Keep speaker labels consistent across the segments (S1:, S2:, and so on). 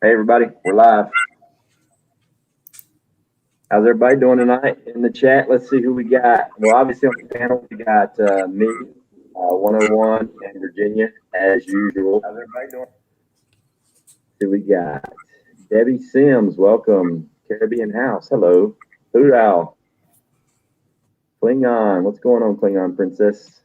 S1: Hey everybody, we're live. How's everybody doing tonight in the chat? Let's see who we got. Well, obviously on the panel we got me, 101, and Virginia as usual. How's everybody doing? Who we got? Debbie Sims, welcome. Caribbean House, hello. Hoot Owl. Klingon, what's going on, Klingon Princess?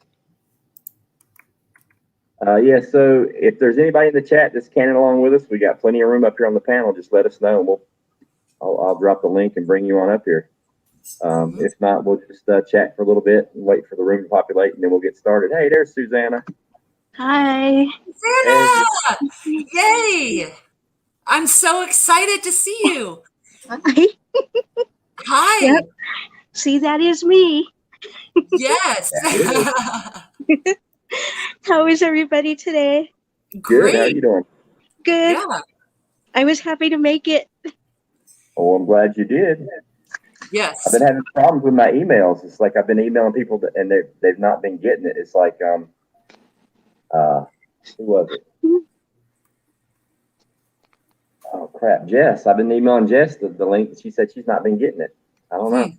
S1: Yeah, so if there's anybody in the chat that's canning along with us, we got plenty of room up here on the panel. Just let us know, and I'll drop the link and bring you on up here. If not, we'll just chat for a little bit and wait for the room to populate, and then we'll get started. Hey, there's Susanna.
S2: Hi.
S3: Susanna! Yay! I'm so excited to see you.
S2: Hi.
S3: Hi.
S2: Yep. See, that is me.
S3: Yes.
S2: How is everybody today?
S3: Great.
S1: Good. How are you doing?
S2: Good.
S3: Yeah.
S2: I was happy to make it.
S1: Oh, I'm glad you did.
S3: Yes.
S1: I've been having problems with my emails. It's like I've been emailing people and they've not been getting it. It's like who was it? Oh crap, Jess. I've been emailing Jess the link. She said she's not been getting it. I don't know.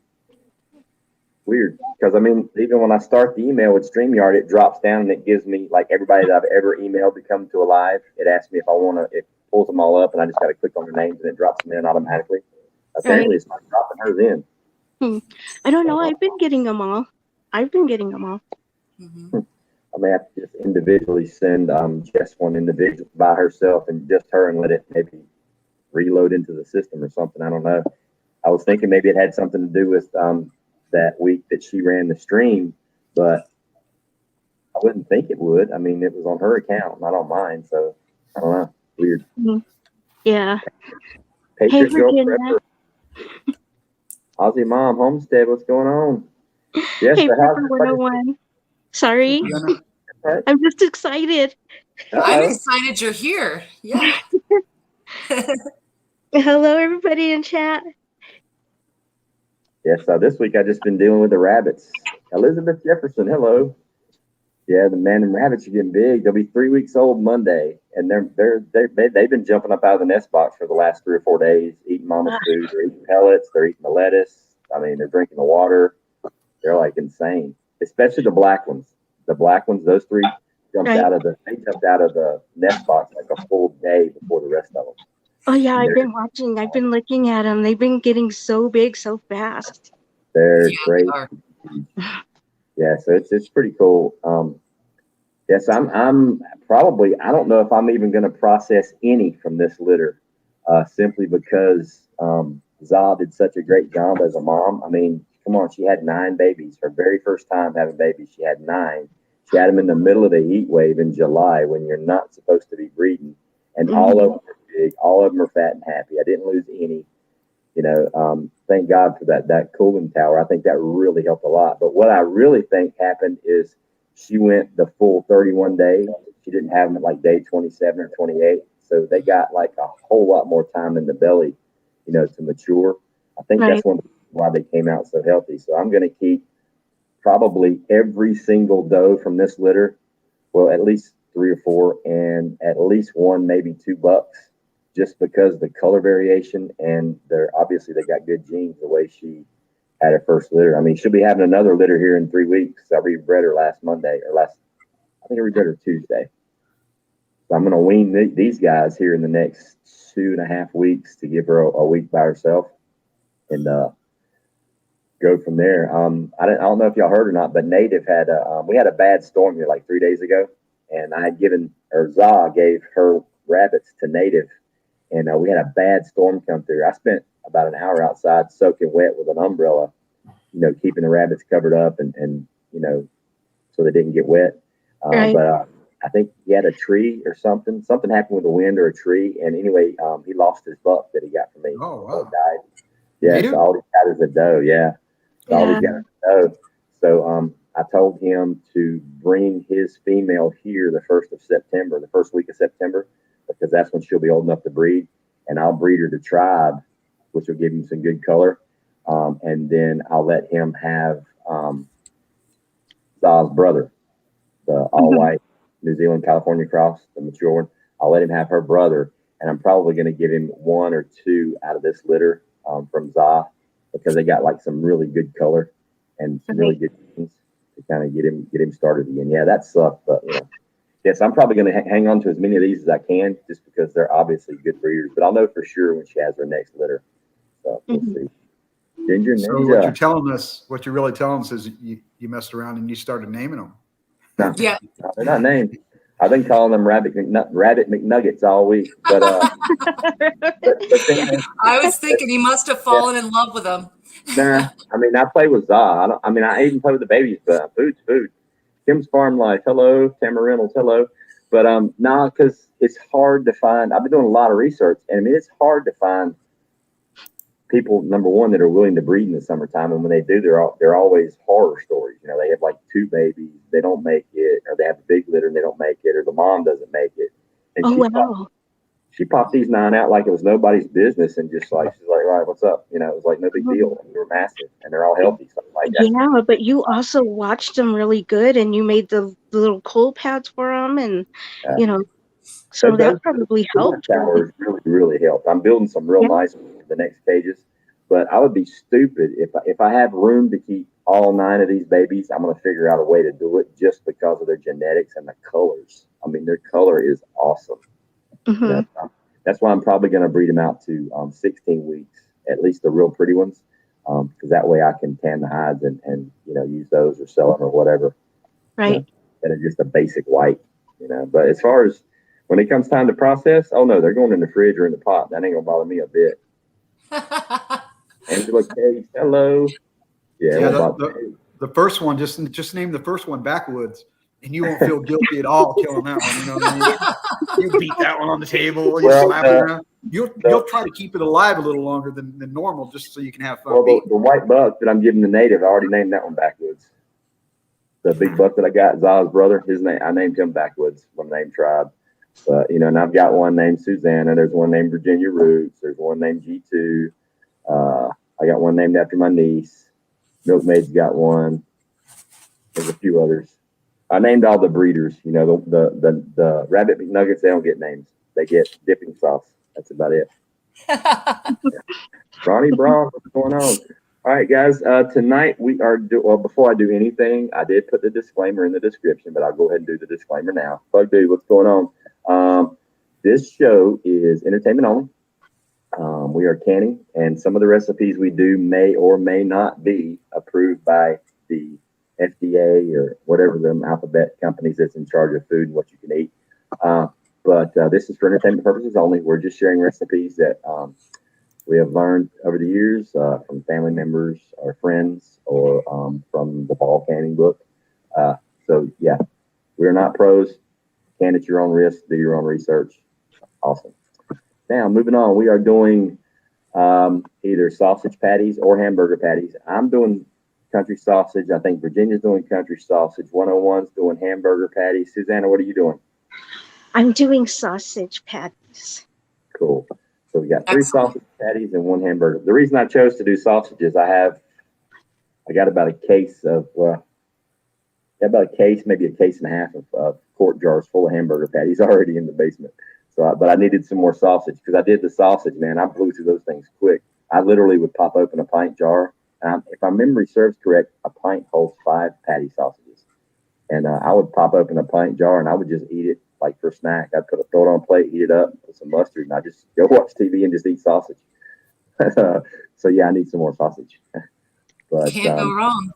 S1: Weird, because I mean, even when I start the email with StreamYard, it drops down and it gives me like everybody that I've ever emailed to come to a live. It asks me if I want to. It pulls them all up, and I just got to click on their names, and it drops them in automatically. Apparently, It's not dropping hers in.
S2: I don't know. I've been getting them all.
S1: I may have to just individually send Jess one individual by herself and just her, and let it maybe reload into the system or something. I don't know. I was thinking maybe it had something to do with that week that she ran the stream, but I wouldn't think it would. I mean, it was on her account, not on mine, so I don't know. Weird.
S2: Yeah.
S1: Patriot Girl Prepper. Aussie Mom Homestead, what's going on? Yes,
S2: hey, Prepper 101. Sorry. I'm just excited.
S3: I'm excited you're here. Yeah.
S2: Hello, everybody in chat.
S1: Yes, this week I've just been dealing with the rabbits. Elizabeth Jefferson, hello. Yeah, the man and rabbits are getting big. They'll be 3 weeks old Monday, and they've been jumping up out of the nest box for the last 3 or 4 days, eating mama's food. They're eating pellets. They're eating the lettuce. I mean, they're drinking the water. They're like insane, especially the black ones. The black ones, those three jumped out of the nest box like a full day before the rest of them.
S2: Oh yeah, I've been watching. I've been looking at them. They've been getting so big so fast.
S1: They're great. Yeah, so it's pretty cool. Yes, I'm probably, I don't know if I'm even going to process any from this litter, simply because Za did such a great job as a mom. I mean, come on, she had 9 babies. Her very first time having babies, she had 9. She had them in the middle of the heat wave in July when you're not supposed to be breeding, and all of them are big. All of them are fat and happy. I didn't lose any. You know, thank God for that cooling tower. I think that really helped a lot. But what I really think happened is she went the full 31 days. She didn't have them at like day 27 or 28. So they got like a whole lot more time in the belly, you know, to mature. I think that's why they came out so healthy. So I'm going to keep probably every single doe from this litter. Well, at least 3 or 4, and at least 1, maybe 2 bucks, just because the color variation, and they're obviously they got good genes the way she had her first litter. I mean, she'll be having another litter here in 3 weeks. I rebred her last Monday I think I rebred her Tuesday. So I'm going to wean these guys here in the next 2.5 weeks to give her a week by herself and go from there. I don't know if y'all heard or not, but Native had we had a bad storm here like 3 days ago, and I had Za gave her rabbits to Native, and we had a bad storm come through. I spent about an hour outside soaking wet with an umbrella, you know, keeping the rabbits covered up and you know, so they didn't get wet. But I think he had a tree or something. Something happened with the wind or a tree, and anyway, he lost his buck that he got from me.
S4: Oh wow!
S1: Died. Yeah, so all he got is a doe. Yeah, all he got is a doe. So I told him to bring his female here the 1st of September, the first week of September, because that's when she'll be old enough to breed, and I'll breed her to tribe, which will give him some good color, and then I'll let him have Za's brother, the all white New Zealand California cross, the mature one. I'll let him have her brother, and I'm probably going to give him one or two out of this litter from ZA because they got like some really good color and some really good things to kind of get him started again. Yeah, that sucked, but yes, I'm probably going to hang on to as many of these as I can just because they're obviously good breeders. But I'll know for sure when she has her next litter. So we'll see. Ginger
S4: So
S1: Ninja.
S4: what you're really telling us is you messed around and you started naming them.
S1: No,
S3: Yeah.
S1: no, they're not named. I've been calling them Rabbit McNuggets all week, but
S3: I was thinking he must have fallen in love with them.
S1: nah. I mean, I play with ZA. I even play with the babies, but food's food. Kim's Farm Life, hello. Tamara Reynolds, hello. But nah, because it's hard to find. I've been doing a lot of research, and I mean, it's hard to find people, number one, that are willing to breed in the summertime. And when they do, they're always horror stories. You know, they have like two babies, they don't make it, or they have a big litter and they don't make it, or the mom doesn't make it. And she popped these 9 out like it was nobody's business, and just like she's like, all right, what's up? You know, it was like no big deal. And they were massive, and they're all healthy. So like,
S2: yeah, but you also watched them really good, and you made the little cold pads for them, and so that probably helped.
S1: Towers really helped. I'm building some real nice ones for the next cages, but I would be stupid if I have room to keep all 9 of these babies. I'm going to figure out a way to do it just because of their genetics and the colors. I mean, their color is awesome. That's why I'm probably going to breed them out to 16 weeks, at least the real pretty ones, because that way I can tan the hides and use those or sell them or whatever.
S2: Right.
S1: That are just a basic white. But as far as when it comes time to process, oh no, they're going in the fridge or in the pot. That ain't gonna bother me a bit. Angela Case, hello. Yeah,
S4: the first one, just name the first one Backwoods, and you won't feel guilty at all killing that one. You know what I mean? You beat that one on the table. You slap it around. You'll try to keep it alive a little longer than normal, just so you can have fun.
S1: Well, the white buck that I'm giving the native, I already named that one Backwoods. The big buck that I got, Za's brother, his name, I named him Backwoods when I named Tribe. But and I've got one named Susanna. There's one named Virginia Roots. There's one named G2. I got one named after my niece. Milkmaid's got one. There's a few others. I named all the breeders. The Rabbit McNuggets, they don't get names. They get dipping sauce. That's about it. Ronnie Brown, what's going on? All right, guys. Tonight we are before I do anything, I did put the disclaimer in the description, but I'll go ahead and do the disclaimer now. Bug Dude, what's going on? This show is entertainment only. We are canning, and some of the recipes we do may or may not be approved by the FDA or whatever them alphabet companies that's in charge of food and what you can eat. But this is for entertainment purposes only. We're just sharing recipes that we have learned over the years from family members or friends or from the ball canning book. So yeah, we're not pros. Can at your own risk, do your own research. Awesome. Now, moving on, we are doing either sausage patties or hamburger patties. I'm doing country sausage. I think Virginia's doing country sausage. 101's doing hamburger patties. Susanna, what are you doing?
S2: I'm doing sausage patties.
S1: Cool. So we got 3 sausage patties and 1 hamburger. The reason I chose to do sausage is I got about a case of, maybe a case and a half of quart jars full of hamburger patties already in the basement. So, but I needed some more sausage because I did the sausage, man. I blew through those things quick. I literally would pop open a pint jar. If my memory serves correct, a pint holds 5 patty sausages. And I would pop open a pint jar and I would just eat it like for a snack. I'd throw it on a plate, eat it up, put some mustard, and I just go watch TV and just eat sausage. So yeah, I need some more sausage. But
S3: can't go wrong.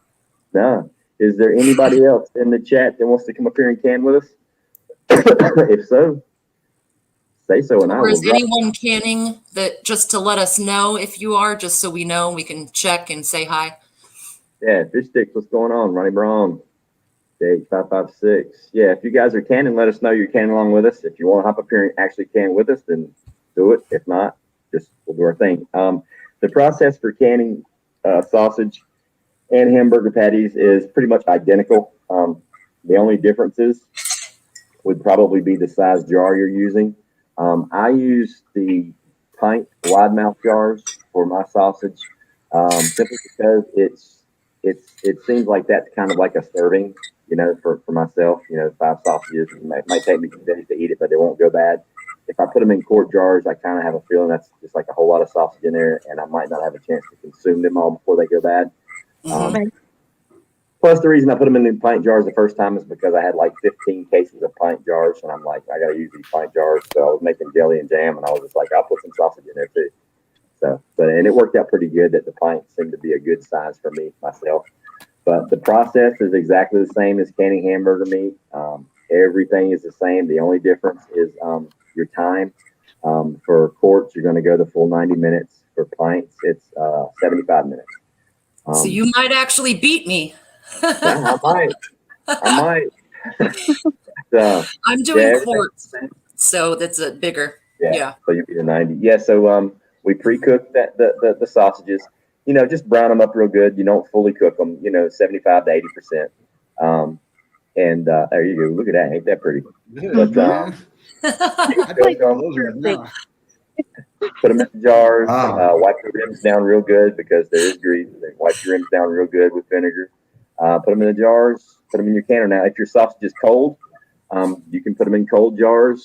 S1: No. Is there anybody else in the chat that wants to come up here and can with us? If so, say so, and I will.
S3: Or is anyone canning that just to let us know if you are, just so we know, we can check and say hi?
S1: Yeah, Fish Sticks, what's going on? Ronnie Brown, H556. Yeah, if you guys are canning, let us know you're canning along with us. If you want to hop up here and actually can with us, then do it. If not, we'll do our thing. The process for canning sausage and hamburger patties is pretty much identical. The only differences would probably be the size jar you're using. I use the pint wide mouth jars for my sausage simply because it seems like that's kind of like a serving, for myself. 5 sausages. It might take me 2 days to eat it, but they won't go bad. if I put them in quart jars, I kind of have a feeling that's just like a whole lot of sausage in there, and I might not have a chance to consume them all before they go bad. Plus, the reason I put them in the pint jars the first time is because I had like 15 cases of pint jars, and I'm like, I got to use these pint jars. So I was making jelly and jam, and I was just like, I'll put some sausage in there too. So, and it worked out pretty good that the pints seemed to be a good size for me myself. But the process is exactly the same as canning hamburger meat. Everything is the same. The only difference is your time. For quarts, you're going to go the full 90 minutes. For pints, it's 75 minutes.
S3: So you might actually beat me.
S1: Yeah, I might.
S3: I'm doing quarts, so that's a bigger. Yeah.
S1: So you'll be the 90. Yeah. So we pre-cook the sausages. You know, just brown them up real good. You don't fully cook them. You know, 75 to 80%. And there you go. Look at that. Ain't that pretty? But, put them in the jars. Wipe the rims down real good because there is grease. Wipe your rims down real good with vinegar. Put them in the jars. Put them in your canner. Now, if your sausage is cold, you can put them in cold jars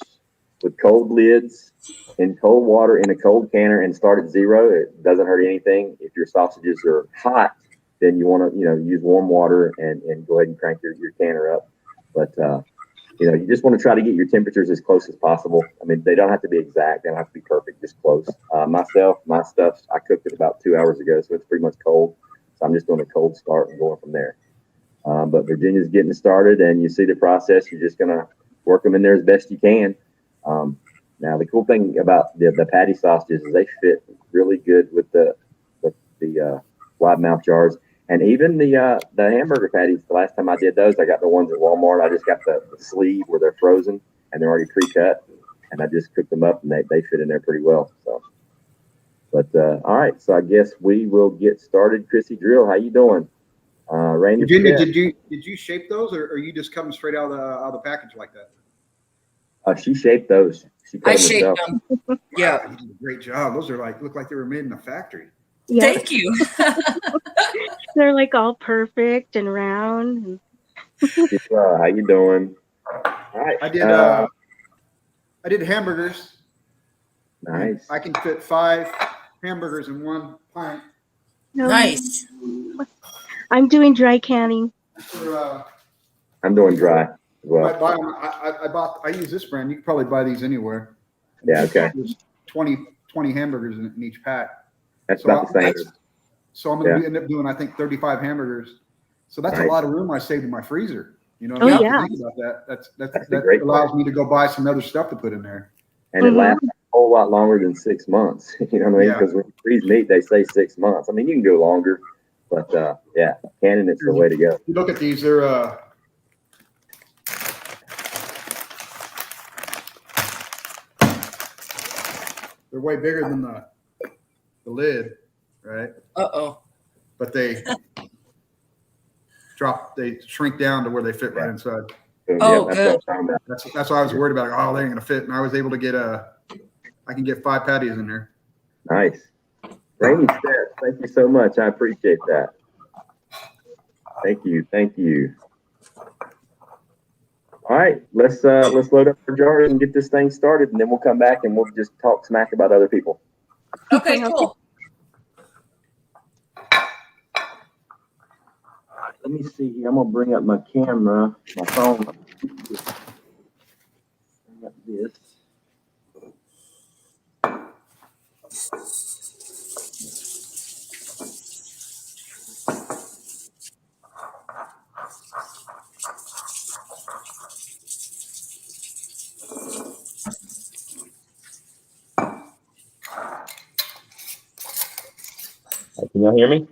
S1: with cold lids in cold water in a cold canner and start at 0. It doesn't hurt anything. If your sausages are hot, then you want to, use warm water and go ahead and crank your canner up. But, you just want to try to get your temperatures as close as possible. I mean, they don't have to be exact. They don't have to be perfect, just close. My stuff, I cooked it about 2 hours ago, so it's pretty much cold. So I'm just doing a cold start and going from there. But Virginia's getting started, and you see the process. You're just going to work them in there as best you can. Now, the cool thing about the patty sausages is they fit really good with the wide mouth jars. And even the hamburger patties, the last time I did those, I got the ones at Walmart. I just got the sleeve where they're frozen and they're already pre-cut. And I just cooked them up, and they fit in there pretty well. So, but all right, so I guess we will get started. Chrissy Drill, how you doing? Randy,
S4: Virginia, did you shape those, or you just cut them straight out of the package like that?
S1: She shaped those.
S3: I shaped them. Yeah,
S4: you did a great job. Those are look like they were made in a factory.
S2: Yeah.
S3: Thank you.
S2: They're like all perfect and round.
S1: How you doing? All right.
S4: I did hamburgers.
S1: Nice.
S4: I can fit 5 hamburgers in 1 pint.
S3: Nice.
S2: I'm doing dry canning.
S1: I'm doing dry as well.
S4: I use this brand. You can probably buy these anywhere.
S1: Yeah. Okay.
S4: There's 20 hamburgers in each pack.
S1: That's about the same.
S4: So I'm going to end up doing, I think, 35 hamburgers. So that's
S1: nice.
S4: a lot of room I saved in my freezer. You know,
S2: oh, yeah.
S4: Think about that. That allows me to go buy some other stuff to put in there.
S1: And it lasts a whole lot longer than 6 months. You know what I mean? Because when you freeze meat, they say 6 months. I mean, you can go longer, but canning it's the way to go.
S4: You look at these; they're way bigger than the lid, right? But they shrink down to where they fit right inside.
S3: Oh,
S1: good.
S4: That's why I was worried about. Oh, they ain't gonna fit, and I was able to get I can get 5 patties in there.
S1: Nice. Rainy Steph, thank you so much. I appreciate that. Thank you. All right, let's load up our jars and get this thing started, and then we'll come back and we'll just talk smack about other people.
S3: Okay, cool.
S1: Let me see here. I'm gonna bring up my camera, my phone. Bring up this. Can y'all hear me?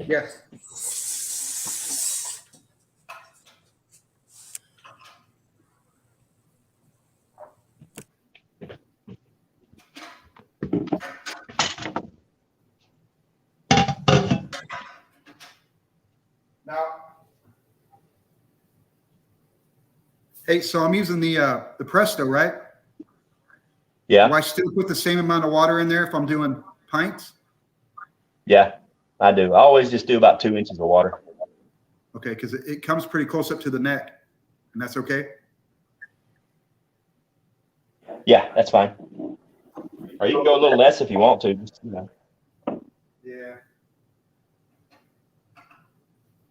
S4: Yes. Now, hey, so I'm using the Presto, right?
S5: Yeah.
S4: Do I still put the same amount of water in there if I'm doing pints?
S5: Yeah, I do. I always just do about 2 inches of water.
S4: Okay, because it comes pretty close up to the neck. And that's okay?
S5: Yeah, that's fine. Or you can go a little less if you want to. Just,
S4: Yeah.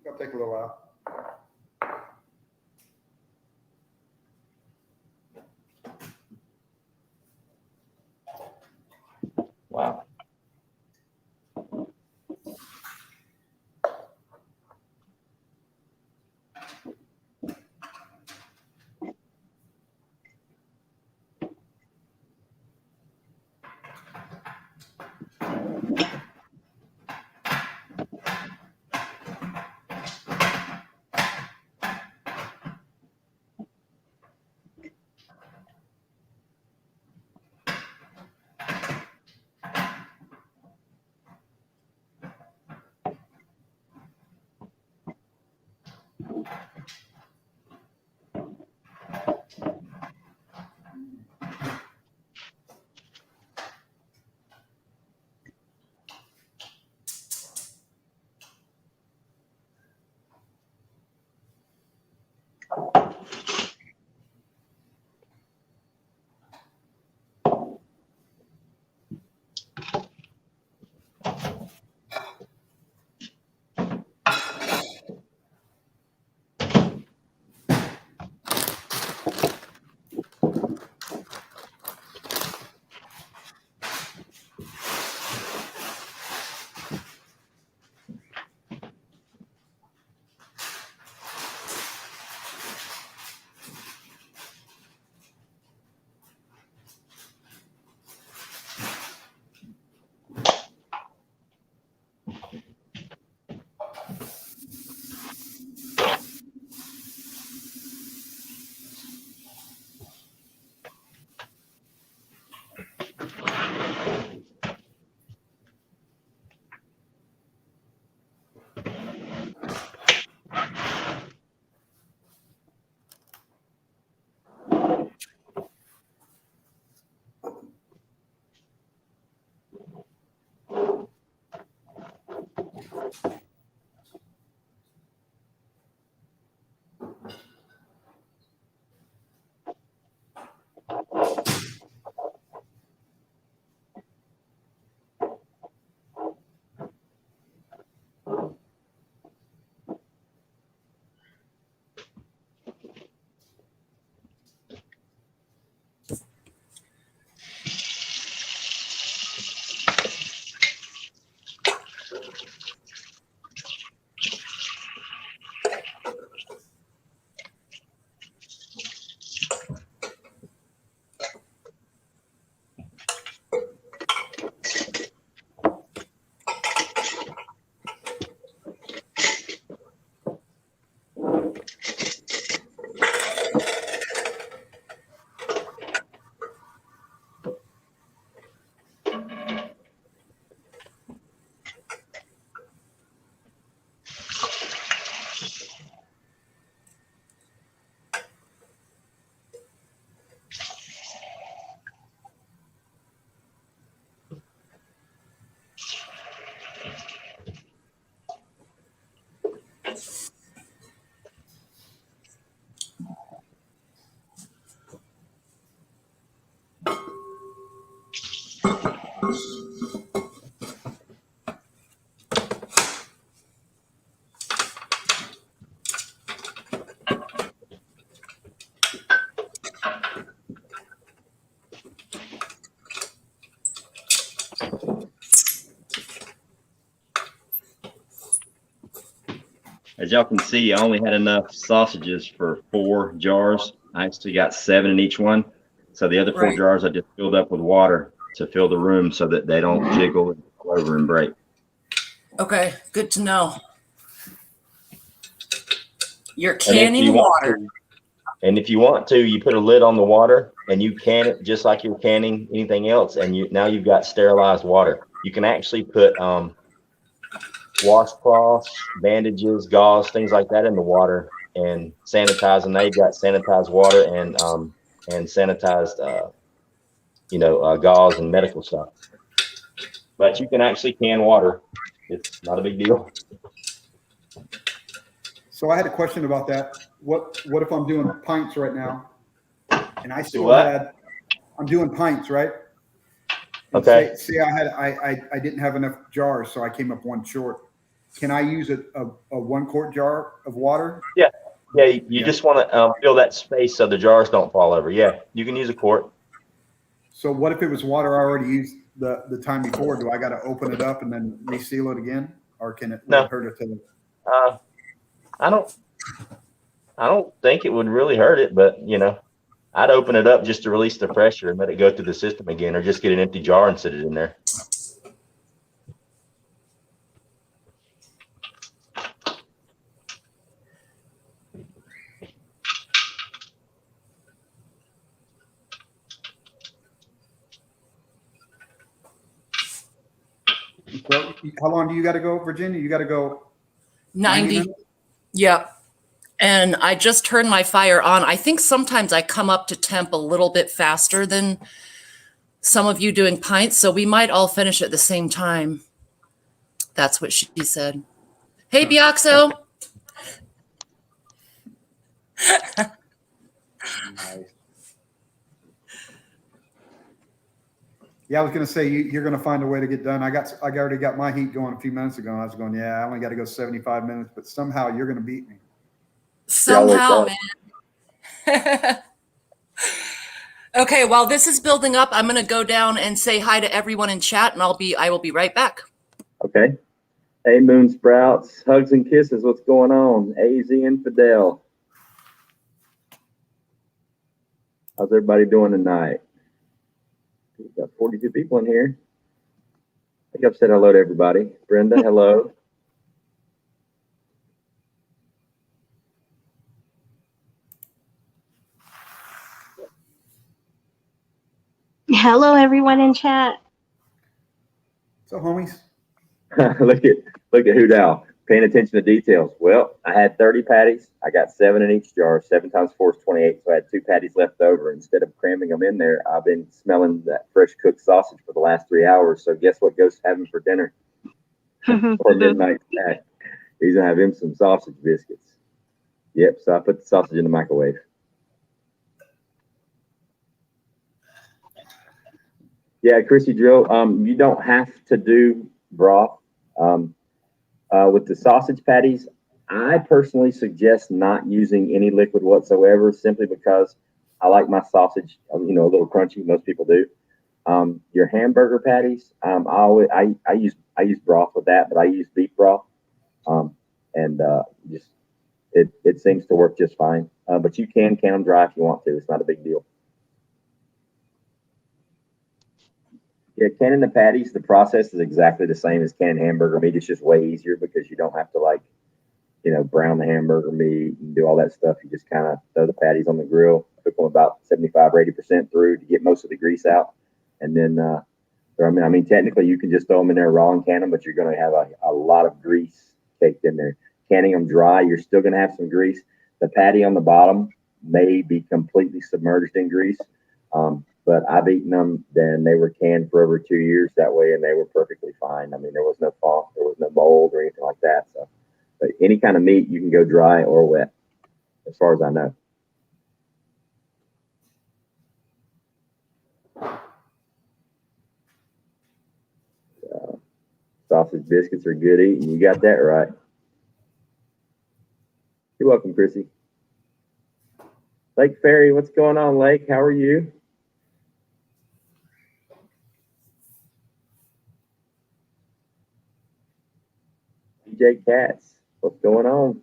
S4: It'll take a little while.
S5: Wow. As y'all can see, I only had enough sausages for 4 jars. I actually got 7 in each one. So the other 4
S3: Right.
S5: jars I just filled up with water to fill the room so that they don't jiggle and fall over and break.
S3: Okay, good to know. You're
S5: And if
S3: canning
S5: you want
S3: water.
S5: to, and if you want to, you put a lid on the water and you can it just like you're canning anything else. And now you've got sterilized water. You can actually put washcloths, bandages, gauze, things like that in the water and sanitize. And now you've got sanitized water and sanitized, gauze and medical stuff. But you can actually can water. It's not a big deal.
S4: So I had a question about that. What if I'm doing pints right now, and I still I'm doing pints, right? And
S5: Okay.
S4: Say I didn't have enough jars, so I came up one short. Can I use a 1 quart jar of water?
S5: Yeah. Yeah. You just want to fill that space so the jars don't fall over. Yeah. You can use a quart.
S4: So what if it was water I already used the time before? Do I got to open it up and then reseal it again, or will it hurt it to?
S5: I don't think it would really hurt it, but I'd open it up just to release the pressure and let it go through the system again, or just get an empty jar and sit it in there.
S4: So how long do you got to go, Virginia? You got to go
S3: 90. Yep. And I just turned my fire on. I think sometimes I come up to temp a little bit faster than some of you doing pints, so we might all finish at the same time. That's what she said. Hey, Bioxo.
S4: Nice. Yeah, I was going to say you're going to find a way to get done. I already got my heat going a few minutes ago. I was going, I only got to go 75 minutes, but somehow you're going to beat me.
S3: Somehow, man. Okay, while this is building up, I'm going to go down and say hi to everyone in chat, and I will be right back.
S1: Okay. Hey, Moon Sprouts, hugs and kisses. What's going on? AZ Infidel. How's everybody doing tonight? We've got 42 people in here. I think I've said hello to everybody. Brenda, hello.
S2: Hello, everyone in chat.
S4: So, homies.
S1: look at Hoot Owl, paying attention to details. Well, I had 30 patties. I got 7 in each jar. 7 times 4 is 28. So I had 2 patties left over. Instead of cramming them in there, I've been smelling that fresh cooked sausage for the last 3 hours. So guess what Ghost having for dinner? Or midnight snack. He's gonna have him some sausage biscuits. Yep. So I put the sausage in the microwave. Yeah, Chrissy Drill. You don't have to do broth. With the sausage patties, I personally suggest not using any liquid whatsoever, simply because I like my sausage, a little crunchy. Most people do. Your hamburger patties, I use broth with that, but I use beef broth, it seems to work just fine. But you can them dry if you want to. It's not a big deal. Yeah, canning the patties, the process is exactly the same as canning hamburger meat. It's just way easier because you don't have to brown the hamburger meat and do all that stuff. You just kind of throw the patties on the grill, cook them about 75 or 80% through to get most of the grease out. And then, technically you can just throw them in there raw and can them, but you're going to have a lot of grease caked in there. Canning them dry, you're still going to have some grease. The patty on the bottom may be completely submerged in grease. But I've eaten them, then they were canned for over 2 years that way, and they were perfectly fine. I mean, there was no funk, there was no mold or anything like that. So, but any kind of meat, you can go dry or wet, as far as I know. Sausage biscuits are good eating. You got that right. You're welcome, Chrissy. Lake Ferry, what's going on, Lake? How are you? DJ Katz, what's going on?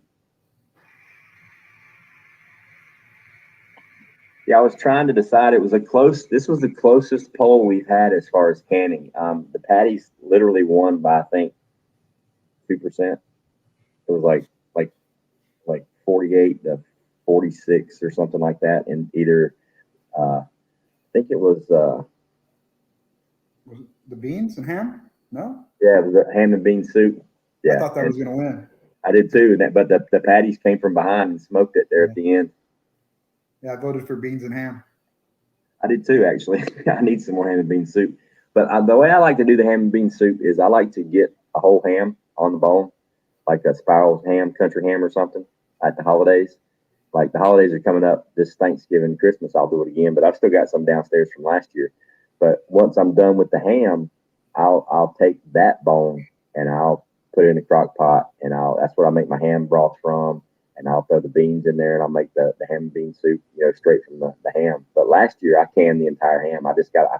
S1: Yeah, I was trying to decide. This was the closest poll we've had as far as canning. The patties literally won by, I think, 2%. It was like 48 to 46 or something like that. And either, I think it was
S4: it the beans and ham? No?
S1: Yeah, it was a ham and bean soup. Yeah,
S4: I thought that was going to win.
S1: I did too. But the patties came from behind and smoked it there at the end.
S4: Yeah, I voted for beans and ham. I
S1: did too, actually. I need some more ham and bean soup. But the way I like to do the ham and bean soup is I like to get a whole ham on the bone, like a spiral ham, country ham or something. at the holidays. Like the holidays are coming up this Thanksgiving, Christmas, I'll do it again, but I've still got some downstairs from last year. But once I'm done with the ham, I'll take that bone and I'll put it in the crock pot, and that's what I make my ham broth from. And I'll throw the beans in there, and I'll make the ham and bean soup, straight from the ham. But last year I canned the entire ham. I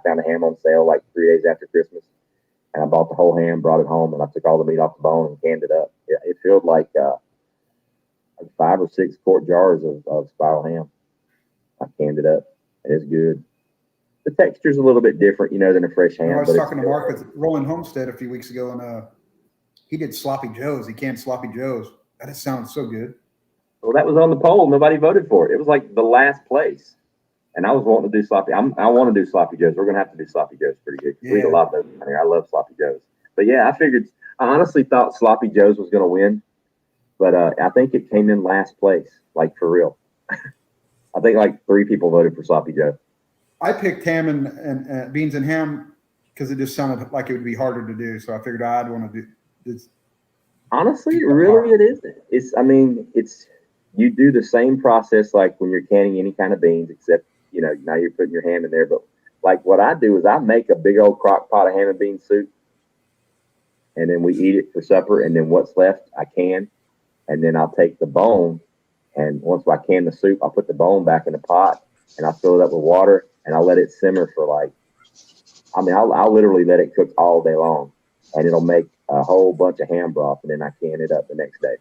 S1: found a ham on sale like 3 days after Christmas, and I bought the whole ham, brought it home, and I took all the meat off the bone and canned it up. It filled like 5 or 6 quart jars of spiral ham. I canned it up. It's good. The texture's a little bit different, than a fresh ham.
S4: I was talking to Mark with Rolling Homestead a few weeks ago, and he did sloppy joes. He canned sloppy joes. That just sounds so good.
S1: Well, that was on the poll. Nobody voted for it. It was like the last place. And I was wanting to do sloppy. I want to do sloppy joes. We're going to have to do sloppy joes pretty good. Yeah. We eat a lot of those down here. I love sloppy joes. But yeah, I honestly thought sloppy joes was going to win. But I think it came in last place, like for real. I think like 3 people voted for sloppy joe.
S4: I picked ham and beans and ham because it just sounded like it would be harder to do. So I figured I'd want to do this.
S1: Honestly, really, it isn't. You do the same process like when you're canning any kind of beans, except, now you're putting your ham in there. But like what I do is I make a big old crock pot of ham and bean soup, and then we eat it for supper. And then what's left, I can. And then I'll take the bone, and once I can the soup, I'll put the bone back in the pot, and I'll fill it up with water, and I'll let it simmer for I'll literally let it cook all day long, and it'll make a whole bunch of ham broth, and then I can it up the next day.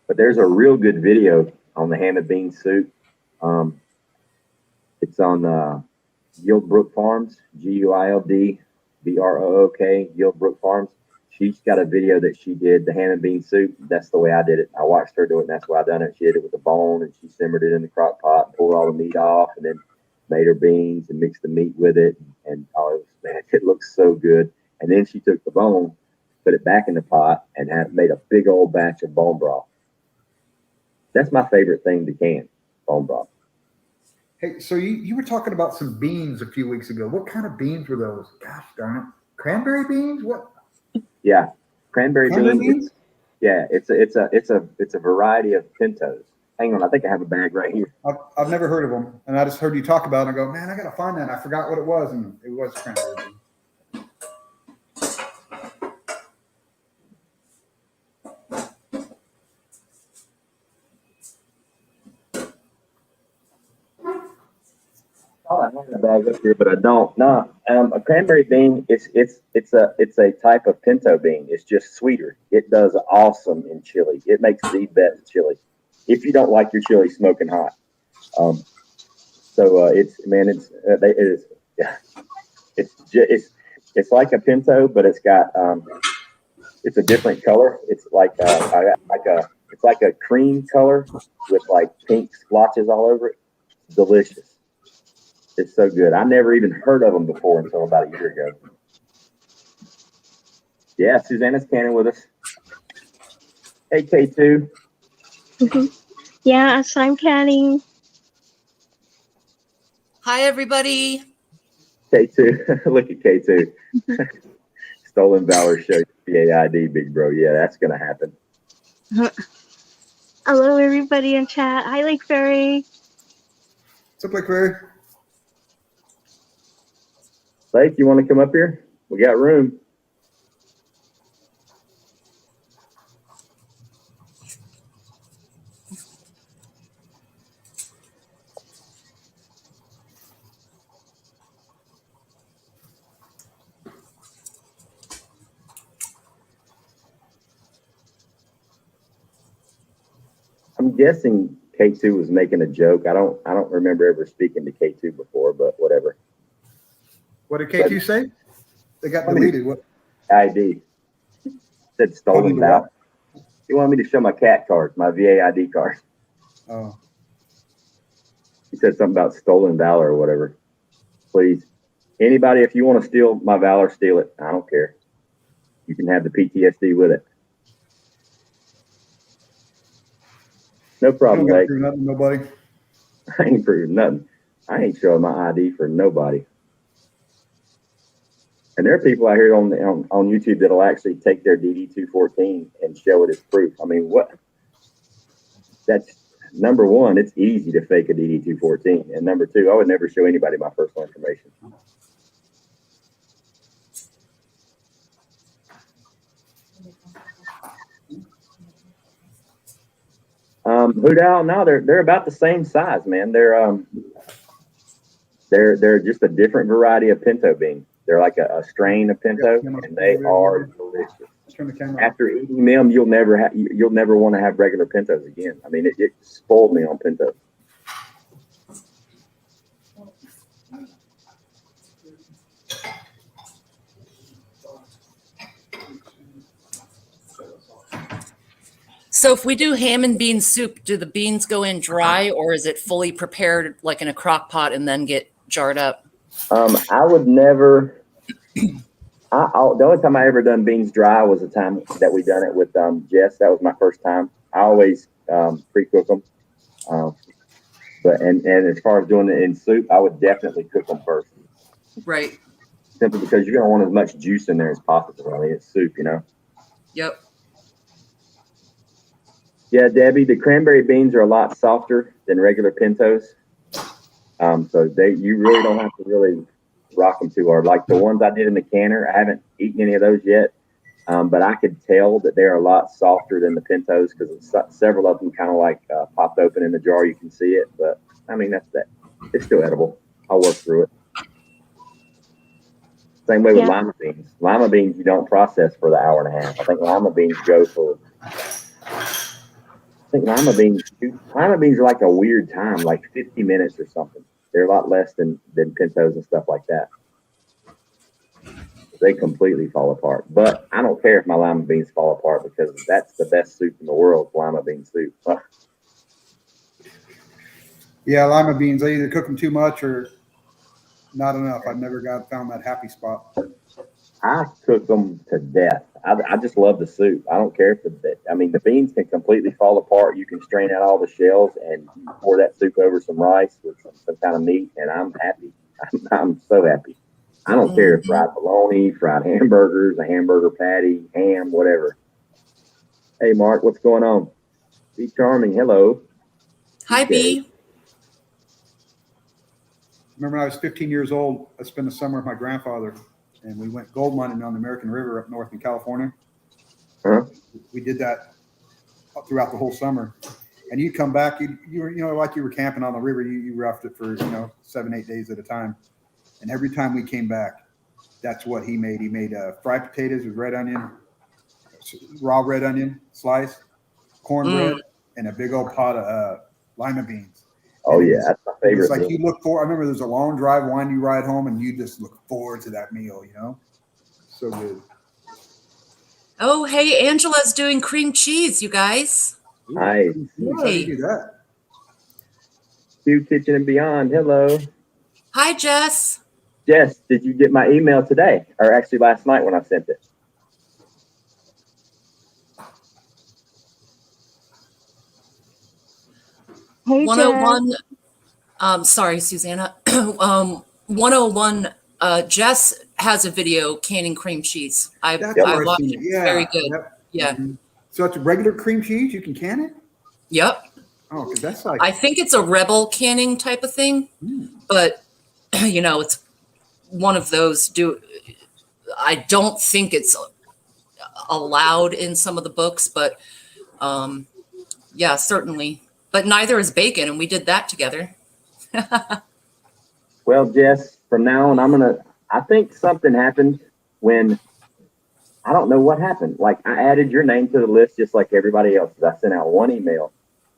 S1: But there's a real good video on the ham and bean soup. It's on Guildbrook Farms, Guildbrook, Guildbrook Farms. She's got a video that she did the ham and bean soup. That's the way I did it. I watched her do it, and that's why I done it. She did it with a bone, and she simmered it in the crock pot, pulled all the meat off, and then made her beans and mixed the meat with it. And it looks so good. And then she took the bone, put it back in the pot, and made a big old batch of bone broth. That's my favorite thing to can, bone broth.
S4: Hey, so you were talking about some beans a few weeks ago. What kind of beans were those? Gosh darn it. Cranberry beans? What?
S1: Yeah. Cranberry beans? Yeah, it's a variety of pintos. Hang on, I think I have a bag right here.
S4: I've never heard of them, and I just heard you talk about it and I go, man, I got to find that. I forgot what it was, and it was cranberry beans.
S1: I have a bag up here, but I don't. No, a cranberry bean. It's a type of pinto bean. It's just sweeter. It does awesome in chili. It makes the best chili. If you don't like your chili smoking hot, it's like a pinto, but it's got it's a different color. It's like a cream color with like pink splotches all over it. It's delicious. It's so good. I never even heard of them before until about a year ago. Yeah, Susanna's canning with us. Hey, K2.
S2: Yeah, so I'm canning.
S3: Hi, everybody.
S1: K2. Look at K2. Stolen Valor show PAID, big bro. Yeah, that's going to happen.
S2: Hello, everybody in chat. Hi, Lake Fairy.
S4: What's up, Lake Fairy?
S1: Lake, you want to come up here? We got room. I'm guessing K2 was making a joke. I don't remember ever speaking to K2 before, but whatever.
S4: What did K2 say? They got deleted. What?
S1: ID. Said stolen valor. He wanted me to show my cat card, my VAID card.
S4: Oh.
S1: He said something about stolen valor or whatever. Please. Anybody, if you want to steal my valor, steal it. I don't care. You can have the PTSD with it. No problem, Lake.
S4: Nobody.
S1: I ain't proving nothing. I ain't showing my ID for nobody. And there are people out here on YouTube that'll actually take their DD214 and show it as proof. I mean, that's number one, it's easy to fake a DD214. And number two, I would never show anybody my personal information. Hoot Owl, no, they're about the same size, man. They're just a different variety of pinto bean. They're like a strain of pinto, and they are delicious. After eating them, you'll never want to have regular pintos again. I mean, it spoiled me on pinto.
S3: So if we do ham and bean soup, do the beans go in dry, or is it fully prepared like in a crock pot and then get jarred up?
S1: I would never. The only time I ever done beans dry was the time that we done it with Jess. That was my first time. I always pre-cook them. But as far as doing it in soup, I would definitely cook them first.
S3: Right.
S1: Simply because you're gonna want as much juice in there as possible. I mean, it's soup, you know.
S3: Yep.
S1: Yeah, Debbie, the cranberry beans are a lot softer than regular pintos. So you really don't have to really rock them too hard. Like the ones I did in the canner, I haven't eaten any of those yet. But I could tell that they're a lot softer than the pintos because several of them kind of like popped open in the jar. You can see it, but I mean, that's that. It's still edible. I'll work through it. Same way with lima beans. Lima beans you don't process for the hour and a half. I think lima beans go for. I think lima beans are like a weird time, like 50 minutes or something. They're a lot less than pintos and stuff like that. They completely fall apart. But I don't care if my lima beans fall apart because that's the best soup in the world, lima bean soup.
S4: Yeah, lima beans, I either cook them too much or not enough. I've never found that happy spot.
S1: I cook them to death. I just love the soup. I don't care if the beans can completely fall apart. You can strain out all the shells and pour that soup over some rice with some kind of meat, and I'm happy. I'm so happy. I don't care if fried bologna, fried hamburgers, a hamburger patty, ham, whatever. Hey, Mark, what's going on? Be charming. Hello.
S3: Hi, B.
S4: Remember when I was 15 years old, I spent the summer with my grandfather, and we went gold mining on the American River up north in California.
S1: Huh?
S4: We did that throughout the whole summer. And you'd come back, you were, like you were camping on the river, you roughed it for, 7-8 days at a time. And every time we came back, that's what he made. He made fried potatoes with red onion, raw red onion slice, cornbread, and a big old pot of lima beans.
S1: Oh, yeah, that's my favorite.
S4: It's like you look for. I remember there's a long drive, windy ride home, and you just look forward to that meal. So good.
S3: Oh, hey, Angela's doing cream cheese, you guys.
S1: Nice.
S4: How do you do that?
S1: Q Kitchen and Beyond. Hello.
S3: Hi, Jess.
S1: Jess, did you get my email today, or actually last night when I sent it?
S2: Hey,
S3: 101. Sorry, Susanna. 101. Jess has a video canning cream cheese. I watched it.
S4: Yeah.
S3: Very good.
S4: Yep.
S3: Yeah.
S4: Mm-hmm. So it's regular cream cheese. You can can it.
S3: Yep.
S4: Oh, because that's like.
S3: I think it's a Rebel canning type of thing, but it's one of those. I don't think it's allowed in some of the books, but yeah, certainly. But neither is bacon, and we did that together.
S1: Well, Jess, from now on, I think something happened when, I don't know what happened. Like, I added your name to the list just like everybody else. I sent out one email,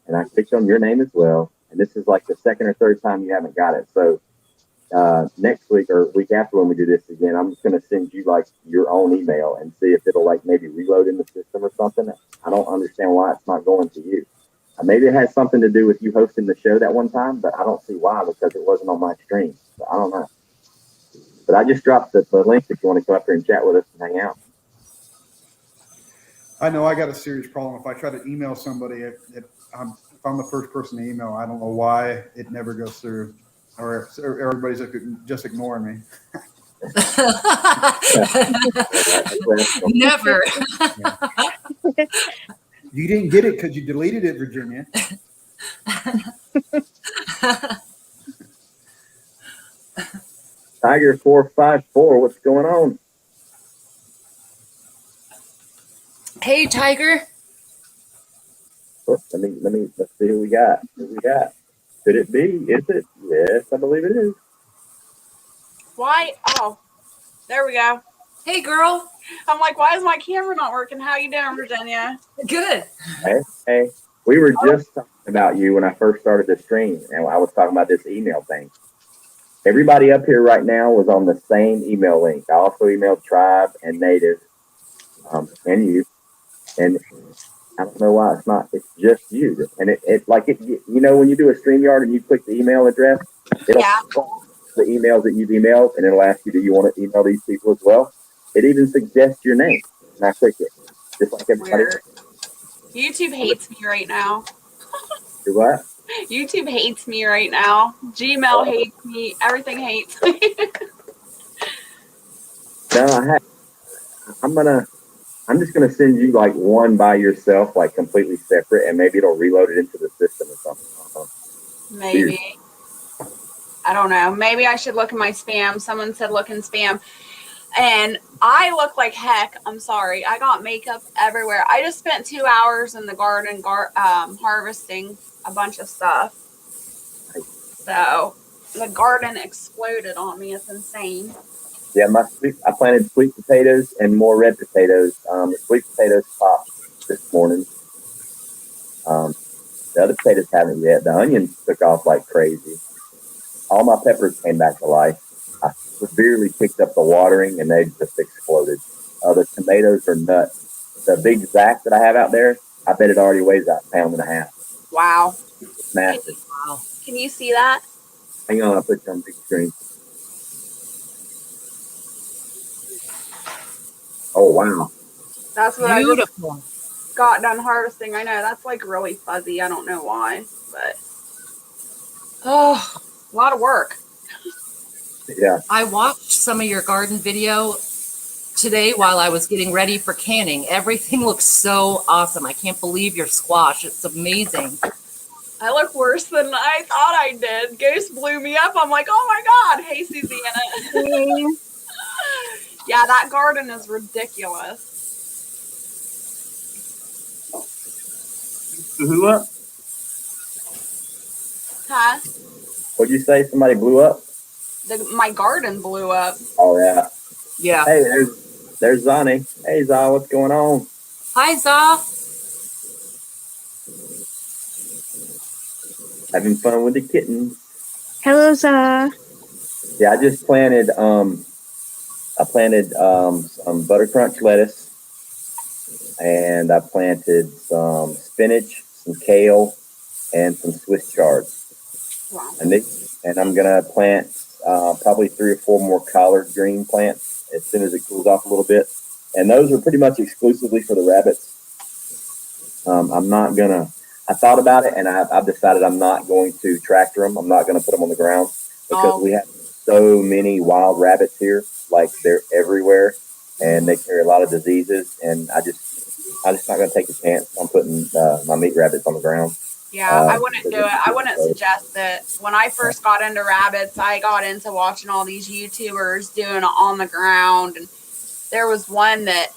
S1: and I clicked on your name as well. And this is like the second or third time you haven't got it. So next week or week after when we do this again, I'm just going to send you like your own email and see if it'll like maybe reload in the system or something. I don't understand why it's not going to you. Maybe it has something to do with you hosting the show that one time, but I don't see why because it wasn't on my stream. So I don't know. But I just dropped the link if you want to come up here and chat with us and hang out.
S4: I know I got a serious problem. If I try to email somebody, if I'm the first person to email, I don't know why it never goes through, or everybody's just ignoring me.
S3: Never.
S4: You didn't get it because you deleted it, Virginia.
S1: Tiger 454, what's going on?
S3: Hey, Tiger.
S1: Oh, let's see who we got. Could it be? Is it? Yes, I believe it is.
S6: Why? Oh, there we go.
S3: Hey, girl.
S6: I'm like, why is my camera not working? How you doing, Virginia?
S3: Good.
S1: Hey. We were just talking about you when I first started the stream, and I was talking about this email thing. Everybody up here right now was on the same email link. I also emailed Tribe and Native, and you. And I don't know why it's not. It's just you. And when you do a StreamYard and you click the email address, it'll the emails that you've emailed, and it'll ask you, do you want to email these people as well? It even suggests your name, and I click it, just like everybody else.
S6: YouTube hates me right now.
S1: Do what?
S6: YouTube hates me right now. Gmail hates me. Everything hates me.
S1: No, I'm just gonna send you like one by yourself, like completely separate, and maybe it'll reload it into the system or something.
S6: Maybe. I don't know. Maybe I should look in my spam. Someone said look in spam. And I look like heck. I'm sorry. I got makeup everywhere. I just spent 2 hours in the garden harvesting a bunch of stuff. So the garden exploded on me. It's insane.
S1: Yeah, I planted sweet potatoes and more red potatoes. The sweet potatoes popped this morning. The other potatoes haven't yet. The onions took off like crazy. All my peppers came back to life. I severely picked up the watering, and they just exploded. The tomatoes are nuts. The big Zac that I have out there, I bet it already weighs about 1.5 pounds.
S6: Wow.
S1: It's massive.
S6: Can you see that?
S1: Hang on, I'll put you on big screen. Oh, wow.
S6: That's what
S3: Beautiful.
S6: I just got done harvesting. I know that's like really fuzzy. I don't know why, but a lot of work.
S1: Yeah.
S3: I watched some of your garden video today while I was getting ready for canning. Everything looks so awesome. I can't believe your squash. It's amazing.
S6: I look worse than I thought I did. Ghost blew me up. I'm like, oh my God. Hey, Susanna. Yeah, that garden is ridiculous.
S1: Who up?
S6: Huh?
S1: What'd you say? Somebody blew up?
S6: My garden blew up.
S1: Oh, yeah.
S3: Yeah.
S1: Hey, there's Zani. Hey, Za, what's going on?
S3: Hi, Za.
S1: Having fun with the kittens.
S2: Hello, Za.
S1: Yeah, I just planted some butter crunch lettuce, and I planted some spinach, some kale, and some Swiss chards.
S6: Wow.
S1: And I'm gonna plant probably 3 or 4 more collard green plants as soon as it cools off a little bit. And those are pretty much exclusively for the rabbits. I thought about it, and I've decided I'm not going to tractor them. I'm not going to put them on the ground because we have so many wild rabbits here. Like, they're everywhere, and they carry a lot of diseases. And I'm just not going to take a chance on putting my meat rabbits on the ground.
S6: Yeah, I wouldn't do it. I wouldn't suggest it. When I first got into rabbits, I got into watching all these YouTubers doing it on the ground. And there was one that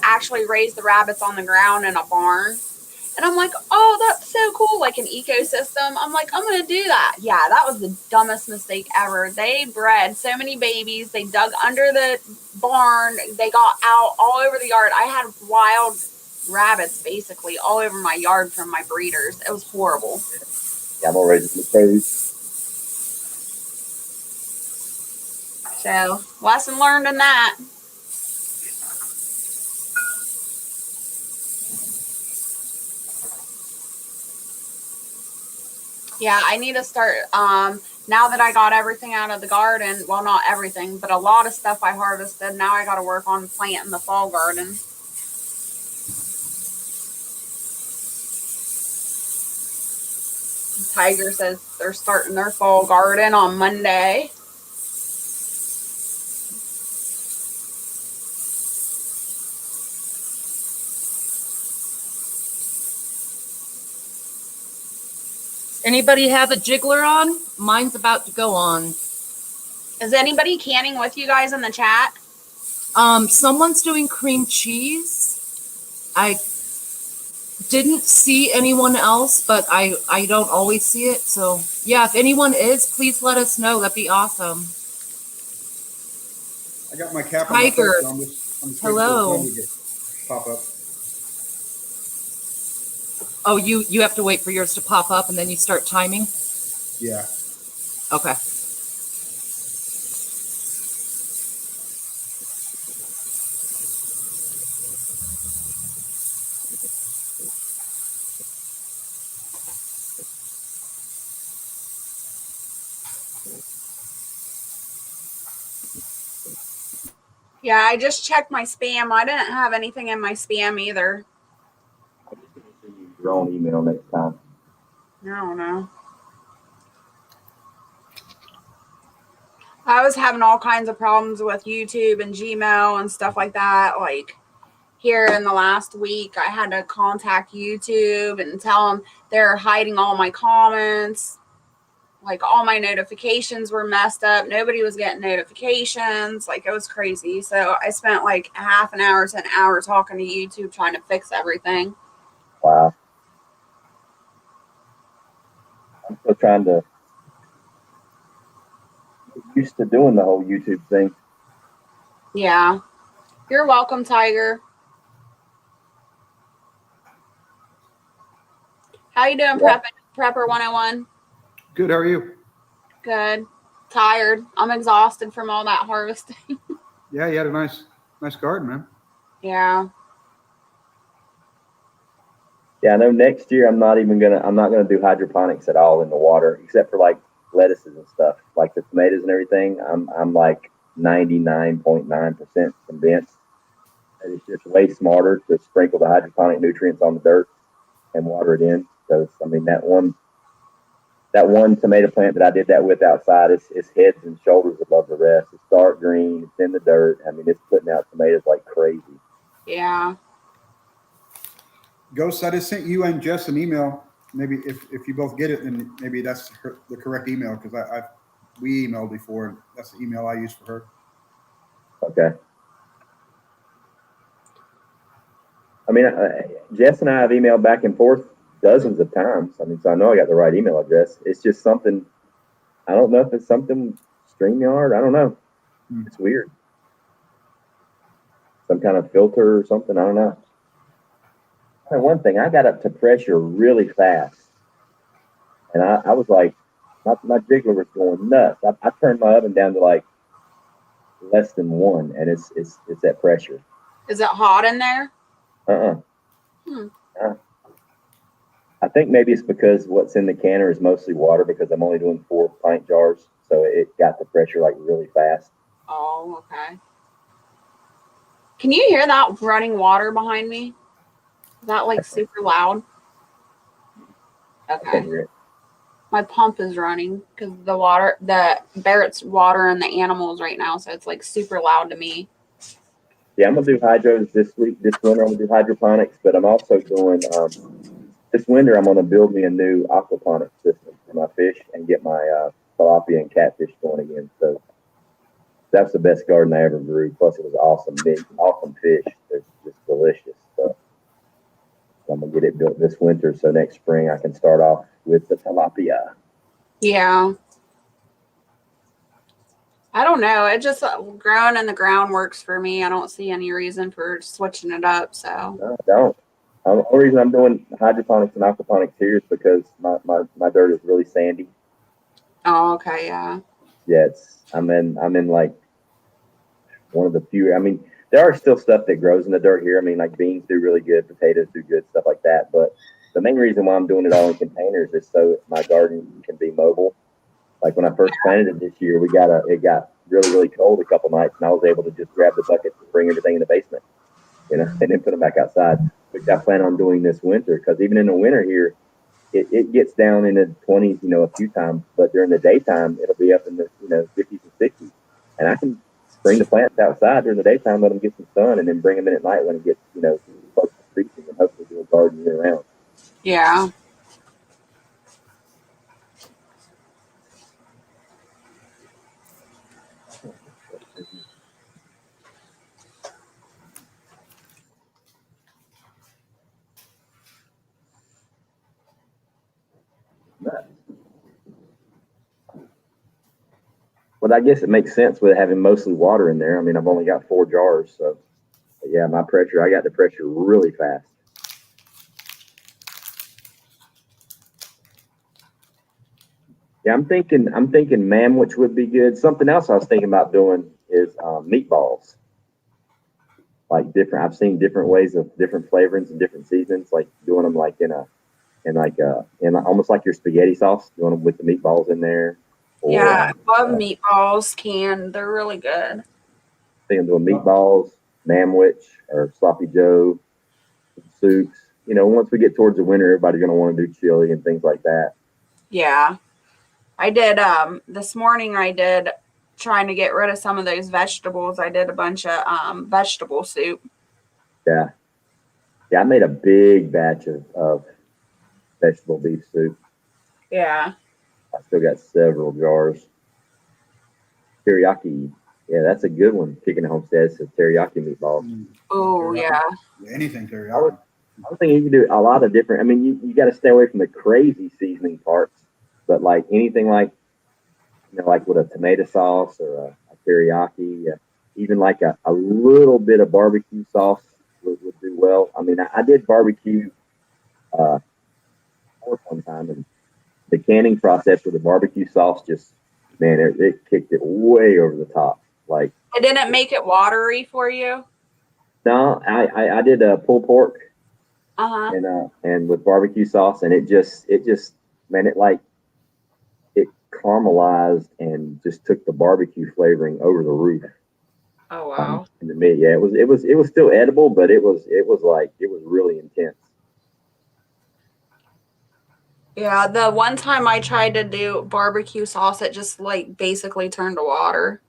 S6: actually raised the rabbits on the ground in a barn. And I'm like, oh, that's so cool, like an ecosystem. I'm like, I'm going to do that. Yeah, that was the dumbest mistake ever. They bred so many babies. They dug under the barn. They got out all over the yard. I had wild rabbits basically all over my yard from my breeders. It was horrible.
S1: Yeah, I'm already potatoes.
S6: So, lesson learned in that. Yeah, I need to start, now that I got everything out of the garden, well, not everything, but a lot of stuff I harvested, now I got to work on planting the fall garden. Tiger says they're starting their fall garden on Monday.
S3: Anybody have a jiggler on? Mine's about to go on.
S6: Is anybody canning with you guys in the chat?
S3: Someone's doing cream cheese. I didn't see anyone else, but I don't always see it. So yeah, if anyone is, please let us know. That'd be awesome.
S4: I got my cap
S3: Tiger.
S4: on. I'm just
S3: Hello.
S4: waiting for it to pop up.
S3: Oh, you have to wait for yours to pop up and then you start timing?
S4: Yeah.
S3: Okay.
S6: Yeah, I just checked my spam. I didn't have anything in my spam either.
S1: Your own email next time.
S6: I don't know. I was having all kinds of problems with YouTube and Gmail and stuff like that. Like here in the last week, I had to contact YouTube and tell them they're hiding all my comments. Like all my notifications were messed up. Nobody was getting notifications. Like it was crazy. So I spent like half an hour to an hour talking to YouTube trying to fix everything.
S1: Wow. I'm still trying to get used to doing the whole YouTube thing.
S6: Yeah. You're welcome, Tiger. How you doing,
S1: Yeah.
S6: Prepper 101?
S4: Good. How are you?
S6: Good. Tired. I'm exhausted from all that harvesting.
S4: Yeah, you had a nice garden, man.
S6: Yeah.
S1: Yeah, I know next year I'm not gonna do hydroponics at all in the water, except for like lettuces and stuff, like the tomatoes and everything. I'm like 99.9% convinced that it's just way smarter to sprinkle the hydroponic nutrients on the dirt and water it in. Because I mean that one tomato plant that I did that with outside, it's heads and shoulders above the rest. It's dark green, it's in the dirt. I mean, it's putting out tomatoes like crazy.
S6: Yeah.
S4: Ghost, I just sent you and Jess an email. Maybe if you both get it, then maybe that's the correct email, because we emailed before, and that's the email I use for her.
S1: Okay. I mean, Jess and I have emailed back and forth dozens of times. I mean, so I know I got the right email address. It's just something, I don't know if it's something StreamYard. I don't know. It's weird. Some kind of filter or something. I don't know. And one thing, I got up to pressure really fast. And I was like, my jiggler was going nuts. I turned my oven down to like less than 1, and it's at pressure.
S6: Is it hot in there?
S1: I think maybe it's because what's in the canner is mostly water, because I'm only doing 4 pint jars, so it got the pressure like really fast.
S6: Oh, okay. Can you hear that running water behind me? Is that like super loud? Okay. My pump is running because the Barrett's watering the animals right now, so it's like super loud to me.
S1: Yeah, I'm gonna do hydros this week. This winter, I'm gonna do hydroponics, but I'm also doing this winter. I'm gonna build me a new aquaponics system for my fish and get my tilapia and catfish going again. So that's the best garden I ever grew. Plus, it was awesome, big, awesome fish. They're just delicious. So I'm gonna get it built this winter, so next spring I can start off with the tilapia.
S6: Yeah. I don't know. It just growing in the ground works for me. I don't see any reason for switching it up. So
S1: No, I don't. The only reason I'm doing hydroponics and aquaponics here is because my dirt is really sandy.
S6: Oh, okay, yeah.
S1: Yeah, I'm in like one of the few. I mean, there are still stuff that grows in the dirt here. I mean, like beans do really good, potatoes do good, stuff like that. But the main reason why I'm doing it all in containers is so my garden can be mobile. Like when I first planted it this year, it got really, really cold a couple nights, and I was able to just grab the bucket and bring everything in the basement, and then put them back outside, which I plan on doing this winter, because even in the winter here, it gets down in the 20s, a few times, but during the daytime, it'll be up in the, 50s and 60s, and I can bring the plants outside during the daytime, let them get some sun, and then bring them in at night when it gets, close to freezing, and hopefully do a garden year round.
S6: Yeah.
S1: But I guess it makes sense with having mostly water in there. I mean, I've only got 4 jars, so but yeah, I got the pressure really fast. Yeah, I'm thinking manwich would be good. Something else I was thinking about doing is meatballs. Like I've seen different ways of different flavorings and different seasons, like doing them like in almost like your spaghetti sauce, doing them with the meatballs in there. Or,
S6: yeah, I love meatballs canned. They're really good.
S1: Thinking doing meatballs, manwich, or sloppy joe, soups. Once we get towards the winter, everybody's going to want to do chili and things like that.
S6: Yeah. I did this morning trying to get rid of some of those vegetables. I did a bunch of vegetable soup.
S1: Yeah. Yeah, I made a big batch of vegetable beef soup.
S6: Yeah.
S1: I still got several jars. Teriyaki. Yeah, that's a good one. Chicken Homestead says teriyaki meatballs.
S6: Oh, yeah.
S4: Anything teriyaki.
S1: I was thinking you can do a lot of different. I mean, you got to stay away from the crazy seasoning parts, but like anything like, like with a tomato sauce or a teriyaki, even like a little bit of barbecue sauce would do well. I mean, I did barbecue pork one time, and the canning process with the barbecue sauce it kicked it way over the top. Like,
S6: It didn't make it watery for you?
S1: No, I did pulled pork. And with barbecue sauce, and it just man, it caramelized and just took the barbecue flavoring over the roof.
S6: Oh wow!
S1: And to me, yeah, it was still edible, but it was really intense.
S6: Yeah, the one time I tried to do barbecue sauce, it just like basically turned to water.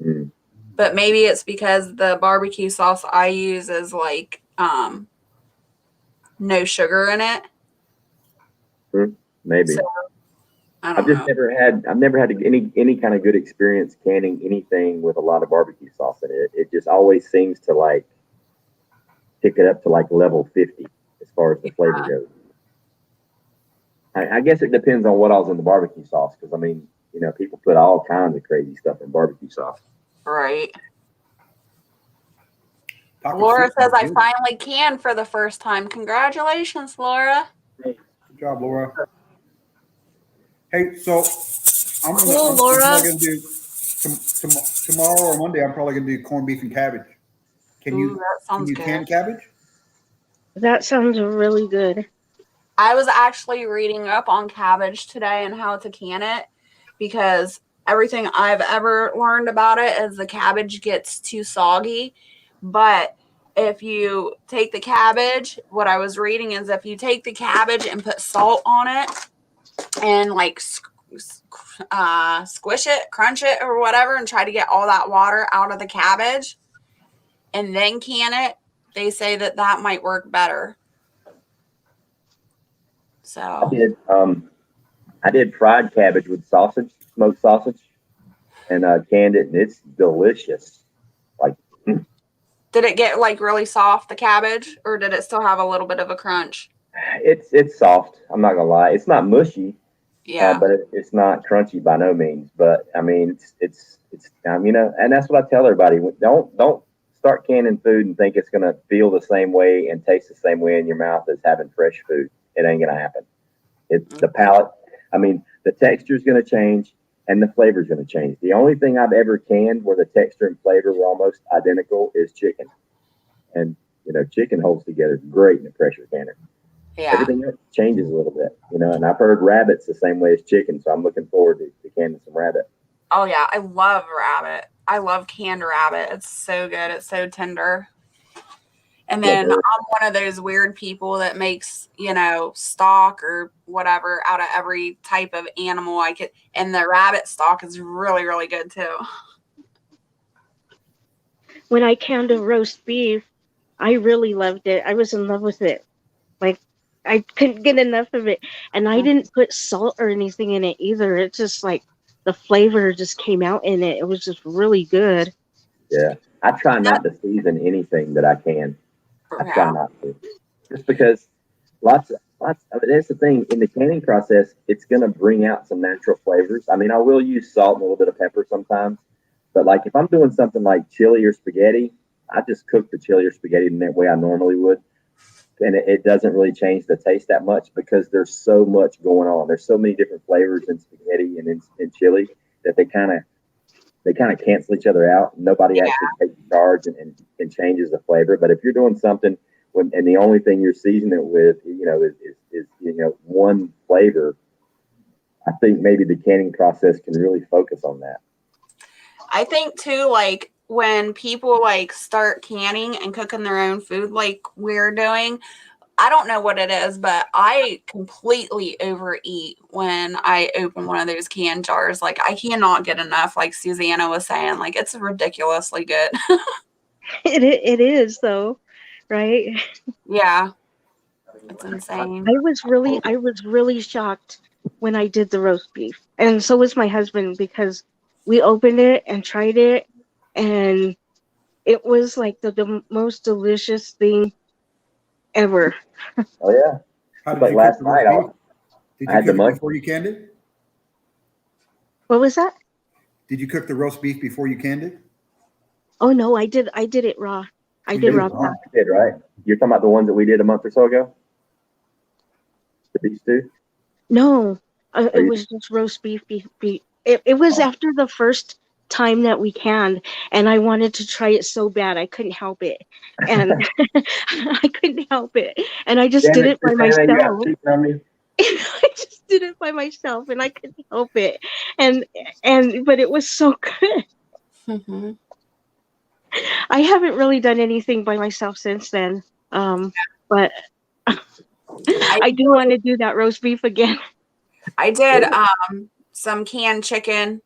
S1: Mm.
S6: But maybe it's because the barbecue sauce I use is like no sugar in it.
S1: Maybe.
S6: So,
S1: I've never had any kind of good experience canning anything with a lot of barbecue sauce in it. It just always seems to like pick it up to like level 50 as far as the flavor goes. I guess it depends on what else in the barbecue sauce, because I mean, people put all kinds of crazy stuff in barbecue sauce.
S6: Right. Laura says I finally canned for the first time. Congratulations, Laura.
S4: Good job, Laura. Hey, so I'm
S6: Laura.
S4: going to do tomorrow or Monday. I'm probably going to do corned beef and cabbage. Can you can cabbage?
S2: That sounds really good.
S6: I was actually reading up on cabbage today and how to can it, because everything I've ever learned about it is the cabbage gets too soggy. But if you take the cabbage, what I was reading is if you take the cabbage and put salt on it and like squish it, crunch it or whatever, and try to get all that water out of the cabbage and then can it, they say that might work better. So
S1: I did fried cabbage with sausage, smoked sausage, and canned it, and it's delicious. Like,
S6: did it get like really soft, the cabbage, or did it still have a little bit of a crunch?
S1: It's soft. I'm not gonna lie. It's not mushy.
S6: Yeah.
S1: But it's not crunchy by no means. But I mean, it's and that's what I tell everybody. Don't start canning food and think it's gonna feel the same way and taste the same way in your mouth as having fresh food. It ain't gonna happen. The palate. I mean, the texture is gonna change and the flavor is gonna change. The only thing I've ever canned where the texture and flavor were almost identical is chicken, and chicken holds together great in a pressure canner.
S6: Yeah.
S1: Everything else changes a little bit, and I've heard rabbits the same way as chicken, so I'm looking forward to canning some rabbit.
S6: Oh yeah, I love rabbit. I love canned rabbit. It's so good. It's so tender. And then I'm one of those weird people that makes, stock or whatever out of every type of animal I could. And the rabbit stock is really, really good too.
S2: When I canned a roast beef, I really loved it. I was in love with it. Like, I couldn't get enough of it. And I didn't put salt or anything in it either. It's just like the flavor just came out in it. It was just really good.
S1: Yeah. I try not to season anything that I can. I try not to. Just because That's the thing. In the canning process, it's going to bring out some natural flavors. I mean, I will use salt and a little bit of pepper sometimes, but like if I'm doing something like chili or spaghetti, I just cook the chili or spaghetti in that way I normally would. And it doesn't really change the taste that much because there's so much going on. There's so many different flavors in spaghetti and in chili that they kind of cancel each other out. Nobody actually takes charge and changes the flavor. But if you're doing something and the only thing you're seasoning it with, is one flavor, I think maybe the canning process can really focus on that.
S6: I think too, like when people like start canning and cooking their own food like we're doing, I don't know what it is, but I completely overeat when I open one of those can jars. Like I cannot get enough, like Susanna was saying, like it's ridiculously good.
S2: It is though, right?
S6: Yeah. It's insane.
S2: I was really shocked when I did the roast beef. And so was my husband because we opened it and tried it and it was like the most delicious thing ever.
S1: Oh yeah.
S4: How did
S1: Like
S4: you
S1: last
S4: cook the roast
S1: night,
S4: beef? Did
S1: I
S4: you
S1: had the
S4: cook it
S1: munch.
S4: before you canned it?
S2: What was that?
S4: Did you cook the roast beef before you canned it?
S2: Oh no, I did it raw. I
S4: You
S2: did
S4: did
S2: raw
S4: raw?
S2: pack.
S1: You did, right? You're talking about the ones that we did a month or so ago? The beef stew?
S2: No,
S1: Oh,
S2: it was just roast beef. It was after the first time that we canned, and I wanted to try it so bad I couldn't help it, and I couldn't help it, and I just
S1: Damn
S2: did
S1: it,
S2: it by
S1: Susanna, you have
S2: myself.
S1: cheating on me.
S2: I just did it by myself, and I couldn't help it, but it was so good.
S6: Mm-hmm.
S2: I haven't really done anything by myself since then, but I do want to do that roast beef again.
S6: I did some canned chicken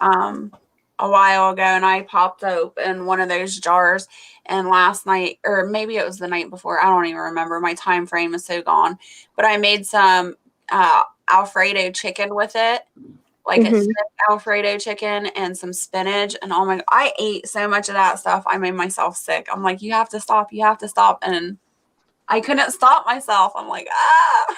S6: a while ago, and I popped open one of those jars. And last night, or maybe it was the night before, I don't even remember. My time frame is so gone. But I made some Alfredo chicken with it, like a thick Alfredo chicken and some spinach. And oh my God, I ate so much of that stuff. I made myself sick. I'm like, you have to stop. You have to stop. And I couldn't stop myself. I'm like, ah.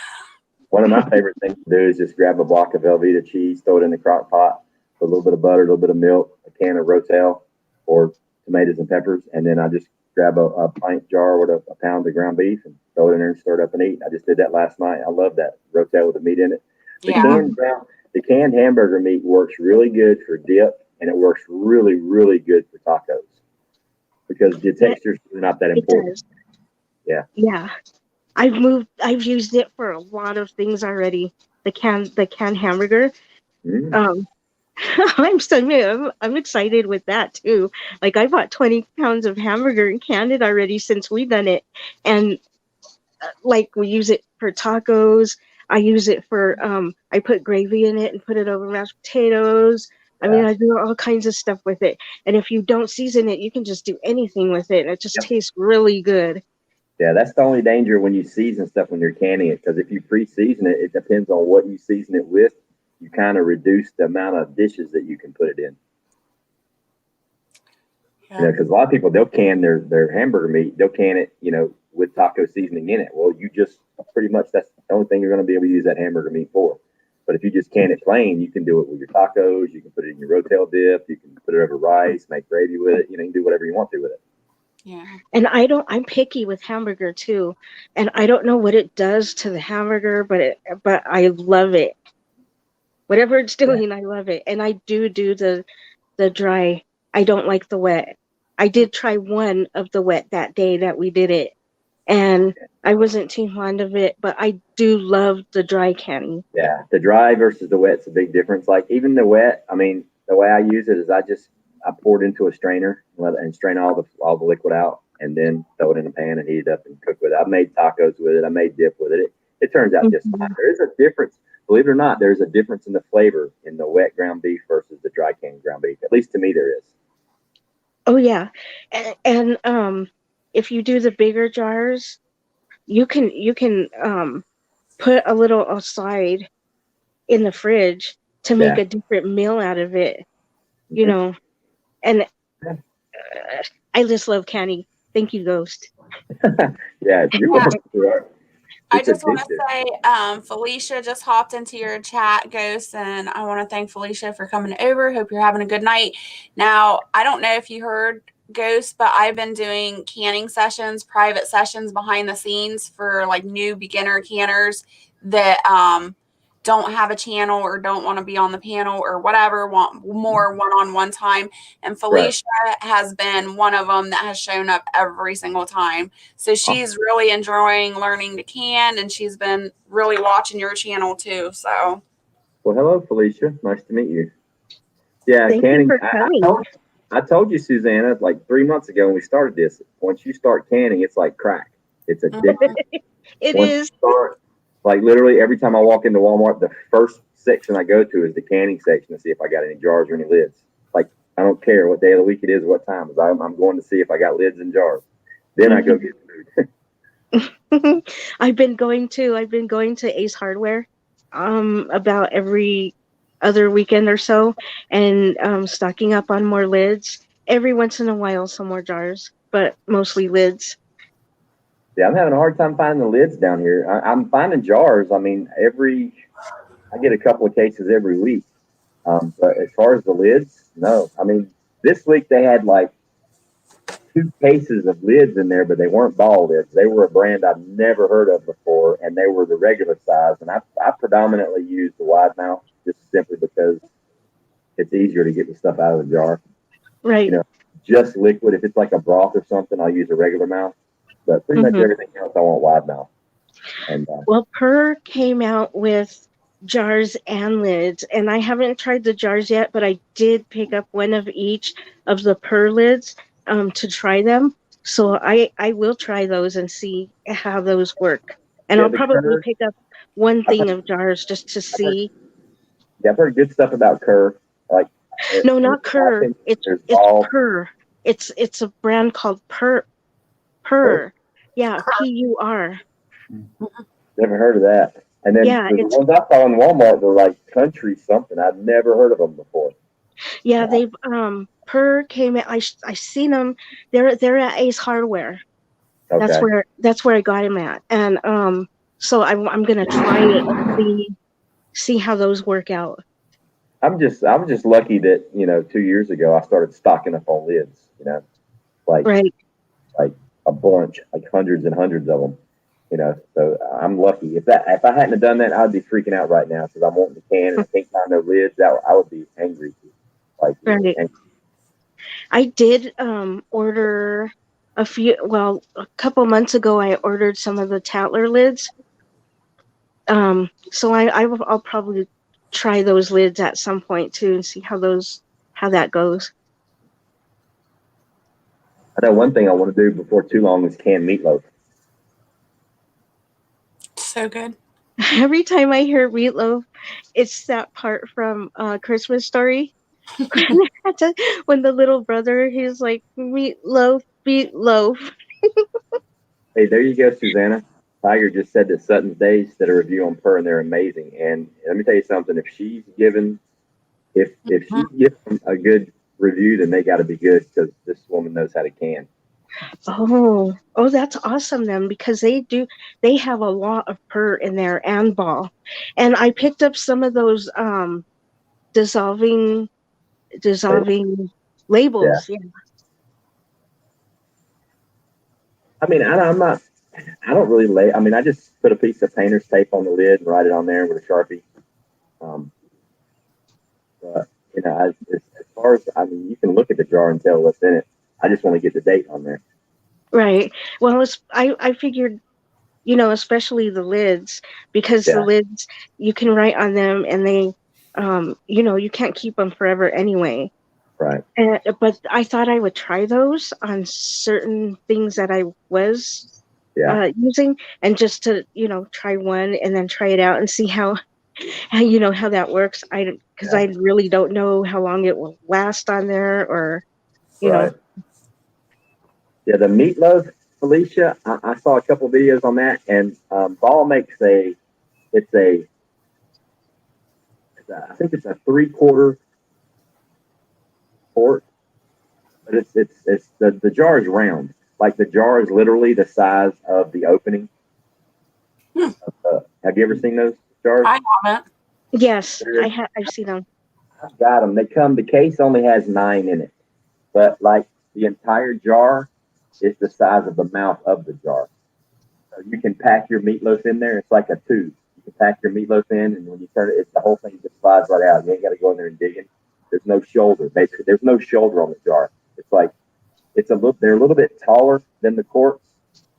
S1: One of my favorite things to do is just grab a block of Velveeta cheese, throw it in the crock pot, put a little bit of butter, a little bit of milk, a can of Rotel or tomatoes and peppers, and then I just grab a pint jar with a pound of ground beef and throw it in there and stir it up and eat. I just did that last night. I love that Rotel with the meat in it. The canned hamburger meat works really good for dip, and it works really, really good for tacos because the texture's not that important. Yeah.
S2: I've used it for a lot of things already. The canned hamburger.
S1: Mm.
S2: I'm excited with that too. Like I bought 20 pounds of hamburger and canned it already since we done it. And like we use it for tacos. I use it for I put gravy in it and put it over mashed potatoes. I mean, I do all kinds of stuff with it. And if you don't season it, you can just do anything with it. And it just tastes really good.
S1: Yeah, that's the only danger when you season stuff when you're canning it. Because if you pre-season it, it depends on what you season it with. You kind of reduce the amount of dishes that you can put it in. Yeah, because a lot of people, they'll can their hamburger meat, they'll can it, with taco seasoning in it. Well, you just pretty much, that's the only thing you're going to be able to use that hamburger meat for. But if you just can it plain, you can do it with your tacos. You can put it in your Rotel dip. You can put it over rice, make gravy with it. You can do whatever you want to with it.
S6: Yeah.
S2: And I'm picky with hamburger too. And I don't know what it does to the hamburger, but I love it. Whatever it's doing, I love it. And I do the dry. I don't like the wet. I did try one of the wet that day that we did it, and I wasn't too fond of it, but I do love the dry canning.
S1: Yeah, the dry versus the wet's a big difference. Like even the wet, I mean, the way I use it is I pour it into a strainer and strain all the liquid out, and then throw it in a pan and heat it up and cook with it. I've made tacos with it. I made dip with it. It turns out just fine. There is a difference. Believe it or not, there's a difference in the flavor in the wet ground beef versus the dry canned ground beef. At least to me, there is.
S2: Oh yeah, and if you do the bigger jars, you can put a little aside in the fridge to make a different meal out of it. And I just love canning. Thank you, Ghost.
S1: Yeah, you're welcome.
S6: I just want to say, Felicia just hopped into your chat, Ghost, and I want to thank Felicia for coming over. Hope you're having a good night. Now, I don't know if you heard, Ghost, but I've been doing canning sessions, private sessions behind the scenes for like new beginner canners that don't have a channel or don't want to be on the panel or whatever, want more one-on-one time. And Felicia has been one of them that has shown up every single time. So she's really enjoying learning to can, and she's been really watching your channel too. So,
S1: well, hello, Felicia. Nice to meet you. Yeah,
S2: Thank
S1: canning.
S2: you for coming.
S1: I told you, Susanna, like 3 months ago when we started this. Once you start canning, it's like crack. It's addictive.
S2: It
S1: Once
S2: is.
S1: you start, like literally every time I walk into Walmart, the first section I go to is the canning section to see if I got any jars or any lids. Like I don't care what day of the week it is, what time. I'm going to see if I got lids and jars. Then I go get food.
S2: I've been going to Ace Hardware about every other weekend or so, and stocking up on more lids. Every once in a while some more jars, but mostly lids.
S1: Yeah, I'm having a hard time finding the lids down here. I'm finding jars. I mean, I get a couple of cases every week. But as far as the lids, no. I mean, this week they had like 2 cases of lids in there, but they weren't ball lids. They were a brand I've never heard of before, and they were the regular size. And I predominantly use the wide mouth just simply because it's easier to get the stuff out of the jar.
S2: Right.
S1: You know, just liquid. If it's like a broth or something, I'll use a regular mouth. But pretty much everything else, I want wide mouth. And
S2: well, Purr came out with jars and lids, and I haven't tried the jars yet, but I did pick up one of each of the Purr lids to try them. So I will try those and see how those work. And
S1: yeah,
S2: I'll probably pick up one thing of jars just to see.
S1: I've heard good stuff about Kerr. Like
S2: No, not Kerr. It's Purr. It's a brand called Purr. Yeah, PUR.
S1: Never heard of that. And then the ones I saw in Walmart were like country something. I've never heard of them before.
S2: Yeah, they've Purr came out. I seen them. They're at Ace Hardware. Okay. That's where I got them at, and so I'm gonna try it and see how those work out.
S1: I was just lucky that 2 years ago I started stocking up on lids. Like a bunch, like hundreds and hundreds of them. So I'm lucky. If I hadn't have done that, I'd be freaking out right now because I'm wanting to can and I can't find no lids. I would be angry. Angry.
S2: I did order a couple months ago. I ordered some of the Tatler lids. So I'll probably try those lids at some point too and see how that goes.
S1: I know one thing I want to do before too long is can meatloaf.
S6: So good.
S2: Every time I hear meatloaf, it's that part from Christmas Story when the little brother, he's like, meatloaf.
S1: Hey, there you go, Susanna. Tiger just said that Sutton's Days did a review on Purr and they're amazing. And let me tell you something, if she's given a good review, then they got to be good because this woman knows how to can.
S2: Oh, that's awesome then, because they have a lot of Purr in there and ball. And I picked up some of those dissolving labels. Yeah.
S1: I mean, I don't really I just put a piece of painter's tape on the lid and write it on there with a Sharpie. But as far as you can look at the jar and tell what's in it. I just want to get the date on there.
S2: Right. Well, I figured, especially the lids, because the lids, you can write on them and they, you can't keep them forever anyway.
S1: Right.
S2: But I thought I would try those on certain things that I was using, and just to, try one and then try it out and see how that works. Because I really don't know how long it will last on there or, know.
S1: Yeah, the meatloaf, Felicia, I saw a couple videos on that, and Ball makes I think it's a 3/4 quart, but it's the jar is round. Like the jar is literally the size of the opening. Have you ever seen those jars?
S6: I haven't.
S2: Yes, I've seen them.
S1: I've got them. The case only has 9 in it, but like the entire jar is the size of the mouth of the jar. So you can pack your meatloaf in there. It's like a tube. You can pack your meatloaf in, and when you turn it, the whole thing just slides right out. You ain't got to go in there and dig it. There's no shoulder. Basically, there's no shoulder on the jar. It's like they're a little bit taller than the quarts,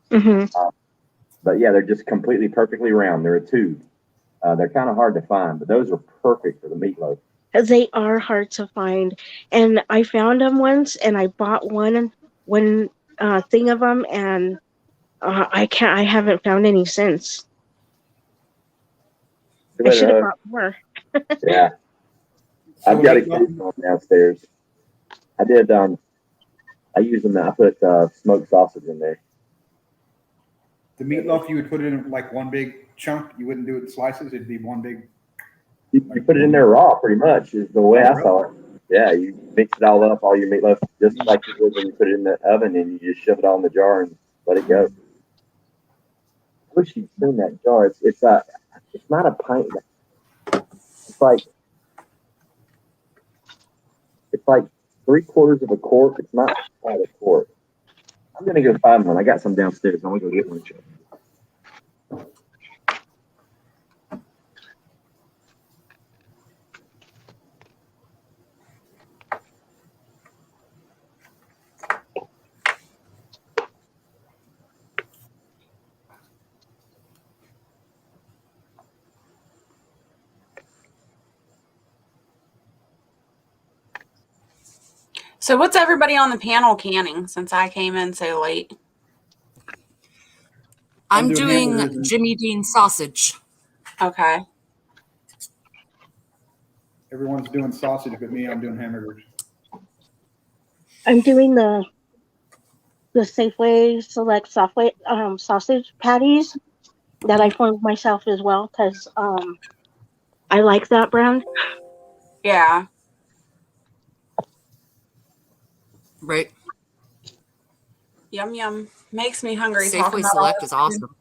S1: but yeah, they're just completely perfectly round. They're a tube. They're kind of hard to find, but those are perfect for the meatloaf.
S2: They are hard to find, and I found them once, and I bought one thing of them, and I haven't found any since. I should have bought more.
S1: Yeah, I've got a case on downstairs. I did. I use them. I put smoked sausage in there.
S4: The meatloaf, you would put it in like one big chunk. You wouldn't do it in slices. It'd be one big.
S1: You put it in there raw, pretty much, is the way I saw it. Yeah, you mix it all up, all your meatloaf, just like you would when you put it in the oven, and you just shove it all in the jar and let it go. I wish you'd seen that jar. It's not a pint. It's like 3/4 of a quart. It's not quite a quart. I'm gonna go find one. I got some downstairs. I'm gonna go get one.
S6: So what's everybody on the panel canning since I came in so late?
S3: I'm doing Jimmy Dean sausage.
S6: Okay.
S4: Everyone's doing sausage, but me, I'm doing hamburgers.
S2: I'm doing the Safeway Select sausage patties that I formed myself as well, because I like that brand.
S6: Yeah.
S3: Right.
S6: Yum yum. Makes me hungry.
S3: Safeway Select is awesome.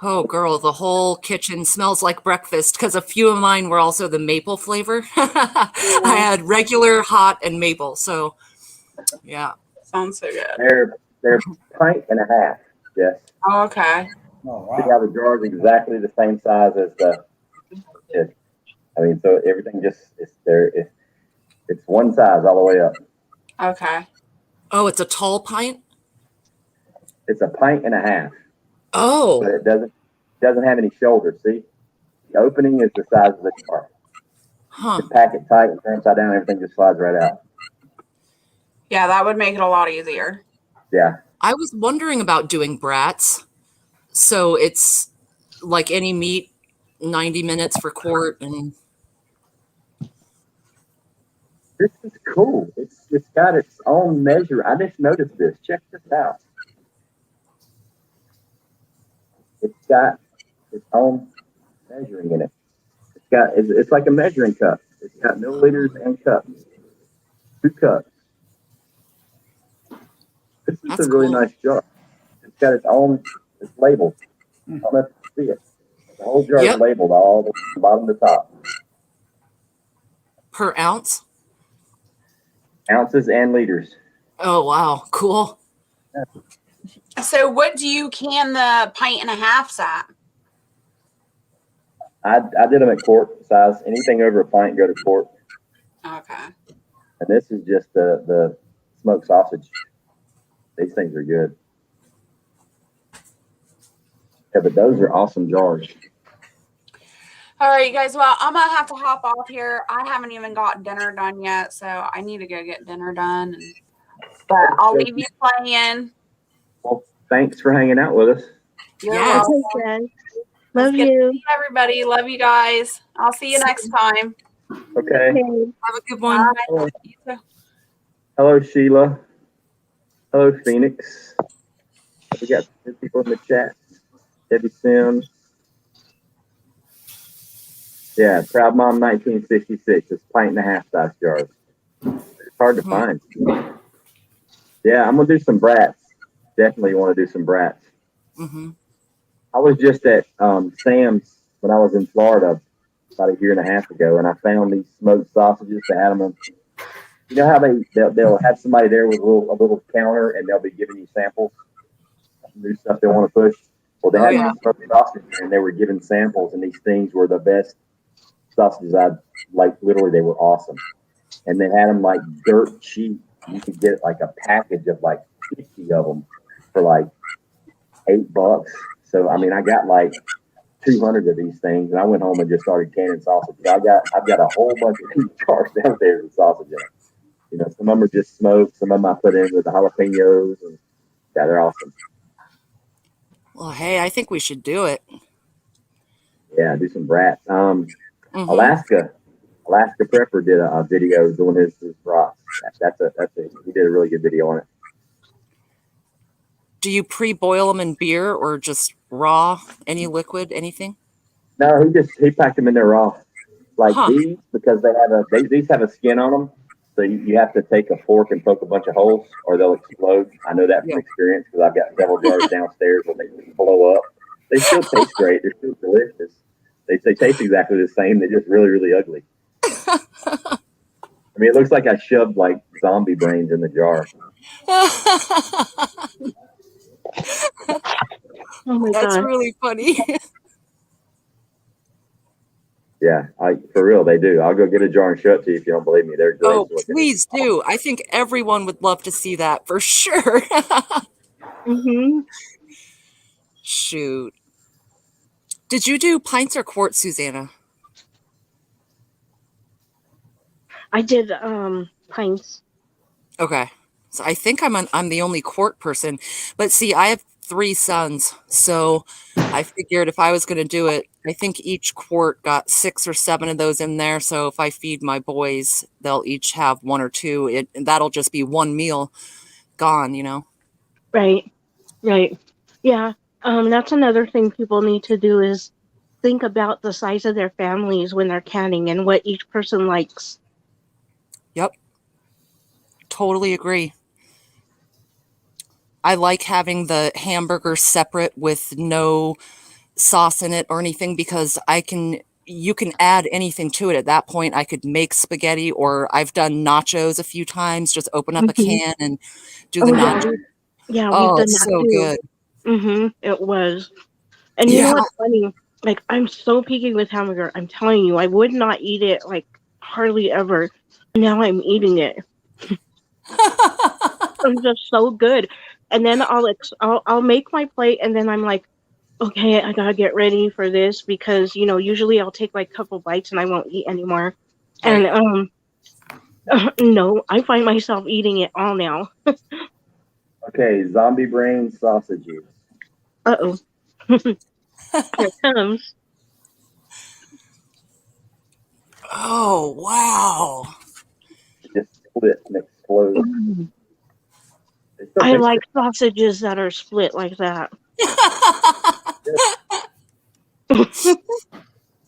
S3: Oh, girl, the whole kitchen smells like breakfast because a few of mine were also the maple flavor. I had regular, hot, and maple. So, yeah.
S6: Sounds so good.
S1: They're a pint and a half. Yes.
S6: Oh, okay.
S4: Oh, wow.
S1: See how the jar is exactly the same size as the. I mean, so everything just is there. It's one size all the way up.
S6: Okay.
S3: Oh, it's a tall pint?
S1: It's a pint and a half.
S3: Oh.
S1: But it doesn't have any shoulders. See, the opening is the size of the jar.
S3: Huh.
S1: You pack it tight and turn upside down, everything just slides right out.
S6: Yeah, that would make it a lot easier.
S1: Yeah.
S3: I was wondering about doing brats. So it's like any meat, 90 minutes for quart, and
S1: This is cool. It's got its own measure. I just noticed this. Check this out. It's got its own measuring in it. It's like a measuring cup. It's got milliliters and cups. 2 cups. This is a really nice jar. It's got its own label. I don't know if you see it. The whole jar is labeled all the bottom to top.
S3: Per ounce?
S1: Ounces and liters.
S3: Oh, wow. Cool.
S6: So what do you can the pint and a half at?
S1: I did them at quart size. Anything over a pint go to quart.
S6: Okay.
S1: And this is just the smoked sausage. These things are good. Yeah, but those are awesome jars.
S6: All right, you guys. Well, I'm going to have to hop off here. I haven't even got dinner done yet, so I need to go get dinner done. But I'll leave you playing.
S1: Well, thanks for hanging out with us.
S6: You're welcome.
S2: Okay. Love you.
S6: Everybody. Love you guys. I'll see you next time.
S1: Okay.
S3: Have a good one.
S6: Bye.
S1: Hello, Sheila. Hello, Phoenix. We got some people in the chat. Debbie Sims. Yeah, Proud Mom 1966. It's pint and a half size jars. It's hard to find. Yeah, I'm gonna do some brats. Definitely want to do some brats.
S3: Mm-hmm.
S1: I was just at Sam's when I was in Florida about a year and a half ago, and I found these smoked sausages. They had them. You know how they'll have somebody there with a little counter, and they'll be giving you samples of new stuff they want to push. Well, they
S3: Oh
S1: had
S3: yeah.
S1: these smoked sausages, and they were giving samples, and these things were the best sausages I'd like. Literally, they were awesome, and they had them like dirt cheap. You could get like a package of like 50 of them for like $8. So I mean, I got like 200 of these things, and I went home and just started canning sausages. I've got a whole bunch of these jars downstairs with sausage in them. You know, some of them are just smoked, some of them I put in with the jalapenos, and yeah, they're awesome.
S3: Well, hey, I think we should do it.
S1: Yeah, do some brats.
S3: Mm-hmm.
S1: Alaska Prepper did a video doing his brats. He did a really good video on it.
S3: Do you pre-boil them in beer or just raw? Any liquid, anything?
S1: No, he packed them in there raw. Like
S3: Huh.
S1: these, because these have a skin on them, so you have to take a fork and poke a bunch of holes, or they'll explode. I know that from experience because I've got several jars downstairs where they blow up. They still taste great. They're still delicious. They taste exactly the same. They're just really, really ugly. I mean, it looks like I shoved like zombie brains in the jar.
S2: Oh my
S3: That's
S2: god.
S3: really funny.
S1: Yeah, for real, they do. I'll go get a jar and show it to you if you don't believe me. They're
S3: Oh,
S1: delicious looking.
S3: please do. I think everyone would love to see that for sure.
S2: Mm-hmm.
S3: Shoot. Did you do pints or quarts, Susanna?
S2: I did pints.
S3: Okay. So I think I'm the only quart person. But see, I have 3 sons. So I figured if I was going to do it, I think each quart got 6 or 7 of those in there. So if I feed my boys, they'll each have 1 or 2. That'll just be one meal gone, you know?
S2: Right. Yeah. That's another thing people need to do is think about the size of their families when they're canning and what each person likes.
S3: Yep. Totally agree. I like having the hamburger separate with no sauce in it or anything because you can add anything to it. At that point, I could make spaghetti, or I've done nachos a few times. Just open up a can and do the nachos.
S2: Yeah, we've
S3: Oh,
S2: done
S3: it's
S2: that
S3: so
S2: too.
S3: good.
S2: It was. And you know
S3: Yeah.
S2: what's funny? Like, I'm so picky with hamburger. I'm telling you, I would not eat it like hardly ever. Now I'm eating it. It's just so good. And then I'll make my plate, and then I'm like, okay, I gotta get ready for this because usually I'll take like a couple bites and I won't eat anymore.
S3: Right.
S2: And no, I find myself eating it all now.
S1: Okay, zombie brain sausages.
S2: Uh-oh. Here it comes.
S3: Oh, wow.
S1: Just split and explode.
S2: Mm. I like sausages that are split like that.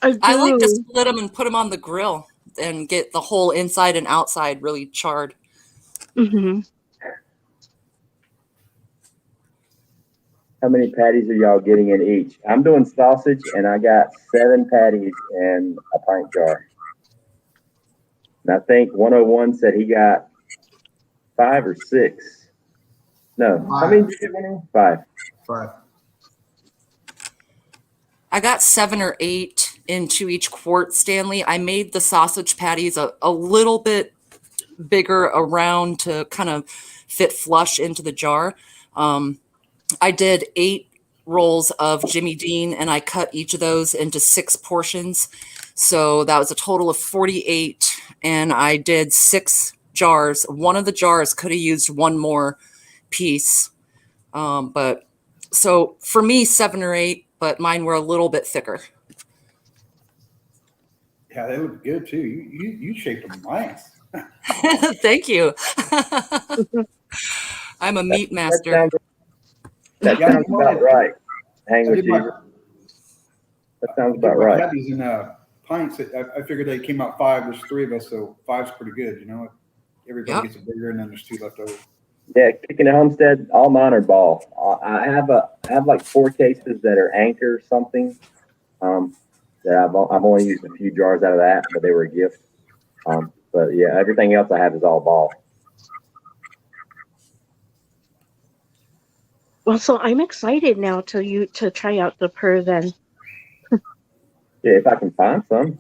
S3: I like to split them and put them on the grill and get the whole inside and outside really charred.
S2: Mm-hmm.
S1: How many patties are y'all getting in each? I'm doing sausage, and I got 7 patties in a pint jar. And I think 101 said he got 5 or 6. No,
S4: 5.
S1: How many did you get, 101? 5.
S3: I got 7 or 8 into each quart, Stanley. I made the sausage patties a little bit bigger around to kind of fit flush into the jar. I did 8 rolls of Jimmy Dean, and I cut each of those into 6 portions. So that was a total of 48, and I did 6 jars. One of the jars could have used one more piece. But so for me, 7 or 8, but mine were a little bit thicker.
S4: Yeah, they look good too. You shaped them nice.
S3: Thank you. I'm a meat master.
S1: That sounds about right. Hang with Jesus. That sounds about right.
S4: Patties in pints. I figured they came out 5. There's 3 of us, so 5's pretty good. Everybody gets a burger, and then there's 2 left over.
S1: Yeah, kicking a homestead, all mine are ball. I have like 4 cases that are anchor something. That I've only used a few jars out of that, but they were a gift. But yeah, everything else I have is all ball.
S2: Well, so I'm excited now to try out the purr then.
S1: Yeah, if I can find some.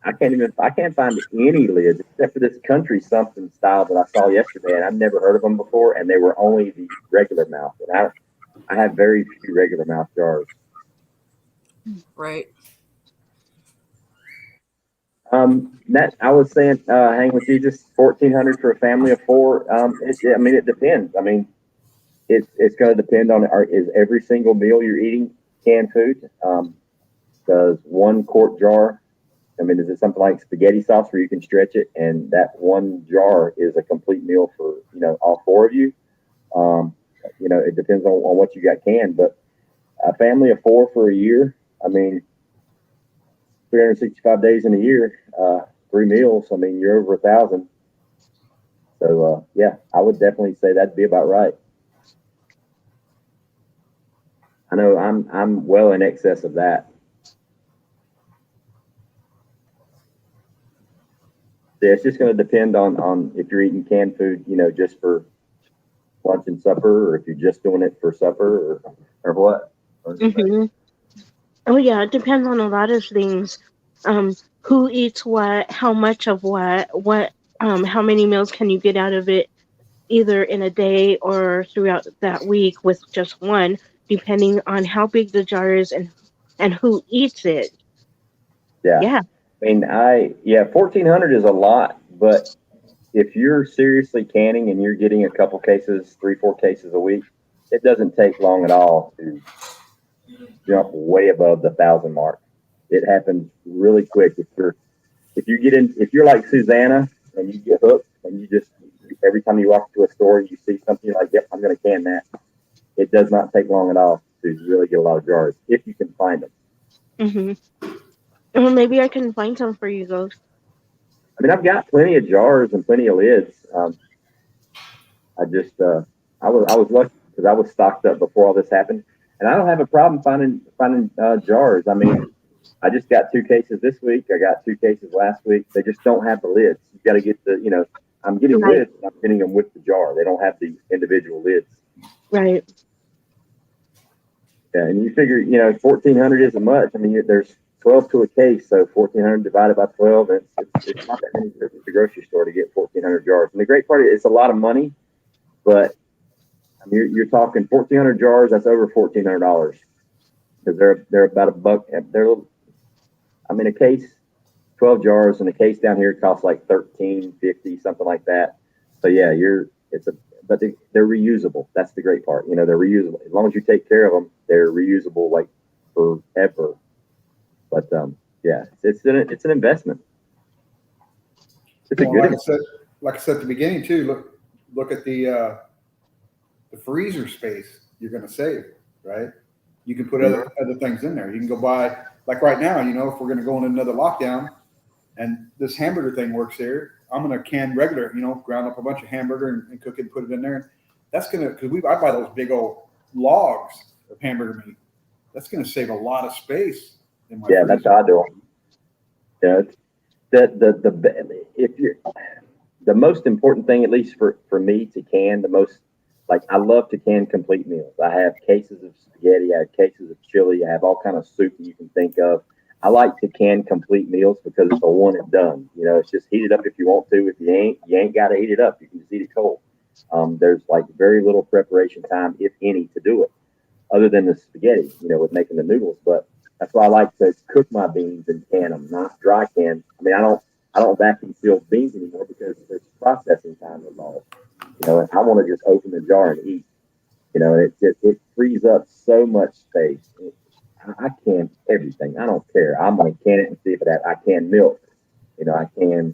S1: I can't find any lids except for this country something style that I saw yesterday, and I've never heard of them before, and they were only the regular mouth. And I have very few regular mouth jars.
S3: Right.
S1: That I was saying, hang with you, just 1,400 for a family of 4. I mean, it depends. I mean, it's going to depend on is every single meal you're eating canned food? Does 1 quart jar? I mean, is it something like spaghetti sauce where you can stretch it, and that 1 jar is a complete meal for all 4 of you? It depends on what you got canned, but a family of 4 for a year. I mean, 365 days in a year, 3 meals. I mean, you're over 1,000. So yeah, I would definitely say that'd be about right. I know I'm well in excess of that. Yeah, it's just going to depend on if you're eating canned food, just for lunch and supper, or if you're just doing it for supper, or what.
S2: Mm-hmm. Oh yeah, it depends on a lot of things. Who eats what, how much of what, how many meals can you get out of it, either in a day or throughout that week with just one, depending on how big the jar is and who eats it.
S1: Yeah.
S2: Yeah.
S1: I mean, 1,400 is a lot, but if you're seriously canning and you're getting a couple cases, 3-4 cases a week, it doesn't take long at all to jump way above the 1,000 mark. It happens really quick. If you're like Susanna and you get hooked and you just, every time you walk to a store, you see something, you're like, yep, I'm going to can that. It does not take long at all to really get a lot of jars if you can find them.
S2: Mm-hmm. Well, maybe I can find some for you guys.
S1: I mean, I've got plenty of jars and plenty of lids. I was lucky because I was stocked up before all this happened, and I don't have a problem finding jars. I mean, I just got 2 cases this week. I got 2 cases last week. They just don't have the lids. You got to get I'm getting
S2: Right.
S1: lids, and I'm getting them with the jar. They don't have the individual lids.
S2: Right.
S1: Yeah, and you figure, 1,400 isn't much. I mean, there's 12 to a case, so 1,400 divided by 12, it's not that many trips to the grocery store to get 1,400 jars. And the great part is it's a lot of money, but I mean, you're talking 1,400 jars. That's over $1,400 because they're about $1. I mean, a case, 12 jars, and a case down here costs like $13.50, something like that. So yeah, but they're reusable. That's the great part. They're reusable as long as you take care of them. They're reusable like forever. But yeah, it's an investment. It's a good.
S4: Like I said at the beginning too. Look at the freezer space you're going to save, right? You can put other things in there. You can go buy, like right now, if we're going to go in another lockdown and this hamburger thing works there, I'm going to can regular, ground up a bunch of hamburger and cook it and put it in there. That's going to, because I buy those big old logs of hamburger meat. That's going to save a lot of space in my freezer.
S1: That's how I do it. If you're the most important thing, at least for me to can, I love to can complete meals. I have cases of spaghetti, I have cases of chili, I have all kind of soup that you can think of. I like to can complete meals because it's a one and done. It's just heat it up if you want to. If you ain't got to heat it up. You can just eat it cold. There's like very little preparation time, if any, to do it, other than the spaghetti, with making the noodles. But that's why I like to cook my beans and can them, not dry can. I mean, I don't vacuum seal beans anymore because there's processing time involved. And I want to just open the jar and eat. And it frees up so much space. I can everything. I don't care. I'm gonna can it and see if I can milk. I can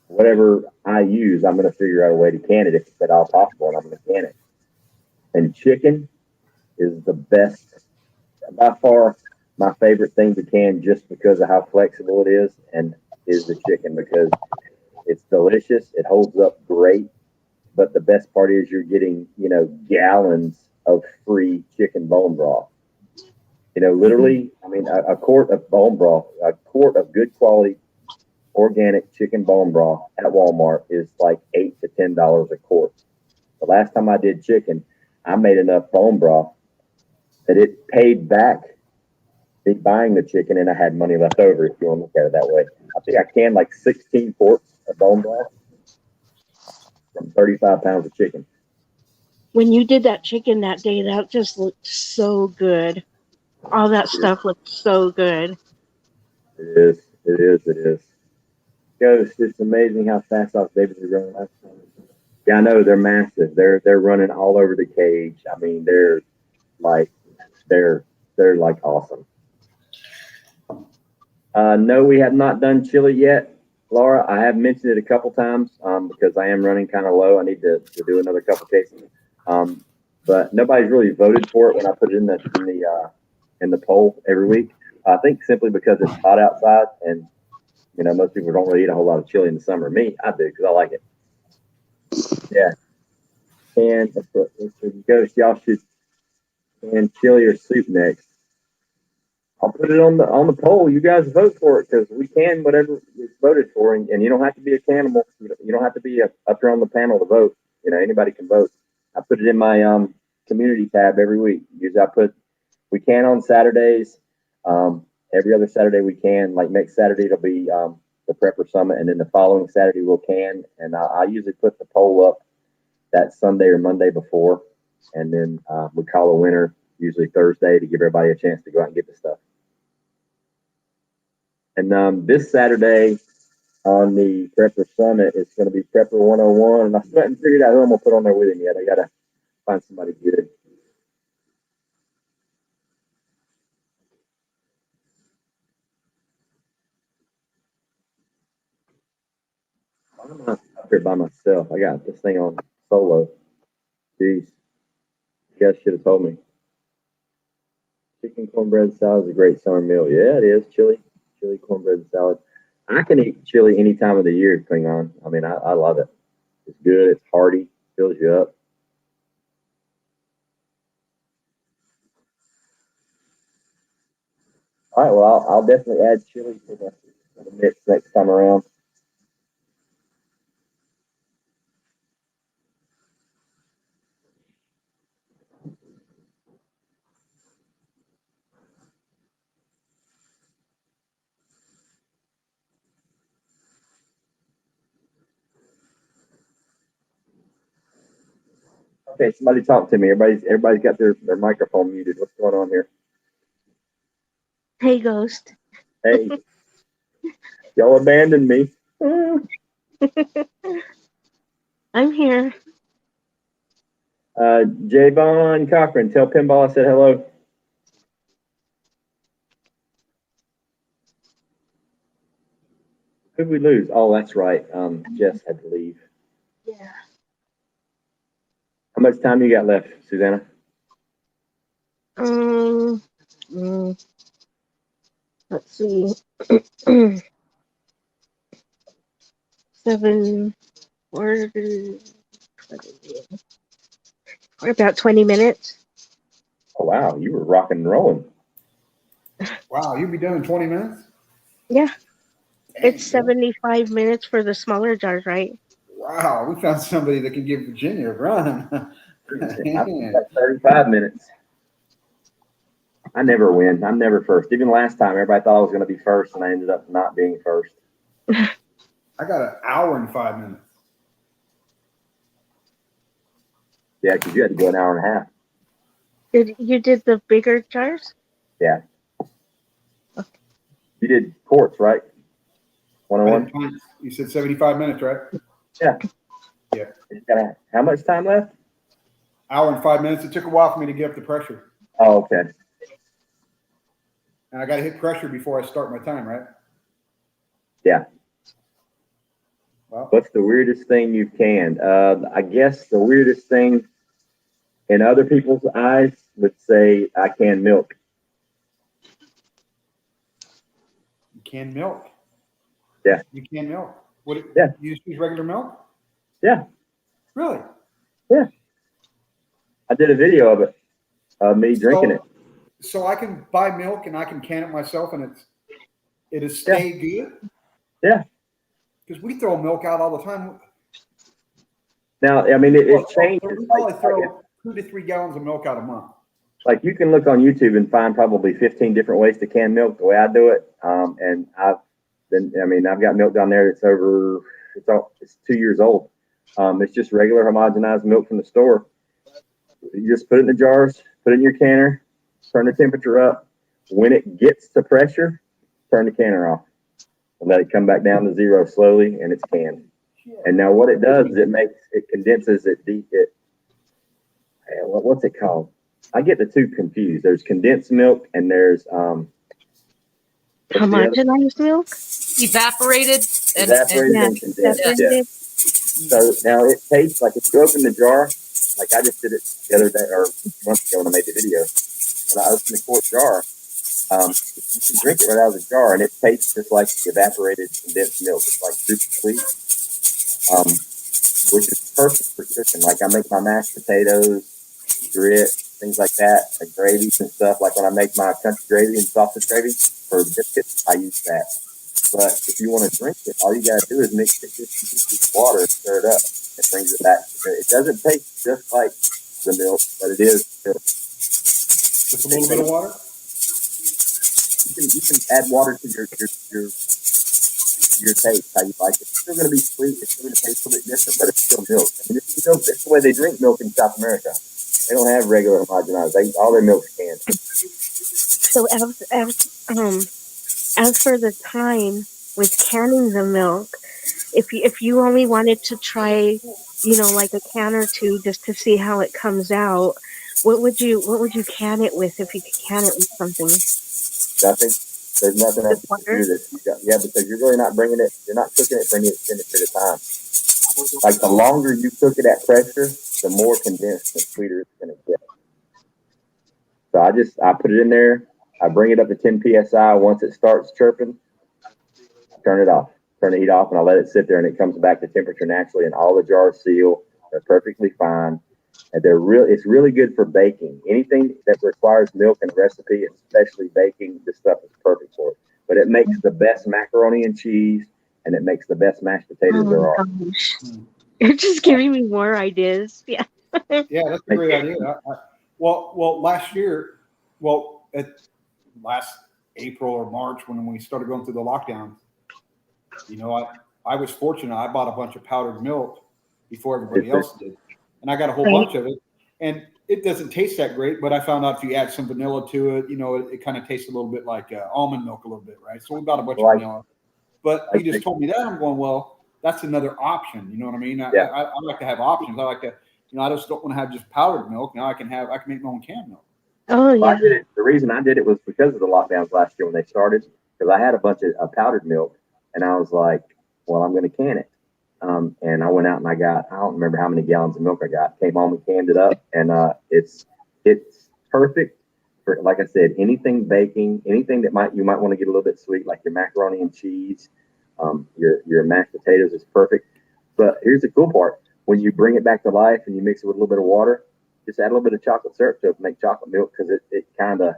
S1: whatever I use. I'm gonna figure out a way to can it if it's at all possible, and I'm gonna can it. And chicken is the best, by far, my favorite thing to can, just because of how flexible it is the chicken, because it's delicious. It holds up great. but the best part is you're getting, gallons of free chicken bone broth. Literally, I mean, a quart of bone broth, a quart of good quality organic chicken bone broth at Walmart is like $8 to $10 a quart. The last time I did chicken, I made enough bone broth that it paid back me buying the chicken, and I had money left over, if you want to look at it that way. I think I canned like 16 quarts of bone broth from 35 pounds of chicken.
S2: When you did that chicken that day, that just looked so good. All that stuff looked so good.
S1: It is. It is. It is. It's just amazing how fast those babies are growing. Yeah, I know they're massive. They're running all over the cage. I mean, they're like awesome. No, we have not done chili yet, Laura. I have mentioned it a couple times because I am running kind of low. I need to do another couple cases. But nobody's really voted for it when I put it in the poll every week. I think simply because it's hot outside, and most people don't really eat a whole lot of chili in the summer. Me, I do because I like it. Yeah. And Ghost, y'all should can chili or soup next. I'll put it on the poll. You guys vote for it because we can whatever is voted for, and you don't have to be a cannibal. You don't have to be up there on the panel to vote. Anybody can vote. I put it in my community tab every week. Usually we can on Saturdays. Every other Saturday we can. Like next Saturday it'll be the Prepper Summit, and then the following Saturday we'll can. And I usually put the poll up that Sunday or Monday before, and then we call a winner usually Thursday to give everybody a chance to go out and get the stuff. And this Saturday on the Prepper Summit, it's going to be Prepper 101, and I still haven't figured out who I'm going to put on there with him yet. I got to find somebody good. I'm not up here by myself. I got this thing on solo. Jeez. You guys should have told me. Chicken cornbread salad is a great summer meal. Yeah, it is. Chili cornbread salad. I can eat chili any time of the year, Klingon. I mean, I love it. It's good. It's hearty. Fills you up. All right. Well, I'll definitely add chili to the mix next time around. Okay, somebody talk to me. Everybody's got their microphone muted. What's going on here?
S2: Hey, Ghost.
S1: Hey, y'all abandoned me.
S2: I'm here.
S1: Javon Cochran, tell Pinball I said hello. Who'd we lose? Oh, that's right. Jess had to leave.
S2: Yeah.
S1: How much time you got left, Susanna?
S2: Let's see. 7 or about 20 minutes.
S1: Oh, wow. You were rocking and rolling.
S4: Wow, you'll be done in 20 minutes?
S2: Yeah.
S4: Dang,
S2: It's 75 minutes for the smaller jars, right?
S4: Wow, we found somebody that can give Virginia a run.
S1: I've got 35 minutes. I never win. I'm never first. Even last time, everybody thought I was going to be first, and I ended up not being first.
S4: I got an hour and 5 minutes.
S1: Yeah, because you had to go an hour and a half.
S2: You did the bigger jars?
S1: Yeah. Okay. You did quarts, right? 101?
S4: You said 75 minutes, right?
S1: Yeah.
S4: Yeah.
S1: How much time left?
S4: Hour and 5 minutes. It took a while for me to get up the pressure.
S1: Oh, okay.
S4: And I got to hit pressure before I start my time, right?
S1: Yeah.
S4: Well,
S1: what's the weirdest thing you've canned? I guess the weirdest thing in other people's eyes would say I can milk.
S4: you can milk.
S1: Yeah.
S4: You can milk. What?
S1: Yeah.
S4: You just use regular milk?
S1: Yeah.
S4: Really?
S1: Yeah. I did a video of it, me drinking it.
S4: So I can buy milk and I can can it myself, and it is stay good.
S1: Yeah.
S4: Because we throw milk out all the time.
S1: Now, I mean, it changes.
S4: We probably throw 2 to 3 gallons of milk out a month.
S1: Like you can look on YouTube and find probably 15 different ways to can milk. The way I do it, and I've got milk down there. It's 2 years old. It's just regular homogenized milk from the store. You just put it in the jars, put it in your canner, turn the temperature up. When it gets to pressure, turn the canner off and let it come back down to 0 slowly, and it's canned. And now what it does is it condenses it. What's it called? I get the two confused. There's condensed milk and there's
S2: homogenized milk.
S3: Evaporated and
S1: condensed. Yeah. So now it tastes like if you open the jar, like I just did it the other day or months ago when I made the video. When I opened the quart jar, you can drink it right out of the jar and it tastes just like evaporated condensed milk. It's like super sweet, which is perfect for cooking. Like I make my mashed potatoes, grits, things like that, like gravies and stuff. Like when I make my country gravy and sausage gravy for biscuits, I use that. But if you want to drink it, all you got to do is mix it with water and stir it up. It brings it back. It doesn't taste just like the milk, but it is milk.
S4: Just a little bit of water?
S1: You can add water to your taste, how you like it. It's still going to be sweet. It's going to taste a little bit different, but it's still milk. I mean, it's the way they drink milk in South America. They don't have regular homogenized. All their milk's canned.
S2: So as for the time with canning the milk, if you only wanted to try, like a can or two just to see how it comes out, what would you can it with if you could can it with something?
S1: Nothing. There's nothing else to do this. Because you're really not bringing it. You're not cooking it for any extended period of time. Like the longer you cook it at pressure, the more condensed and sweeter it's going to get. So I put it in there. I bring it up to 10 psi. Once it starts chirping, I turn it off. Turn the heat off, and I let it sit there, and it comes back to temperature naturally. And all the jars seal. They're perfectly fine, and it's really good for baking. Anything that requires milk in a recipe, especially baking, this stuff is perfect for it. But it makes the best macaroni and cheese, and it makes the best mashed potatoes there are.
S2: Gosh. You're just giving me more ideas. Yeah.
S4: Yeah, that's a great idea. Well, last April or March when we started going through the lockdown, I was fortunate. I bought a bunch of powdered milk before everybody else did, and I got a whole bunch of it. And it doesn't taste that great, but I found out if you add some vanilla to it, it kind of tastes a little bit like almond milk a little bit, right? So we bought a bunch of vanilla. But you just told me that, I'm going, well, that's another option. You know what I mean? I like to have options. I like to, I just don't want to have just powdered milk. Now I can make my own canned milk.
S2: Oh, yeah.
S1: I did it. The reason I did it was because of the lockdowns last year when they started, because I had a bunch of powdered milk, and I was like, well, I'm going to can it. And I went out and I don't remember how many gallons of milk I got. Came home and canned it up, and it's perfect for, like I said, anything baking, anything that you might want to get a little bit sweet, like your macaroni and cheese, your mashed potatoes is perfect. But here's the cool part: when you bring it back to life and you mix it with a little bit of water, just add a little bit of chocolate syrup to it, make chocolate milk, because it kind of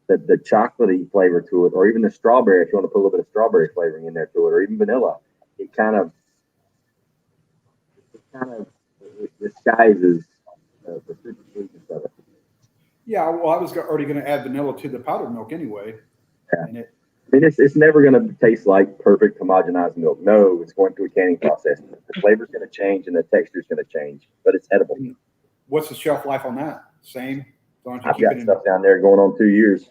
S1: the chocolatey flavor to it, or even the strawberry, if you want to put a little bit of strawberry flavoring in there to it, or even vanilla, it kind of disguises the super sweetness of it.
S4: Yeah, well, I was already going to add vanilla to the powdered milk anyway.
S1: Yeah. And it's never going to taste like perfect homogenized milk. No, it's going through a canning process. The flavor's going to change and the texture's going to change, but it's edible.
S4: What's the shelf life on that? Same?
S1: I've got stuff down there going on 2 years.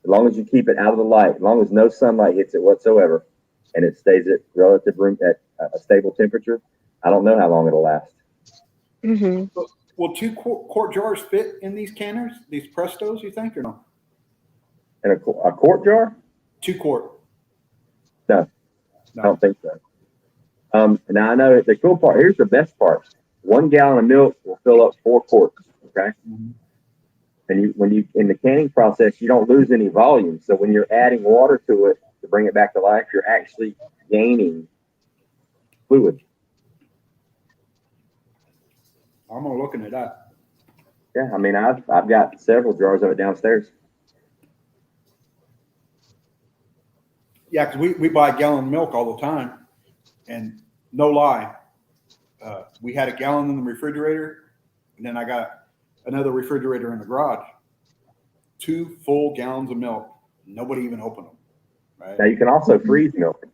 S1: As long as you keep it out of the light, as long as no sunlight hits it whatsoever, and it stays at relative room at a stable temperature, I don't know how long it'll last.
S2: Mm-hmm.
S4: Will 2 quart jars fit in these canners, these Prestos, you think, or no?
S1: In a quart jar?
S4: 2 quart.
S1: No, I don't think so. Now I know the cool part. Here's the best part: 1 gallon of milk will fill up 4 quarts. Okay, and when you in the canning process, you don't lose any volume. So when you're adding water to it to bring it back to life, you're actually gaining fluid.
S4: I'm gonna look into that.
S1: Yeah, I mean, I've got several jars of it downstairs.
S4: Yeah, because we buy gallon milk all the time, and no lie, we had a gallon in the refrigerator, and then I got another refrigerator in the garage. 2 full gallons of milk. Nobody even opened them. Right?
S1: Now you can also freeze milk.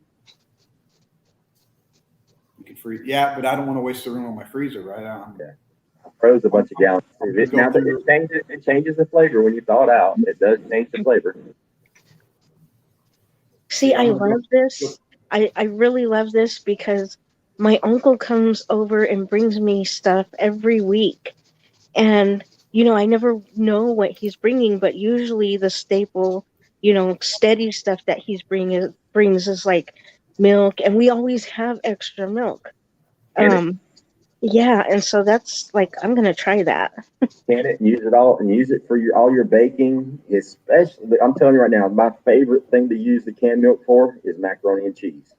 S4: You can freeze. Yeah, but I don't want to waste the room on my freezer, right?
S1: I froze a bunch of gallons. It changes the flavor when you thaw it out. It does change the flavor.
S2: See, I love this. I really love this because my uncle comes over and brings me stuff every week. And, I never know what he's bringing, but usually the staple, steady stuff that brings is like milk. And we always have extra milk. Yeah. And so that's like, I'm going to try that.
S1: Can it and use it all and use it for all your baking, especially. I'm telling you right now, my favorite thing to use the canned milk for is macaroni and cheese.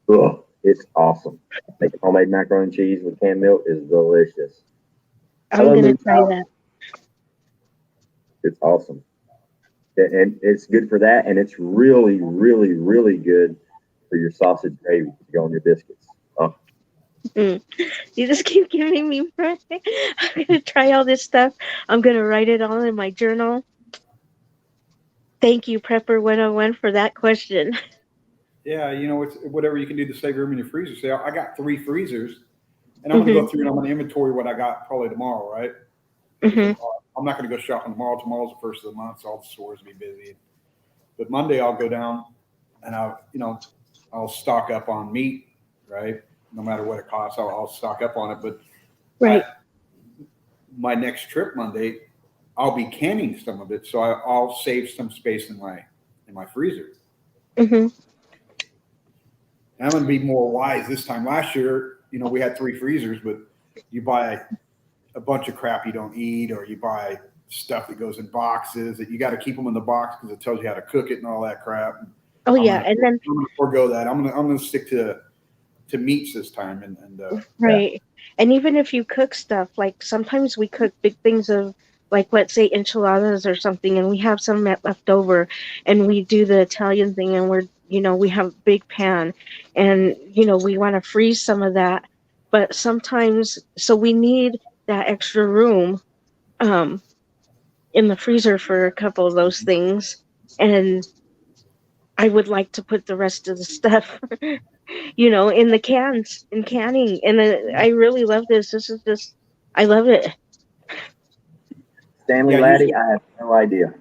S1: Ugh, it's awesome. Making homemade macaroni and cheese with canned milk is delicious.
S2: I'm going to try that.
S1: It's awesome. And it's good for that. And it's really, really, really good for your sausage gravy to go on your biscuits. Oh.
S2: You just keep giving me I'm going to try all this stuff. I'm going to write it all in my journal. Thank you, Prepper 101, for that question.
S4: Yeah, it's whatever you can do to save room in your freezer. So I got 3 freezers, and I'm going to go through and I'm going to inventory what I got probably tomorrow, right? I'm not going to go shopping tomorrow. Tomorrow's the first of the month, so all the stores will be busy. But Monday I'll go down and I'll stock up on meat, right? No matter what it costs, I'll stock up on it. But
S2: right,
S4: my next trip Monday, I'll be canning some of it, so I'll save some space in my freezer. And I'm going to be more wise this time. Last year, we had 3 freezers, but you buy a bunch of crap you don't eat, or you buy stuff that goes in boxes that you got to keep them in the box because it tells you how to cook it and all that crap.
S2: And
S4: I'm going to forego that. I'm going to stick to meats this time. And
S2: right. Yeah. And even if you cook stuff, like sometimes we cook big things of, like, let's say enchiladas or something, and we have some left over, and we do the Italian thing, and we have a big pan, and, we want to freeze some of that. But sometimes, so we need that extra room in the freezer for a couple of those things. And I would like to put the rest of the stuff, in the cans, in canning. And I really love this. This is just, I love it.
S1: Stanley Laddie, I have no idea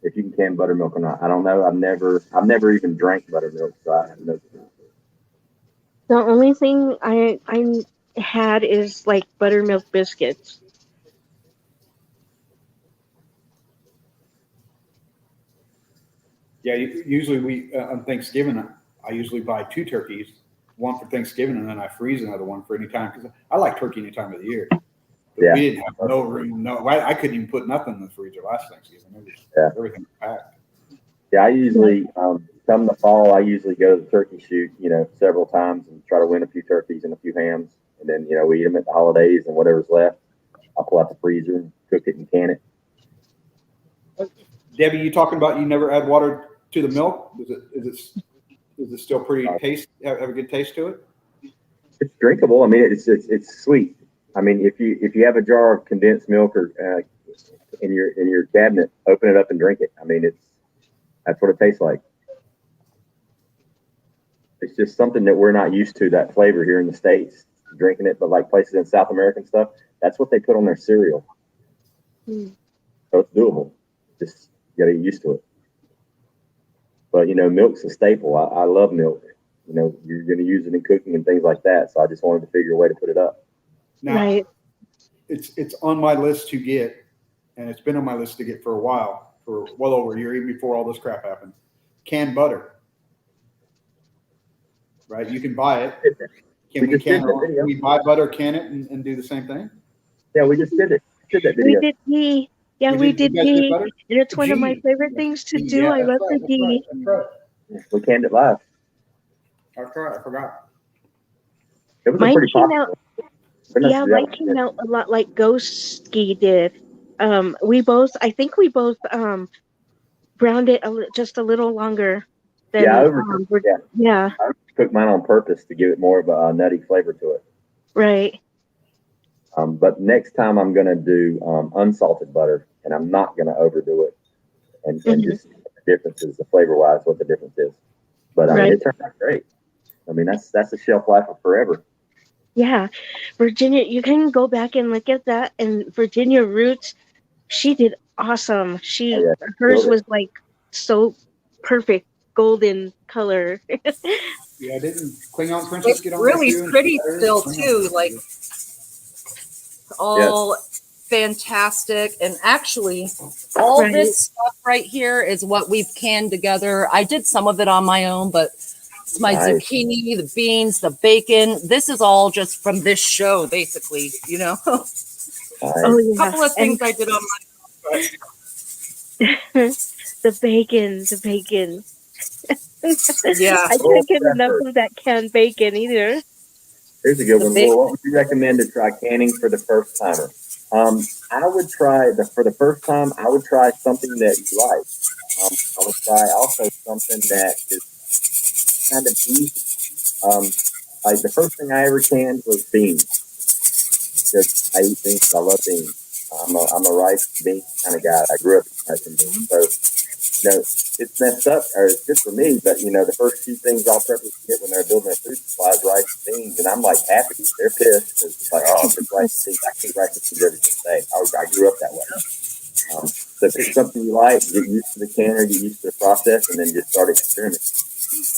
S1: if you can can buttermilk or not. I don't know. I've never even drank buttermilk, so I have no clue.
S2: The only thing I had is like buttermilk biscuits.
S4: Yeah, usually we on Thanksgiving, I usually buy 2 turkeys, one for Thanksgiving, and then I freeze another one for any time because I like turkey any time of the year. But we didn't have no room. I couldn't even put nothing in the freezer last Thanksgiving. Everything was packed.
S1: Yeah, I usually come the fall, I usually go to the turkey shoot, several times and try to win a few turkeys and a few hams, and then we eat them at the holidays, and whatever's left, I'll pull out the freezer and cook it and can it.
S4: Debbie, you talking about you never add water to the milk? Is it still pretty have a good taste to it?
S1: It's drinkable. I mean, it's sweet. I mean, if you have a jar of condensed milk or in your cabinet, open it up and drink it. I mean, that's what it tastes like. It's just something that we're not used to, that flavor here in the States, drinking it, but like places in South America and stuff, that's what they put on their cereal. So it's doable. Just you gotta get used to it. But milk's a staple. I love milk. You're gonna use it in cooking and things like that. So I just wanted to figure a way to put it up.
S4: Now, it's on my list to get, and it's been on my list to get for a while, for well over a year, even before all this crap happened. Canned butter. Right? You can buy it. Can we buy butter, can it, and do the same thing?
S1: Yeah, we just did it. We did that video.
S2: We did ghee. Yeah, we did ghee. And it's one of my favorite things to do. I love the ghee.
S4: That's right.
S1: We canned it live.
S4: That's right. I forgot.
S1: It was pretty popular.
S2: Yeah, mine came out a lot like Ghost Ski did. I think we both browned it just a little longer
S1: Yeah,
S2: than yeah,
S1: I cooked mine on purpose to give it more of a nutty flavor to it.
S2: right.
S1: But next time I'm gonna do unsalted butter, and I'm not gonna overdo it, and just see what the differences, the flavor wise, what the difference is. But I mean, it turned out great. I mean, that's a shelf life of forever.
S2: Yeah, Virginia, you can go back and look at that. And Virginia Roots, she did awesome. Hers was like so perfect, golden color.
S4: Yeah, didn't Klingon Princess get on
S3: really
S4: there too?
S3: pretty still too, like all fantastic. And actually, all this stuff right here is what we've canned together. I did some of it on my own, but it's my zucchini, the beans, the bacon. This is all just from this show, basically, you know.
S2: Oh yeah,
S3: a couple of things I did on my own.
S2: the bacon.
S3: Yeah,
S2: I can't get enough of that canned bacon either.
S1: Here's a good one. Well, what would you recommend to try canning for the first timer? I would try for the first time. I would try something that you like. I would try also something that is kind of easy. Like the first thing I ever canned was beans. Because I eat beans. I love beans. I'm a rice and beans kind of guy. I grew up eating rice and beans. So, you know, it's messed up, or it's good for me, but, you know, the first few things all preppers get when they're building their food supply is rice and beans, and I'm, like, happy. They're pissed. It's like, oh, it's rice and beans. I can eat rice and beans every single day. I grew up that way. So if it's something you like, get used to the canner, get used to the process, and then just start experimenting.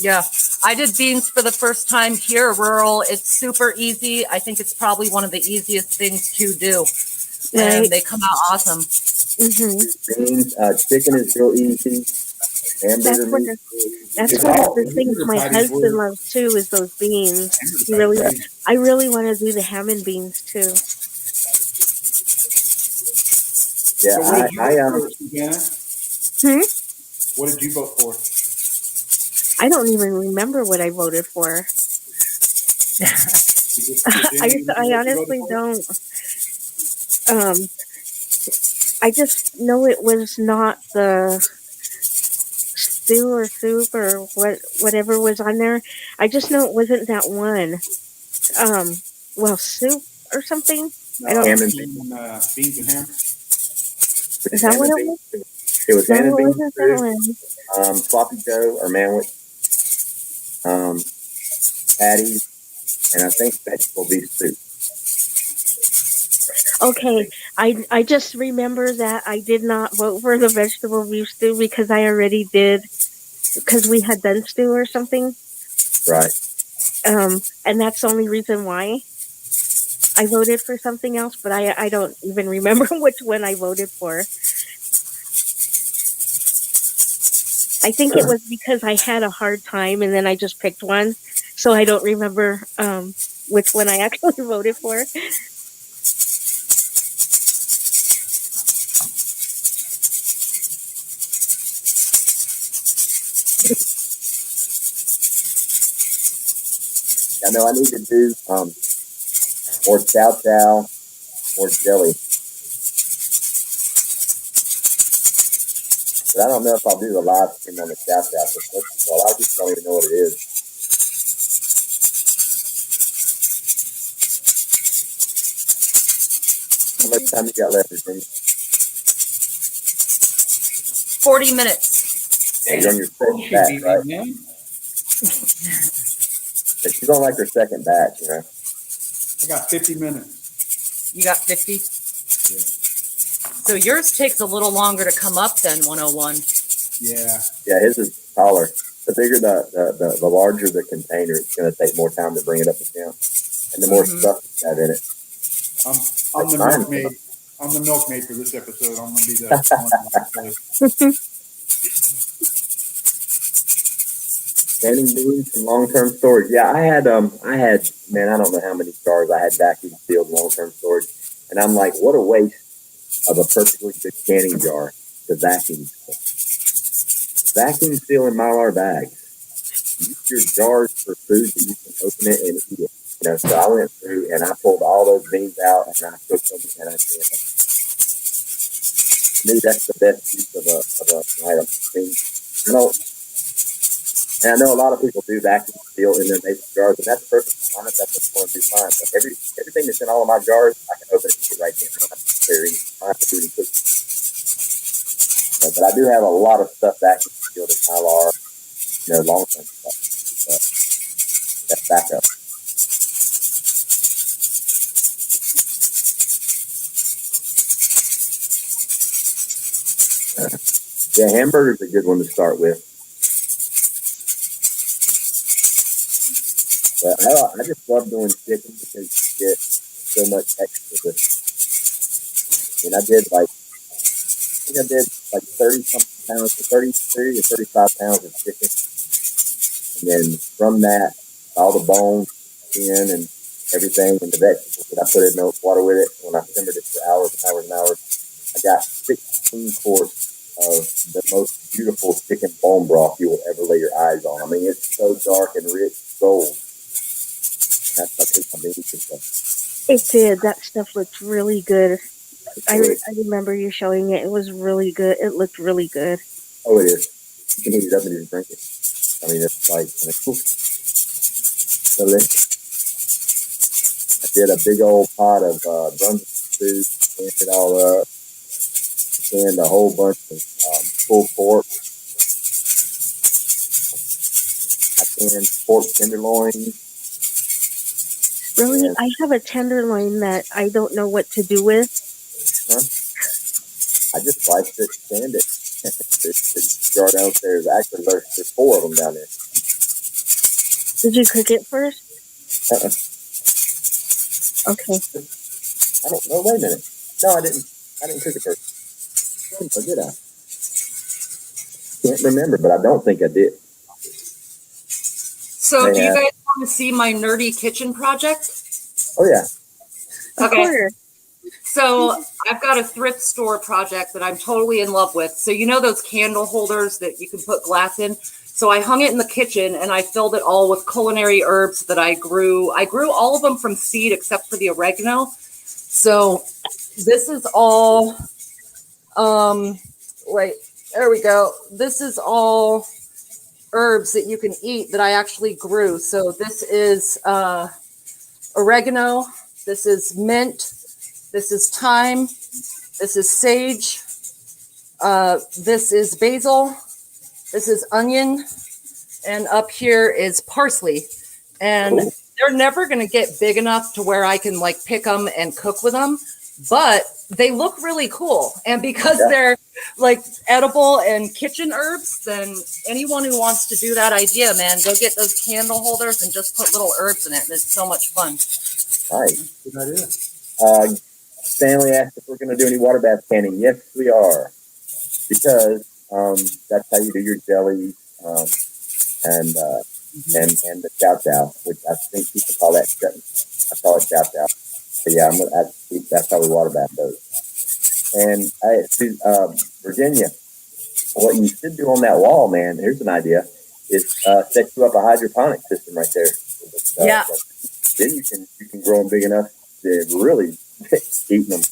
S3: Yeah, I did beans for the first time here, rural. It's super easy. I think it's probably one of the easiest things to do. And they come out awesome.
S2: Mm-hmm.
S1: Beans, chicken is real easy. Hamburger meat.
S2: That's one of the things my husband loves too, is those beans. I really want to do the ham and beans too.
S1: Yeah,
S4: What did you vote for?
S2: I don't even remember what I voted for. I honestly don't. I just know it was not the stew or soup or whatever was on there. I just know it wasn't that one. Soup or something. I don't
S4: know. Beans and ham.
S2: Is that what it was?
S1: It was ham and beans,
S2: that
S1: sloppy joe or manwich, patties, and I think vegetable beef soup.
S2: Okay, I just remember that I did not vote for the vegetable beef stew because I already did, because we had done stew or something.
S1: Right.
S2: And that's the only reason why I voted for something else, but I don't even remember which one I voted for. I think it was because I had a hard time and then I just picked one, so I don't remember which one I actually voted for.
S1: I know I need to do more chow chow, more jelly. But I don't know if I'll do the live stream on the chow chow, because a lot of people don't even know what it is. How much time you got left, Virginia?
S3: 40 minutes.
S1: You're on your second batch, right? But she don't like her second batch, you know.
S4: I got 50 minutes.
S3: You got 50?
S4: Yeah.
S3: So yours takes a little longer to come up than 101.
S4: Yeah.
S1: Yeah, his is taller. The bigger the larger the container, it's going to take more time to bring it up the count, and the more stuff you have in it.
S4: I'm the milkmaid. I'm the milkmaid for this episode. I'm going to be the one.
S1: Canning beans and long-term storage. Yeah, I had, man, I don't know how many jars I had vacuum sealed long-term storage, and I'm like, what a waste of a perfectly good canning jar to vacuum seal. Vacuum seal in Mylar bags. Use your jars for food that you can open it and eat it. So I went through and I pulled all those beans out and I cooked them and I said, to me, that's the best use of an item. I mean, and I know a lot of people do vacuum seal in their mason jars, and that's perfectly fine. That's what's going to do fine. But everything that's in all of my jars, I can open it and get right in. I don't have to prepare any. I don't have to do any cooking. But I do have a lot of stuff vacuum sealed in Mylar, long term stuff. But that's backup. Yeah, hamburger's a good one to start with. But I just love doing chicken because you get so much extra with it. And I think I did like 30 something pounds, 30 or 35 pounds of chicken. And then from that, all the bones, skin, and everything, and the vegetables that I put in the water with it, when I simmered it for hours and hours and hours, I got 16 quarts of the most beautiful chicken bone broth you will ever lay your eyes on. I mean, it's so dark and rich gold. That's what I mean.
S2: It did. That stuff looked really good. I remember you showing it. It was really good. It looked really good.
S1: Oh, it is. You can heat it up and just drink it. I mean, it's cool. Delicious. I did a big old pot of Brunswick stew, canned it all up, and a whole bunch of pulled pork. I canned pork tenderloin.
S2: Really? I have a tenderloin that I don't know what to do with.
S1: Huh? I just sliced it, canned it. It's jar downstairs. Actually, there's 4 of them down there.
S2: Did you cook it first? Okay.
S1: I don't know. Wait a minute. No, I didn't cook it first. Or did I? Can't remember, but I don't think I did.
S3: So, do you guys want to see my nerdy kitchen project?
S1: Oh, yeah.
S3: Okay. So, I've got a thrift store project that I'm totally in love with. So, those candle holders that you can put glass in? So, I hung it in the kitchen and I filled it all with culinary herbs that I grew. I grew all of them from seed except for the oregano. So, this is all, there we go. This is all herbs that you can eat that I actually grew. So this is oregano, this is mint, this is thyme, this is sage, this is basil, this is onion, and up here is parsley. And they're never going to get big enough to where I can pick them and cook with them, but they look really cool. And because they're edible and kitchen herbs, then anyone who wants to do that idea, man, go get those candle holders and just put little herbs in it. And it's so much fun.
S1: Nice. Good idea. Stanley asked if we're going to do any water bath canning. Yes, we are. Because that's how you do your jellies and the chow chow, which I think people call that chutney. I call it chow chow. But yeah, that's how we water bath those. And Virginia, what you should do on that wall, man, here's an idea, is set you up a hydroponic system right there.
S3: Yeah.
S1: Then you can grow them big enough to really eat them.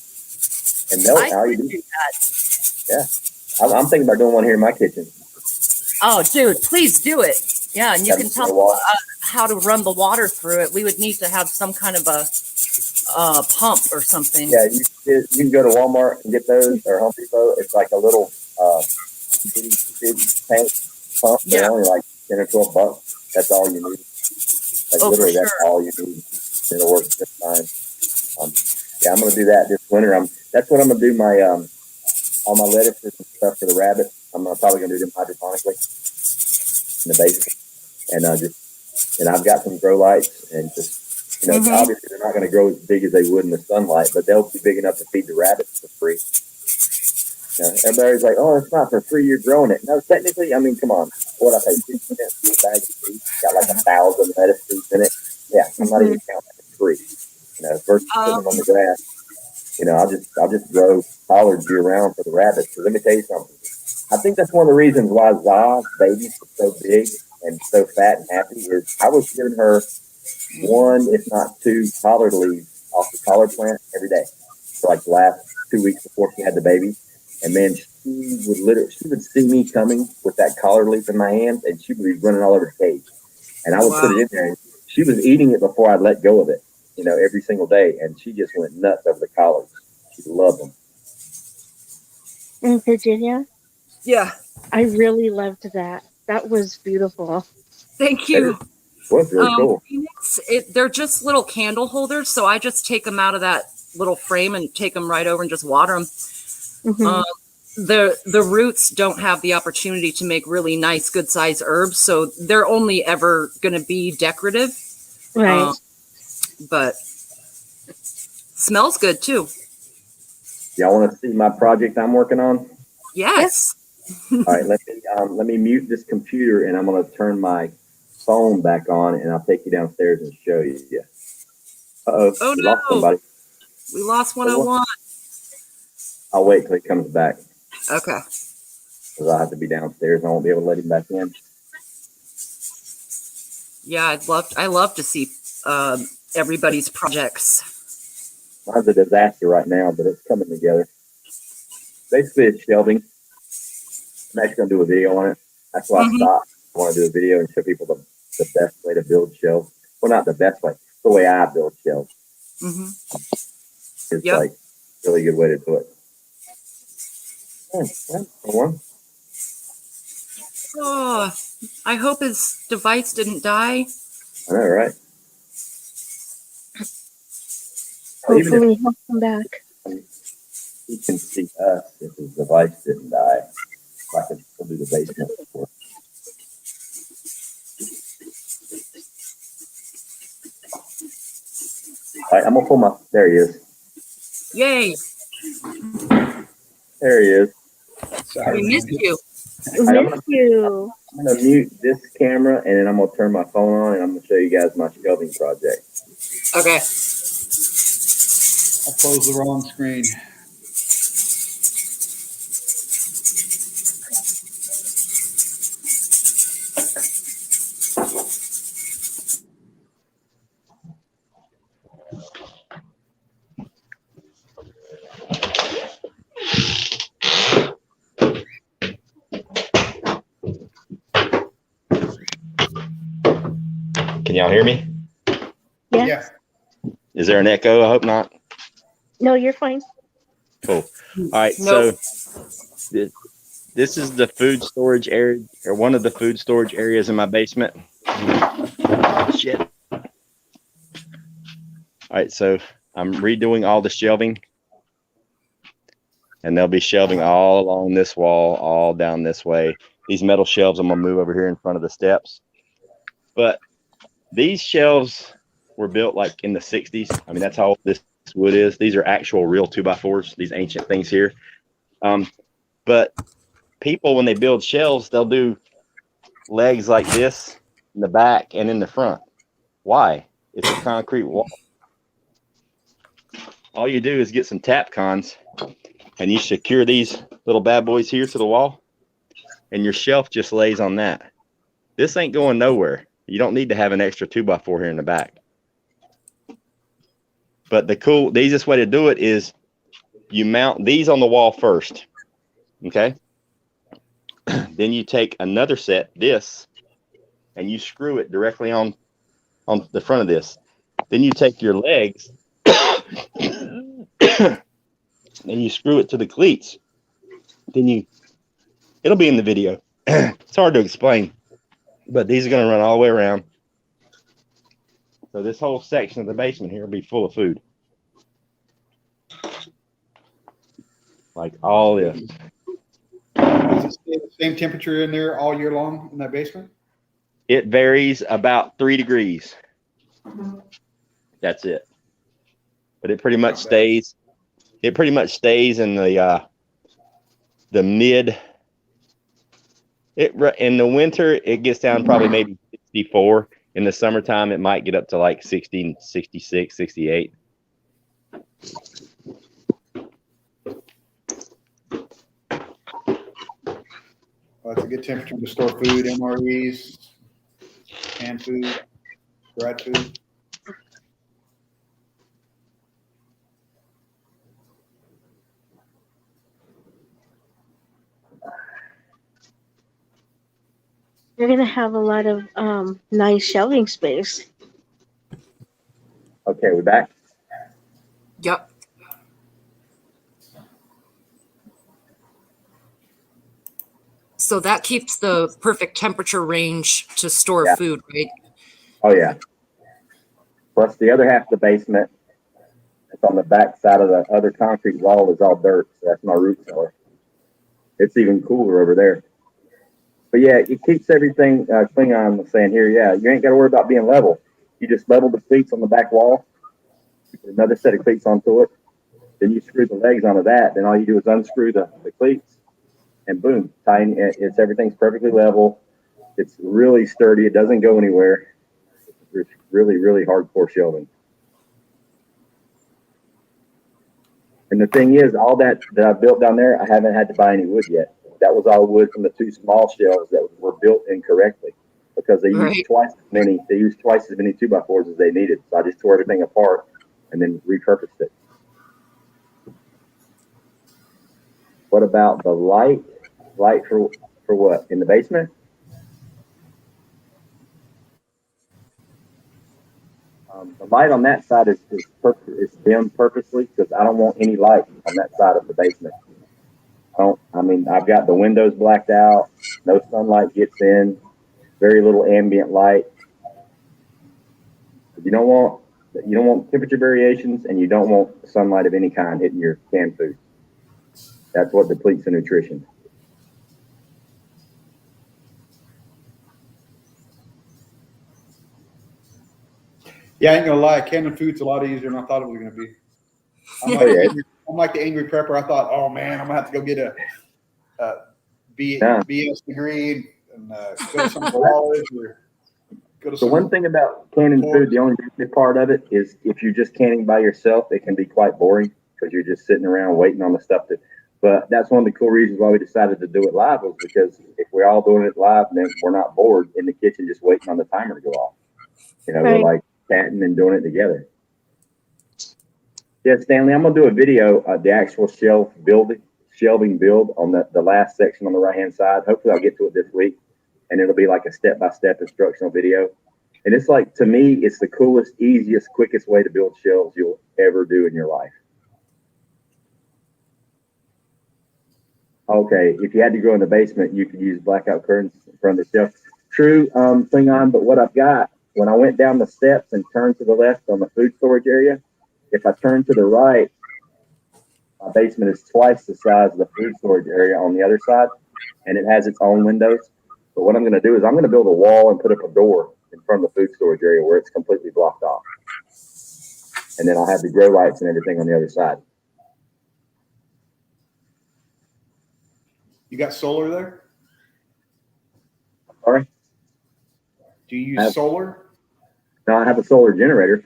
S1: And know how you do
S3: that.
S1: Yeah. I'm thinking about doing one here in my kitchen.
S3: Oh, dude, please do it. Yeah, and you can tell how to run the water through it. We would need to have some kind of a pump or something.
S1: Yeah, you can go to Walmart and get those, or Home Depot. It's like a little bitty tank pump. They're only like 10 or 12 bucks. That's all you need. Literally, that's all you need. It'll work just fine. Yeah, I'm gonna do that this winter. That's what I'm gonna do my all my lettuces and stuff for the rabbits. I'm probably gonna do them hydroponically in the basement, and I've got some grow lights and just. Obviously they're not going to grow as big as they would in the sunlight, but they'll be big enough to feed the rabbits for free. Everybody's like, "Oh, it's not for free. You're growing it." No, technically, I mean, come on. What I pay 50 cents for a bag of seeds, got 1,000 lettuce seeds in it. Yeah, I'm not even counting it free. Versus putting them on the grass. I'll just grow collards year round for the rabbits. So let me tell you something. I think that's one of the reasons why Za's babies are so big and so fat and happy. Is I was giving her 1, if not 2, collard leaves off the collard plant every day for like the last 2 weeks before she had the baby. And man, she would see me coming with that collard leaf in my hand, and she would be running all over the cage. And I would put it in there, and she was eating it before I'd let go of it, every single day. And she just went nuts over the collards. She loved them.
S2: In Virginia?
S3: Yeah.
S2: I really loved that. That was beautiful.
S3: Thank you.
S1: It was really cool.
S3: They're just little candle holders, so I just take them out of that little frame and take them right over and just water them.
S2: Mm-hmm.
S3: The roots don't have the opportunity to make really nice, good size herbs, so they're only ever going to be decorative.
S2: Right.
S3: But smells good too.
S1: Y'all want to see my project I'm working on?
S3: Yes.
S1: All right, let me mute this computer, and I'm going to turn my phone back on, and I'll take you downstairs and show you. Uh-oh.
S3: Oh,
S1: we
S3: no.
S1: lost somebody.
S3: We lost 101.
S1: I'll wait till he comes back.
S3: Okay.
S1: Because I'll have to be downstairs, and I won't be able to let him back in.
S3: Yeah, I love to see everybody's projects.
S1: Mine's a disaster right now, but it's coming together. Basically, it's shelving. I'm actually going to do a video on it. That's why I stopped. I want to do a video and show people the best way to build shelves. Well, not the best way. The way I build shelves. It's like a really good way to do it.
S3: Oh, I hope his device didn't die.
S1: I know, right?
S2: Hopefully he'll come back.
S1: He can see us if his device didn't die. I can still do the basement before. All right, I'm gonna pull my. There he is.
S3: Yay!
S1: There he is.
S3: We missed you.
S1: Right, I'm gonna mute this camera, and then I'm gonna turn my phone on, and I'm gonna show you guys my shelving project.
S3: Okay.
S4: I closed the wrong screen.
S5: Can y'all hear me?
S2: Yeah.
S5: Is there an echo? I hope not.
S2: No, you're fine.
S5: Cool. All right.
S3: Nope.
S5: So this is the food storage area, or one of the food storage areas in my basement. Shit. All right. So I'm redoing all the shelving, and they'll be shelving all along this wall, all down this way. These metal shelves I'm gonna move over here in front of the steps. But these shelves were built like in the 60s. I mean, that's how old this wood is. These are actual real 2x4s, these ancient things here. But people, when they build shelves, they'll do legs like this in the back and in the front. Why? It's a concrete wall. All you do is get some tap cons and you secure these little bad boys here to the wall, and your shelf just lays on that. This ain't going nowhere. You don't need to have an extra 2x4 here in the back. But the easiest way to do it is you mount these on the wall first. Okay. Then you take another set, this, and you screw it directly on the front of this. Then you take your legs and you screw it to the cleats. Then it'll be in the video. It's hard to explain, but these are going to run all the way around. So this whole section of the basement here will be full of food. Like all this.
S4: Does it stay the same temperature in there all year long in that basement?
S5: It varies about 3 degrees. That's it. But it pretty much stays. It pretty much stays in the mid. In the winter, it gets down probably maybe 64. In the summertime, it might get up to like 60, 66, 68.
S4: Well, it's a good temperature to store food, MREs, canned food. Dried food.
S2: You're gonna have a lot of nice shelving space.
S1: Okay, we back?
S3: Yep. So that keeps the perfect temperature range to store
S1: Yeah.
S3: food, right?
S1: Oh yeah. Plus the other half of the basement, it's on the back side of the other concrete wall is all dirt. So that's my root cellar. It's even cooler over there. But yeah, it keeps everything, Klingon was saying here, yeah, you ain't got to worry about being level. You just level the cleats on the back wall, you put another set of cleats onto it, then you screw the legs onto that, then all you do is unscrew the cleats, and boom, it's everything's perfectly level. It's really sturdy. It doesn't go anywhere. It's really, really hardcore shelving. And the thing is, all that I built down there, I haven't had to buy any wood yet. That was all wood from the 2 small shelves that were built incorrectly because they used twice as many 2x4s as they needed. So I just tore everything apart and then repurposed it. What about the light? Light for what? In the basement? The light on that side is dimmed purposely because I don't want any light on that side of the basement. I've got the windows blacked out. No sunlight gets in. Very little ambient light. You don't want temperature variations, and you don't want sunlight of any kind hitting your canned food. That's what depletes the nutrition.
S4: Yeah, I ain't gonna lie, canned food's a lot easier than I thought it was gonna be. I'm like the angry prepper. I thought, oh man, I'm gonna have to go get a BS degree and go to some college or go to some.
S1: The one thing about canning food, the only negative part of it is if you're just canning by yourself, it can be quite boring because you're just sitting around waiting on the stuff to. But that's one of the cool reasons why we decided to do it live was because if we're all doing it live, then we're not bored in the kitchen just waiting on the timer to go off. We're like chatting and doing it together. Yeah, Stanley, I'm gonna do a video, the actual shelving build on the last section on the right hand side. Hopefully, I'll get to it this week, and it'll be like a step-by-step instructional video. And it's like, to me, it's the coolest, easiest, quickest way to build shelves you'll ever do in your life. Okay, if you had to go in the basement, you could use blackout curtains in front of the shelf. True, Klingon, but what I've got, when I went down the steps and turned to the left on the food storage area, if I turn to the right, my basement is twice the size of the food storage area on the other side, and it has its own windows. But what I'm going to do is I'm going to build a wall and put up a door in front of the food storage area where it's completely blocked off. And then I'll have the grow lights and everything on the other side.
S4: You got solar there?
S1: Sorry?
S4: Do you use solar?
S1: No, I have a solar generator,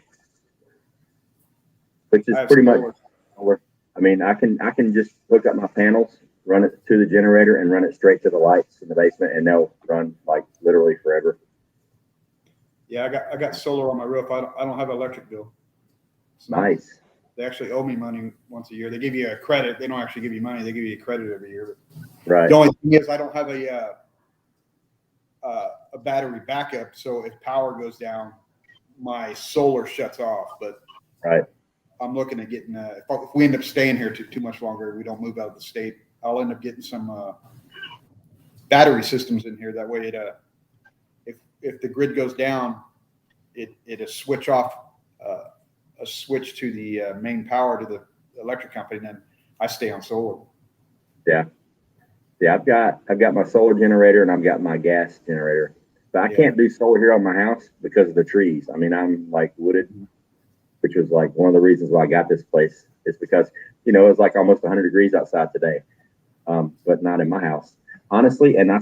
S1: which is pretty much solar. I mean, I can just hook up my panels, run it to the generator, and run it straight to the lights in the basement, and they'll run like literally forever.
S4: Yeah, I got solar on my roof. I don't have an electric bill.
S1: Nice.
S4: They actually owe me money once a year. They give you a credit. They don't actually give you money. They give you a credit every year.
S1: Right.
S4: The only thing is I don't have a battery backup, so if power goes down, my solar shuts off. But
S1: right.
S4: I'm looking at getting if we end up staying here too much longer, we don't move out of the state, I'll end up getting some battery systems in here. That way, if the grid goes down, it'll switch off a switch to the main power to the electric company, and then I stay on solar.
S1: Yeah. Yeah, I've got my solar generator and I've got my gas generator. But I can't do solar here on my house because of the trees. I mean, I'm like wooded, which was like one of the reasons why I got this place. Is because, it was like almost 100 degrees outside today, but not in my house. Honestly, and I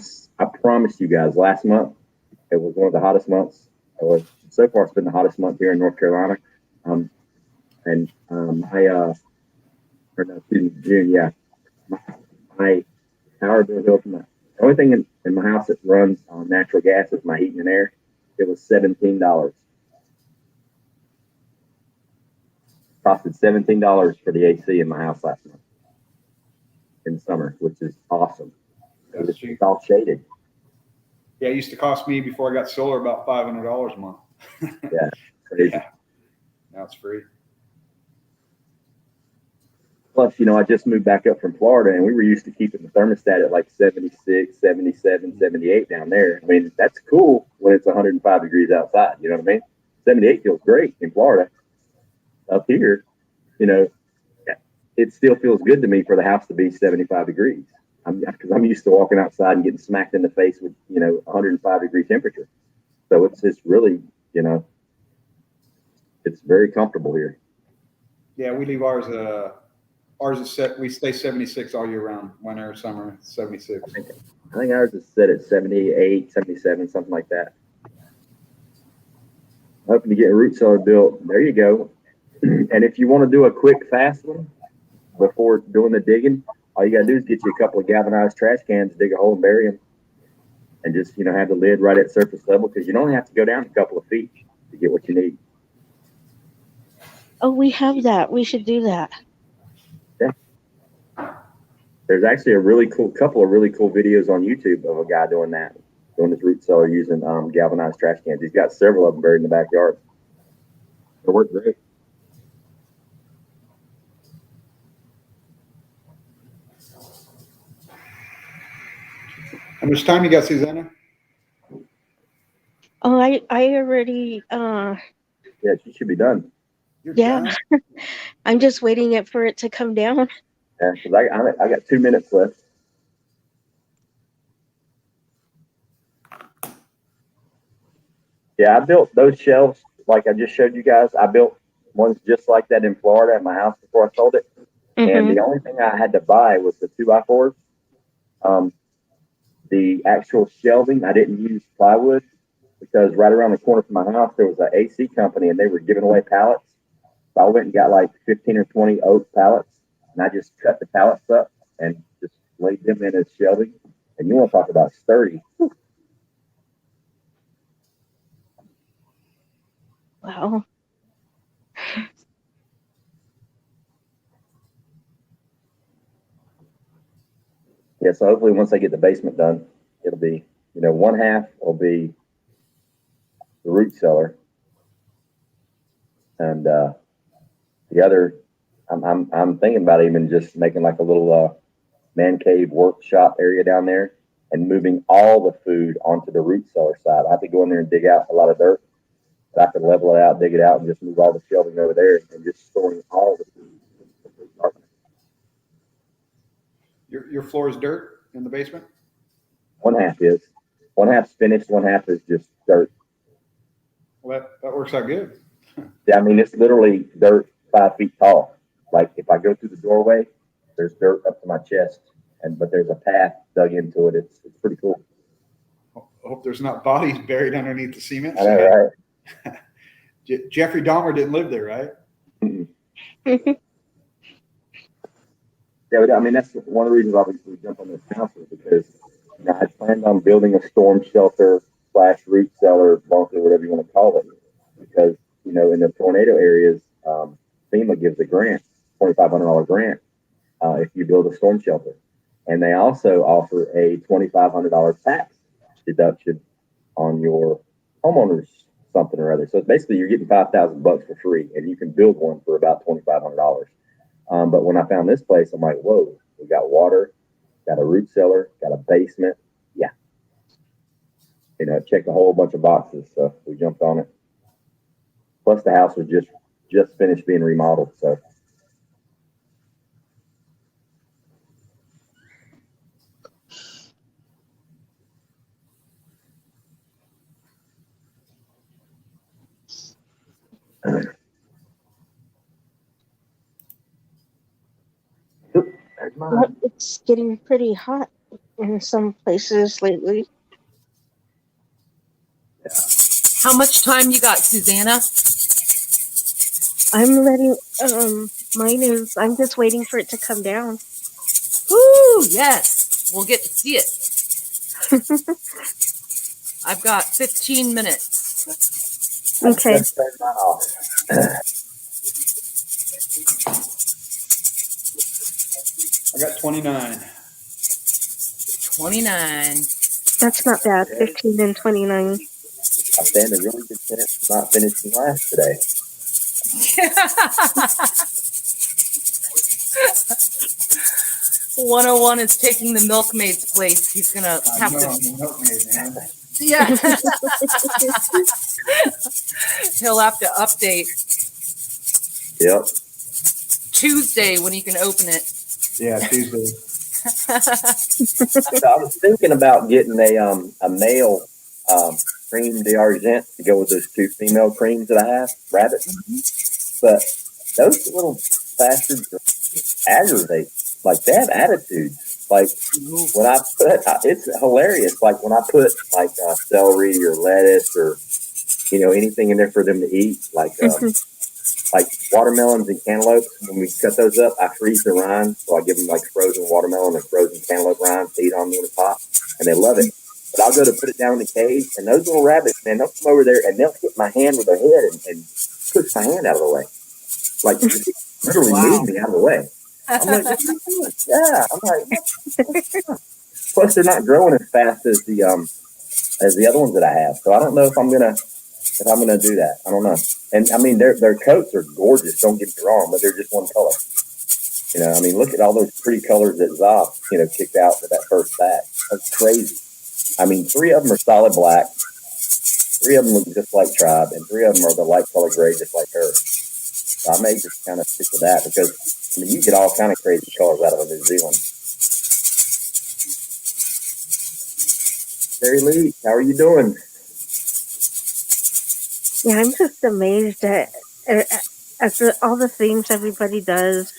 S1: promised you guys last month, it was one of the hottest months. So far, it's been the hottest month here in North Carolina. June, yeah. My power bill the only thing in my house that runs on natural gas is my heating and air. It was $17. Costed $17 for the AC in my house last month in the summer, which is awesome. It's all shaded.
S4: Yeah, it used to cost me before I got solar about $500 a month.
S1: Yeah, crazy.
S4: Yeah. Now it's free.
S1: Plus, I just moved back up from Florida, and we were used to keeping the thermostat at like 76, 77, 78 down there. I mean, that's cool when it's 105 degrees outside. You know what I mean? 78 feels great in Florida. Up here, it still feels good to me for the house to be 75 degrees. Because I'm used to walking outside and getting smacked in the face with 105 degree temperature. So it's really it's very comfortable here.
S4: Yeah, we leave ours. Ours is set. We stay 76 all year round. Winter, summer, 76.
S1: I think ours is set at 78, 77, something like that. Hoping to get a root cellar built. There you go. And if you want to do a quick, fast one before doing the digging, all you got to do is get you a couple of galvanized trash cans, dig a hole and bury them, and just, have the lid right at surface level, because you don't have to go down a couple of feet to get what you need.
S2: Oh, we have that. We should do that.
S1: Yeah. There's actually a couple of really cool videos on YouTube of a guy doing his root cellar using galvanized trash cans. He's got several of them buried in the backyard. It worked great.
S4: How much time you got, Susanna?
S2: Oh, I already.
S1: Yeah, she should be done.
S4: You're
S2: Yeah.
S4: done?
S2: I'm just waiting for it to come down.
S1: Yeah, because I got 2 minutes left. Yeah, I built those shelves like I just showed you guys. I built ones just like that in Florida at my house before I sold it. And the only thing I had to buy was the 2x4s. The actual shelving, I didn't use plywood, because right around the corner from my house, there was an AC company and they were giving away pallets. So I went and got like 15 or 20 oak pallets, and I just cut the pallets up and just laid them in as shelving. And you want to talk about sturdy.
S2: Wow.
S1: Yeah, so hopefully once I get the basement done, it'll be, one half will be the root cellar, and the other, I'm thinking about even just making like a little man cave workshop area down there, and moving all the food onto the root cellar side. I have to go in there and dig out a lot of dirt, but I can level it out, dig it out, and just move all the shelving over there and just storing all the food.
S4: Your floor is dirt in the basement?
S1: One half's finished, one half is just dirt.
S4: Well, that works out good.
S1: Yeah, I mean, it's literally dirt 5 feet tall. Like if I go through the doorway, there's dirt up to my chest, but there's a path dug into it. It's pretty cool.
S4: I hope there's not bodies buried underneath the cement.
S1: I know, right?
S4: Jeffrey Dahmer didn't live there, right?
S1: Yeah, I mean, that's one of the reasons obviously we jumped on this house, is because I planned on building a storm shelter / root cellar, bunker, whatever you want to call it, because in the tornado areas, FEMA gives a grant, $2,500 grant, if you build a storm shelter, and they also offer a $2,500 tax deduction on your homeowner's something or other. So basically, you're getting $5,000 for free, and you can build one for about $2,500. But when I found this place, I'm like, whoa, we got water, got a root cellar, got a basement. Yeah. Checked a whole bunch of boxes. So we jumped on it. Plus the house was just finished being remodeled. So.
S2: Well, it's getting pretty hot in some places lately.
S3: How much time you got, Susanna?
S2: I'm letting I'm just waiting for it to come down.
S3: Ooh, yes. We'll get to see it. I've got 15 minutes.
S2: Okay.
S4: got 29.
S3: 29.
S2: That's not bad. 15 and 29.
S1: I stand a really good chance of not finishing last today.
S3: 101 is taking the milkmaid's place. He's gonna have to.
S4: Milkmaid, man.
S3: Yeah. He'll have to update
S1: Yep.
S3: Tuesday when you can open it.
S4: Yeah, Tuesday.
S1: So I was thinking about getting a male cream d'argent to go with those 2 female creams that I have, rabbits. But those little bastards aggravate. Like, they have attitudes. Like, when I put, it's hilarious. Like, when I put like celery or lettuce or anything in there for them to eat, like watermelons and cantaloupes. When we cut those up, I freeze the rind, so I give them like frozen watermelon and frozen cantaloupe rind to eat on in the pot, and they love it. But I'll go to put it down in the cage, and those little rabbits, man, they'll come over there and they'll hit my hand with their head and push my hand out of the way, like literally move me out of the way. I'm like, what are you doing? Yeah, I'm like, plus they're not growing as fast as the other ones that I have, so I don't know if I'm gonna do that. I don't know. And I mean, their coats are gorgeous. Don't get me wrong, but they're just one color. I mean, look at all those pretty colors that Zob, kicked out for that first batch. That's crazy. I mean, 3 of them are solid black. 3 of them look just like Tribe, and 3 of them are the light color gray, just like her. So I may just kind of stick with that because I mean, you get all kind of crazy colors out of New Zealand. Terry Lee, how are you doing?
S2: Yeah, I'm just amazed at all the things everybody does.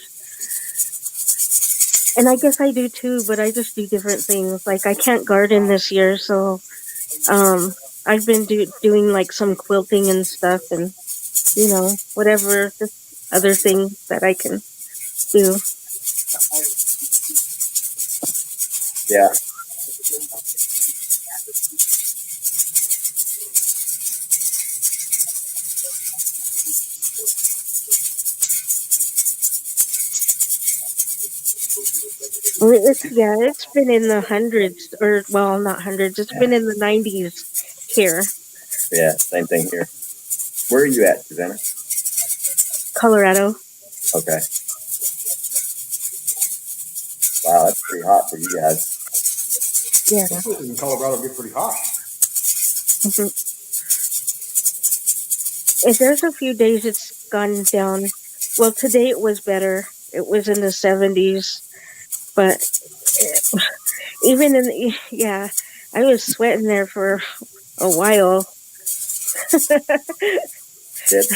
S2: And I guess I do too, but I just do different things. Like, I can't garden this year, so I've been doing like some quilting and stuff and, whatever just other things that I can do.
S1: Yeah.
S2: It's been in the hundreds, or well, not hundreds. It's been in the 90s here.
S1: Yeah, same thing here. Where are you at, Susanna?
S2: Colorado.
S1: Okay. Wow, that's pretty hot for you guys.
S2: Yeah.
S4: In Colorado, get pretty hot.
S2: Mm-hmm. There's a few days it's gone down. Well, today it was better. It was in the 70s. But even I was sweating there for a while.
S1: It's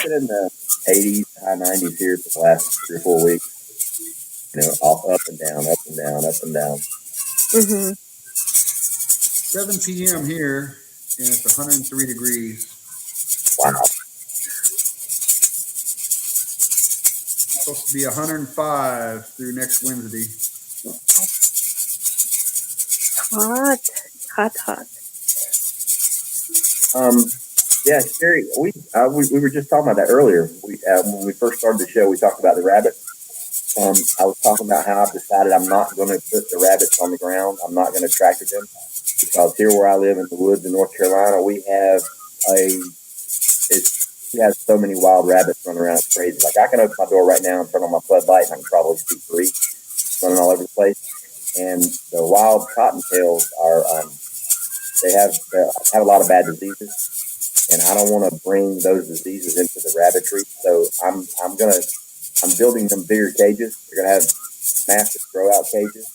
S1: been in the 80s, high 90s here for the last 3 or 4 weeks. Off, up and down, up and down, up and down.
S2: Mm-hmm.
S4: 7 p.m. here, and it's 103 degrees.
S1: Wow.
S4: Supposed to be 105 through next Wednesday.
S2: Hot.
S1: Yeah, Sherry, we were just talking about that earlier. When we first started the show, we talked about the rabbits. I was talking about how I've decided I'm not going to put the rabbits on the ground. I'm not going to tractor them because here where I live in the woods in North Carolina, we have so many wild rabbits running around. It's crazy. Like, I can open my door right now and turn on my floodlight and I can probably see 3 running all over the place. And the wild cottontails are, they have a lot of bad diseases, and I don't want to bring those diseases into the rabbitry. So I'm building them bigger cages. They're going to have massive grow out cages,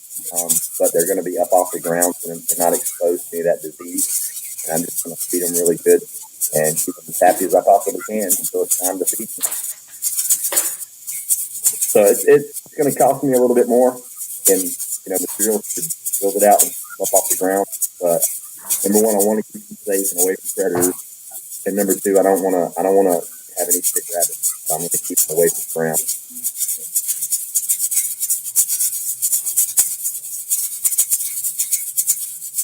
S1: but they're going to be up off the ground so they're not exposed to any of that disease. And I'm just going to feed them really good and keep them as happy as I possibly can until it's time to feed them. So it's going to cost me a little bit more in materials to build it out and up off the ground. But number one, I want to keep them safe and away from predators. And number two, I don't want to have any sick rabbits. So I'm going to keep them away from the ground.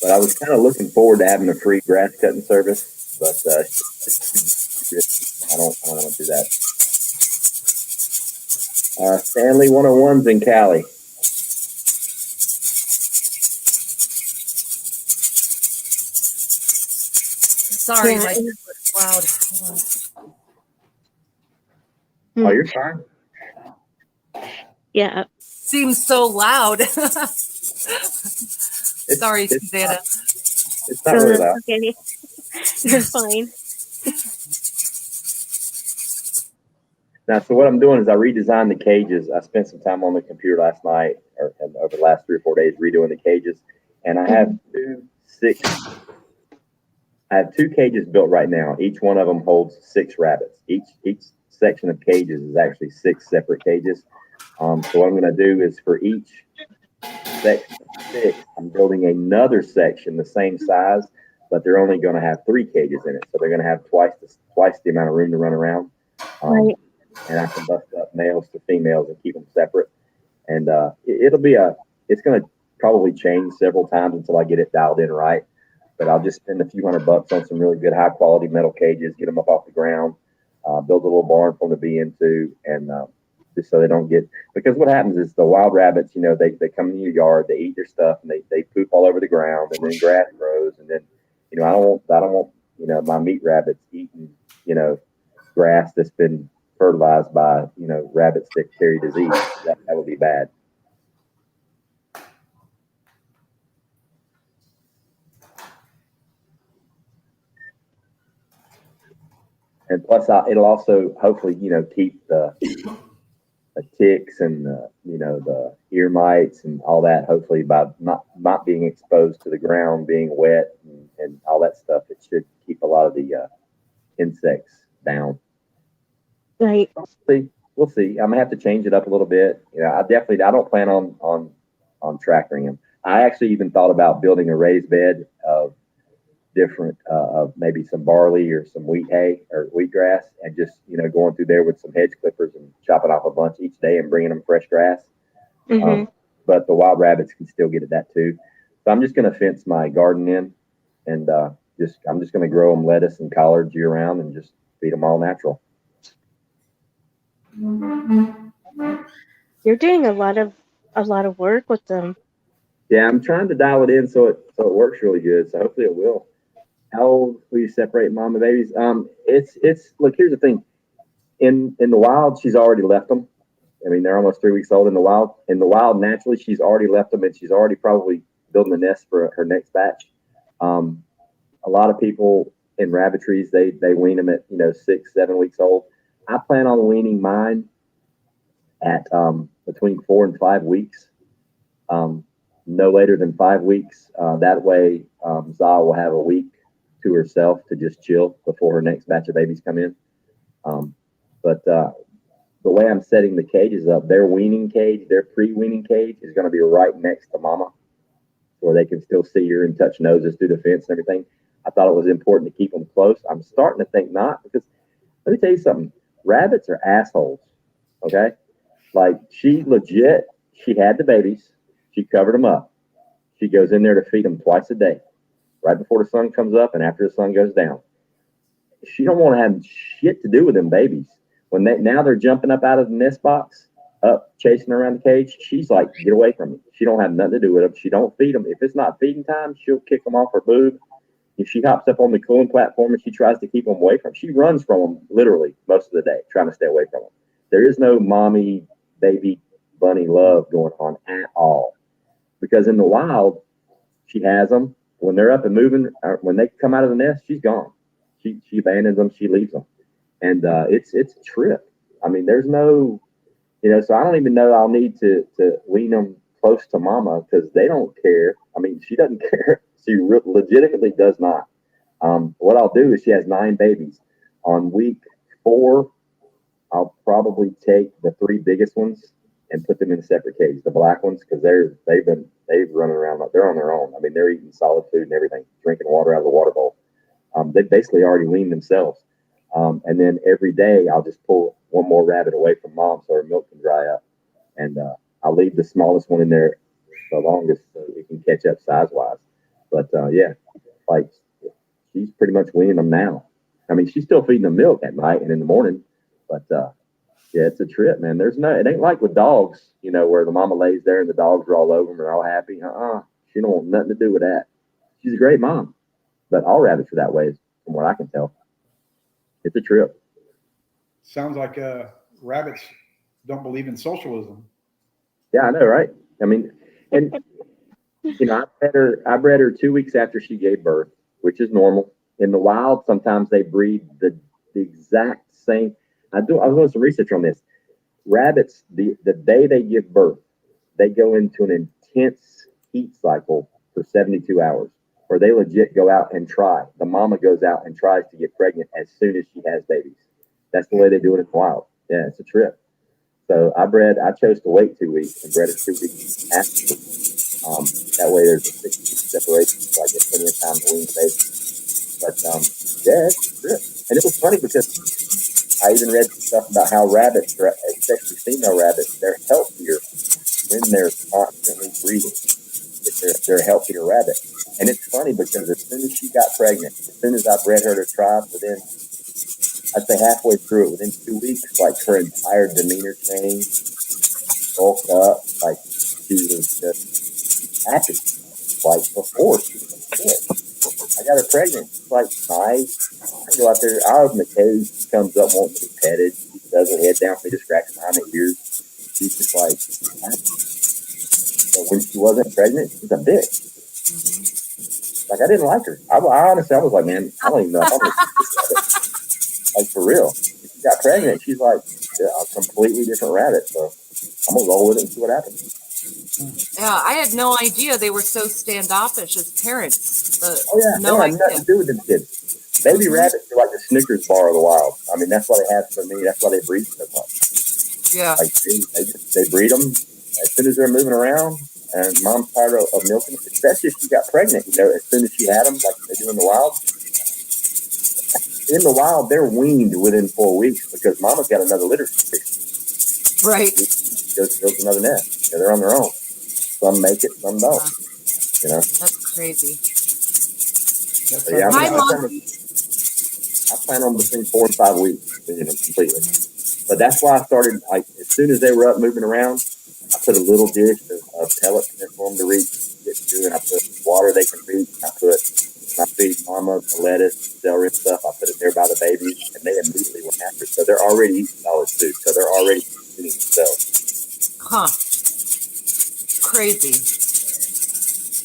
S1: But I was kind of looking forward to having a free grass cutting service, but I don't want to do that. Stanley 101's in Cali.
S3: Sorry,
S2: Yeah,
S3: my
S2: and-
S3: kids were loud. Hold on.
S1: Oh, you're fine.
S2: yeah.
S3: Seems so loud. Sorry,
S1: It's
S3: Susanna.
S1: it's not really loud.
S2: Okay. You're fine.
S1: Now, so what I'm doing is I redesigned the cages. I spent some time on the computer last night, and over the last 3 or 4 days, redoing the cages. And I have I have 2 cages built right now. Each one of them holds 6 rabbits. Each section of cages is actually 6 separate cages. So what I'm going to do is for each section of 6, I'm building another section the same size, but they're only going to have 3 cages in it. So they're going to have twice the amount of room to run around.
S2: Right.
S1: And I can bust up males to females and keep them separate. And it's going to probably change several times until I get it dialed in right. But I'll just spend a few $100 on some really good high quality metal cages, get them up off the ground, build a little barn for them to be into, and just so they don't get, because what happens is the wild rabbits, they come in your yard, they eat their stuff, and they poop all over the ground, and then grass grows, and then, I don't want, my meat rabbits eating, grass that's been fertilized by, rabbits that carry disease. That would be bad. And plus, it'll also hopefully, keep the ticks and the ear mites and all that. Hopefully, by not being exposed to the ground, being wet and all that stuff, it should keep a lot of the insects down.
S2: Right.
S1: We'll see. I'm gonna have to change it up a little bit. I don't plan on tractoring them. I actually even thought about building a raised bed of different of maybe some barley or some wheat hay or wheatgrass, and just going through there with some hedge clippers and chopping off a bunch each day and bringing them fresh grass. But the wild rabbits can still get at that too. So I'm just going to fence my garden in, and I'm just going to grow them lettuce and collards year round and just feed them all natural.
S2: You're doing a lot of work with them.
S1: Yeah, I'm trying to dial it in so it works really good. So hopefully it will. How old will you separate mom and babies? It's look. Here's the thing. In the wild, she's already left them. I mean, they're almost 3 weeks old in the wild. In the wild, naturally, she's already left them, and she's already probably building a nest for her next batch. A lot of people in rabbitries, they wean them at 6, 7 weeks old. I plan on weaning mine at between 4 and 5 weeks. No later than 5 weeks. That way, Zah will have a week to herself to just chill before her next batch of babies come in. But the way I'm setting the cages up, their weaning cage, their pre-weaning cage is going to be right next to mama, where they can still see her and touch noses through the fence and everything. I thought it was important to keep them close. I'm starting to think not, because let me tell you something. Rabbits are assholes. Okay. Like she had the babies. She covered them up. She goes in there to feed them twice a day, right before the sun comes up and after the sun goes down. She don't want to have shit to do with them babies. When they're jumping up out of the nest box, up chasing around the cage, she's like, get away from me. She don't have nothing to do with them. She don't feed them. If it's not feeding time, she'll kick them off her boob. If she hops up on the cooling platform and she tries to keep them away from them, she runs from them literally most of the day, trying to stay away from them. There is no mommy, baby, bunny love going on at all. Because in the wild, she has them. When they're up and moving, when they come out of the nest, she's gone. She abandons them. She leaves them. And it's a trip. I mean, there's no, so I don't even know I'll need to wean them close to mama because they don't care. I mean, she doesn't care. She legitimately does not. What I'll do is she has 9 babies. On week 4, I'll probably take the 3 biggest ones and put them in separate cages, the black ones, because they've run around like they're on their own. I mean, they're eating solid food and everything, drinking water out of the water bowl. They basically already weaned themselves. And then every day I'll just pull one more rabbit away from mom so her milk can dry up. And I'll leave the smallest one in there the longest so it can catch up size wise. But yeah, like she's pretty much weaning them now. I mean, she's still feeding them milk at night and in the morning, but yeah, it's a trip, man. It ain't like with dogs, where the mama lays there and the dogs are all over them and they're all happy. She don't want nothing to do with that. She's a great mom, but all rabbits are that way from what I can tell. It's a trip.
S4: Sounds like rabbits don't believe in socialism.
S1: Yeah, I know, right? I mean, and I bred her 2 weeks after she gave birth, which is normal. In the wild, sometimes they breed the exact same. I was doing some research on this. Rabbits, the day they give birth, they go into an intense heat cycle for 72 hours, where they legit go out and try. The mama goes out and tries to get pregnant as soon as she has babies. That's the way they do it in the wild. Yeah, it's a trip. So I chose to wait 2 weeks and bred it 2 weeks after. That way there's a 6 week separation, so I get plenty of time to wean the baby. But yeah, it's a trip. And it was funny because I even read some stuff about how rabbits, especially female rabbits, they're healthier when they're constantly breeding. They're a healthier rabbit. And it's funny because as soon as she got pregnant, as soon as I bred her to try, within, I'd say halfway through it, within 2 weeks, like her entire demeanor changed, bulked up, like she was just happy. Like before, she was sick. I got her pregnant. It's like nice. I go out there. I open the cage. She comes up, wants to be petted. She does her head down for me to scratch behind the ears. She's just like happy. But when she wasn't pregnant, she's a bitch. Like I didn't like her. I honestly, I was like, man, I don't even know if I'm gonna like for real. If she got pregnant, she's like a completely different rabbit. So I'm gonna roll with it and see what happens.
S3: Yeah, I had no idea they were so standoffish as parents.
S1: Oh yeah,
S3: no
S1: they have nothing to do with them kids. Baby rabbits are like the Snickers bar of the wild. I mean, that's why they have so many. That's why they breed so much.
S3: Yeah,
S1: like they breed them as soon as they're moving around. And mom's tired of milking them, especially if she got pregnant. As soon as she had them, like they do in the wild. In the wild, they're weaned within 4 weeks because mama's got another litter.
S3: right.
S1: Goes to another nest. They're on their own. Some make it, some don't.
S3: That's crazy.
S1: So, yeah, I plan on between 4 and 5 weeks, completely. But that's why I started, like, as soon as they were up moving around, I put a little dish of pellets in there for them to get to, and I put water they can reach. I feed mama the lettuce, celery and stuff. I put it there by the baby, and they immediately went after it. So they're already eating solid food. So they're already eating themselves.
S3: Huh. Crazy.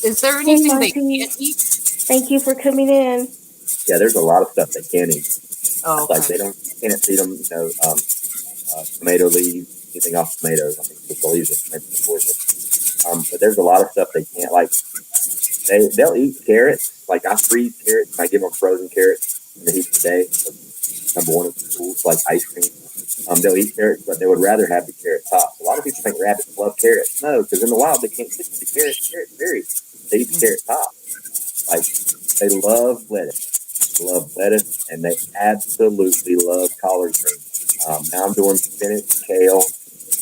S3: Is there anything they can't eat?
S2: Thank you for coming in.
S1: Yeah, there's a lot of stuff they can't eat.
S3: Oh, okay.
S1: Like can't feed them, tomato leaves, anything off tomatoes. I think the leaves are poison. But there's a lot of stuff they can't. Like they'll eat carrots. Like I freeze carrots and I give them frozen carrots in the heat of the day. So, number one, it's cool. It's like ice cream. They'll eat carrots, but they would rather have the carrot tops. A lot of people think rabbits love carrots. No, because in the wild they can't get the carrot berries. They eat the carrot top. Like they love lettuce, and they absolutely love collard greens. Now I'm doing spinach, kale,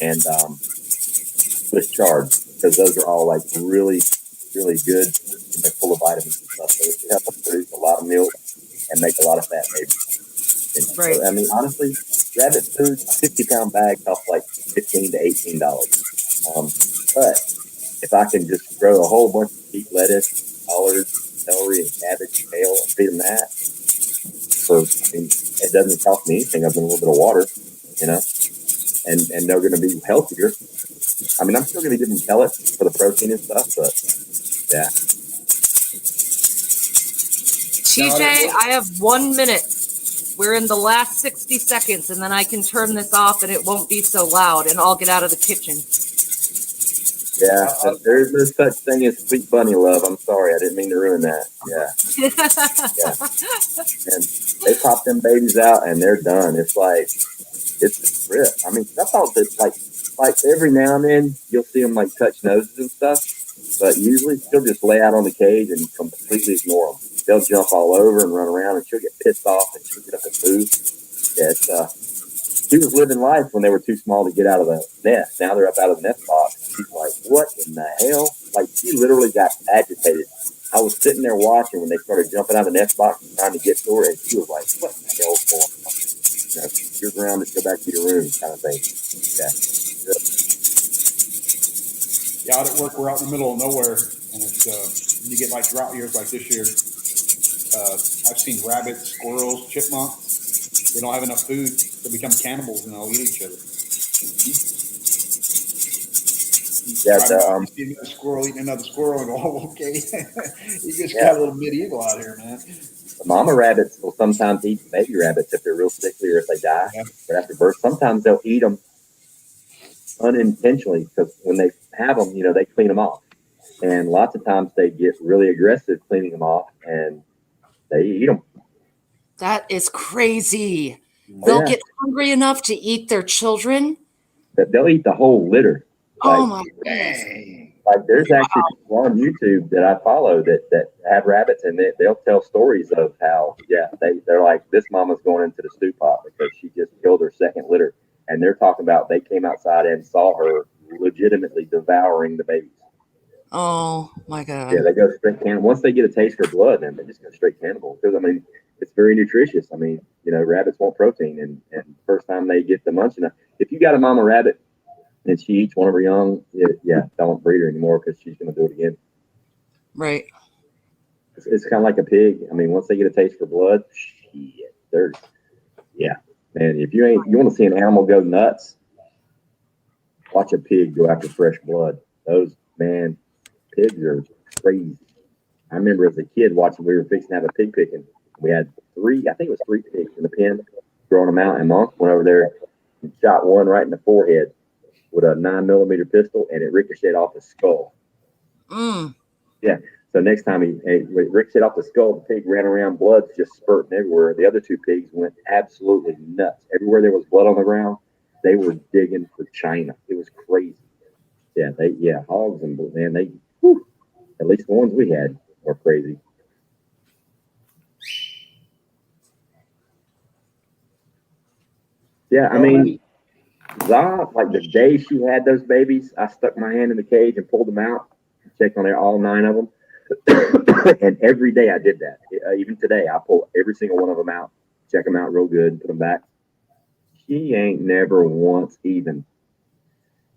S1: and Swiss chard because those are all like really, really good, and they're full of vitamins and stuff. So it helps them produce a lot of milk and make a lot of fat babies.
S3: Right.
S1: So, I mean, honestly, rabbit food, a 50-pound bag costs like $15 to $18. But if I can just grow a whole bunch of cheap lettuce, collards, celery, and cabbage, kale, and feed them that, it doesn't cost me anything other than a little bit of water, and they're going to be healthier. I mean, I'm still going to give them pellets for the protein and stuff, but yeah.
S3: TJ, I have 1 minute. We're in the last 60 seconds, and then I can turn this off, and it won't be so loud, and I'll get out of the kitchen.
S1: Yeah, there's no such thing as sweet bunny love. I'm sorry, I didn't mean to ruin that. Yeah. And they pop them babies out, and they're done. It's a trip. I mean, I thought that like every now and then you'll see them like touch noses and stuff, but usually she'll just lay out on the cage and completely ignore them. They'll jump all over and run around, and she'll get pissed off, and she'll get up and move. Yeah, she was living life when they were too small to get out of the nest. Now they're up out of the nest box. She's like, what in the hell? Like, she literally got agitated. I was sitting there watching when they started jumping out of the nest box and trying to get to her, and she was like, what in the hell's going on? You're grounded, go back to your room, kind of thing. Yeah.
S4: Yeah, out at work, we're out in the middle of nowhere, and it's you get like drought years like this year. I've seen rabbits, squirrels, chipmunks. They don't have enough food. They become cannibals and they'll eat each other.
S1: Yeah,
S4: You see another squirrel eating another squirrel and go, oh, okay. You just
S1: yeah.
S4: got a little medieval out here, man.
S1: The mama rabbits will sometimes eat baby rabbits if they're real sickly or if they die
S4: Yeah.
S1: right after birth. Sometimes they'll eat them unintentionally because when they have them, they clean them off. And lots of times they get really aggressive cleaning them off and they eat them.
S3: That is crazy.
S1: Oh,
S3: They'll
S1: yeah.
S3: get hungry enough to eat their children.
S1: They'll eat the whole litter.
S3: Oh
S1: Like,
S3: my goodness.
S1: like there's actually people on YouTube that I follow that have rabbits and they'll tell stories of how, they're like, this mama's going into the stew pot because she just killed her second litter. And they're talking about they came outside and saw her legitimately devouring the babies.
S3: Oh my God.
S1: Yeah, they go straight cannibal. Once they get a taste for blood, then they just go straight cannibal. Because, I mean, it's very nutritious. I mean, rabbits want protein. And first time they get the munching, if you got a mama rabbit and she eats one of her young, don't breed her anymore because she's going to do it again.
S3: Right.
S1: It's kind of like a pig. I mean, once they get a taste for blood, man, if you want to see an animal go nuts, watch a pig go after fresh blood. Pigs are crazy. I remember as a kid watching, we were fixing to have a pig picking. We had three pigs in the pen, throwing them out, and Monk went over there and shot one right in the forehead with a 9mm pistol, and it ricocheted off his skull. Yeah. So next time he ricocheted off the skull, the pig ran around, blood's just spurting everywhere. The other two pigs went absolutely nuts. Everywhere there was blood on the ground, they were digging for China. It was crazy. Yeah, hogs and man, at least the ones we had were crazy. Yeah, I mean, Za, like the day she had those babies, I stuck my hand in the cage and pulled them out, checked on all 9 of them. And every day I did that. Even today, I pull every single one of them out, check them out real good, put them back. She ain't never once even.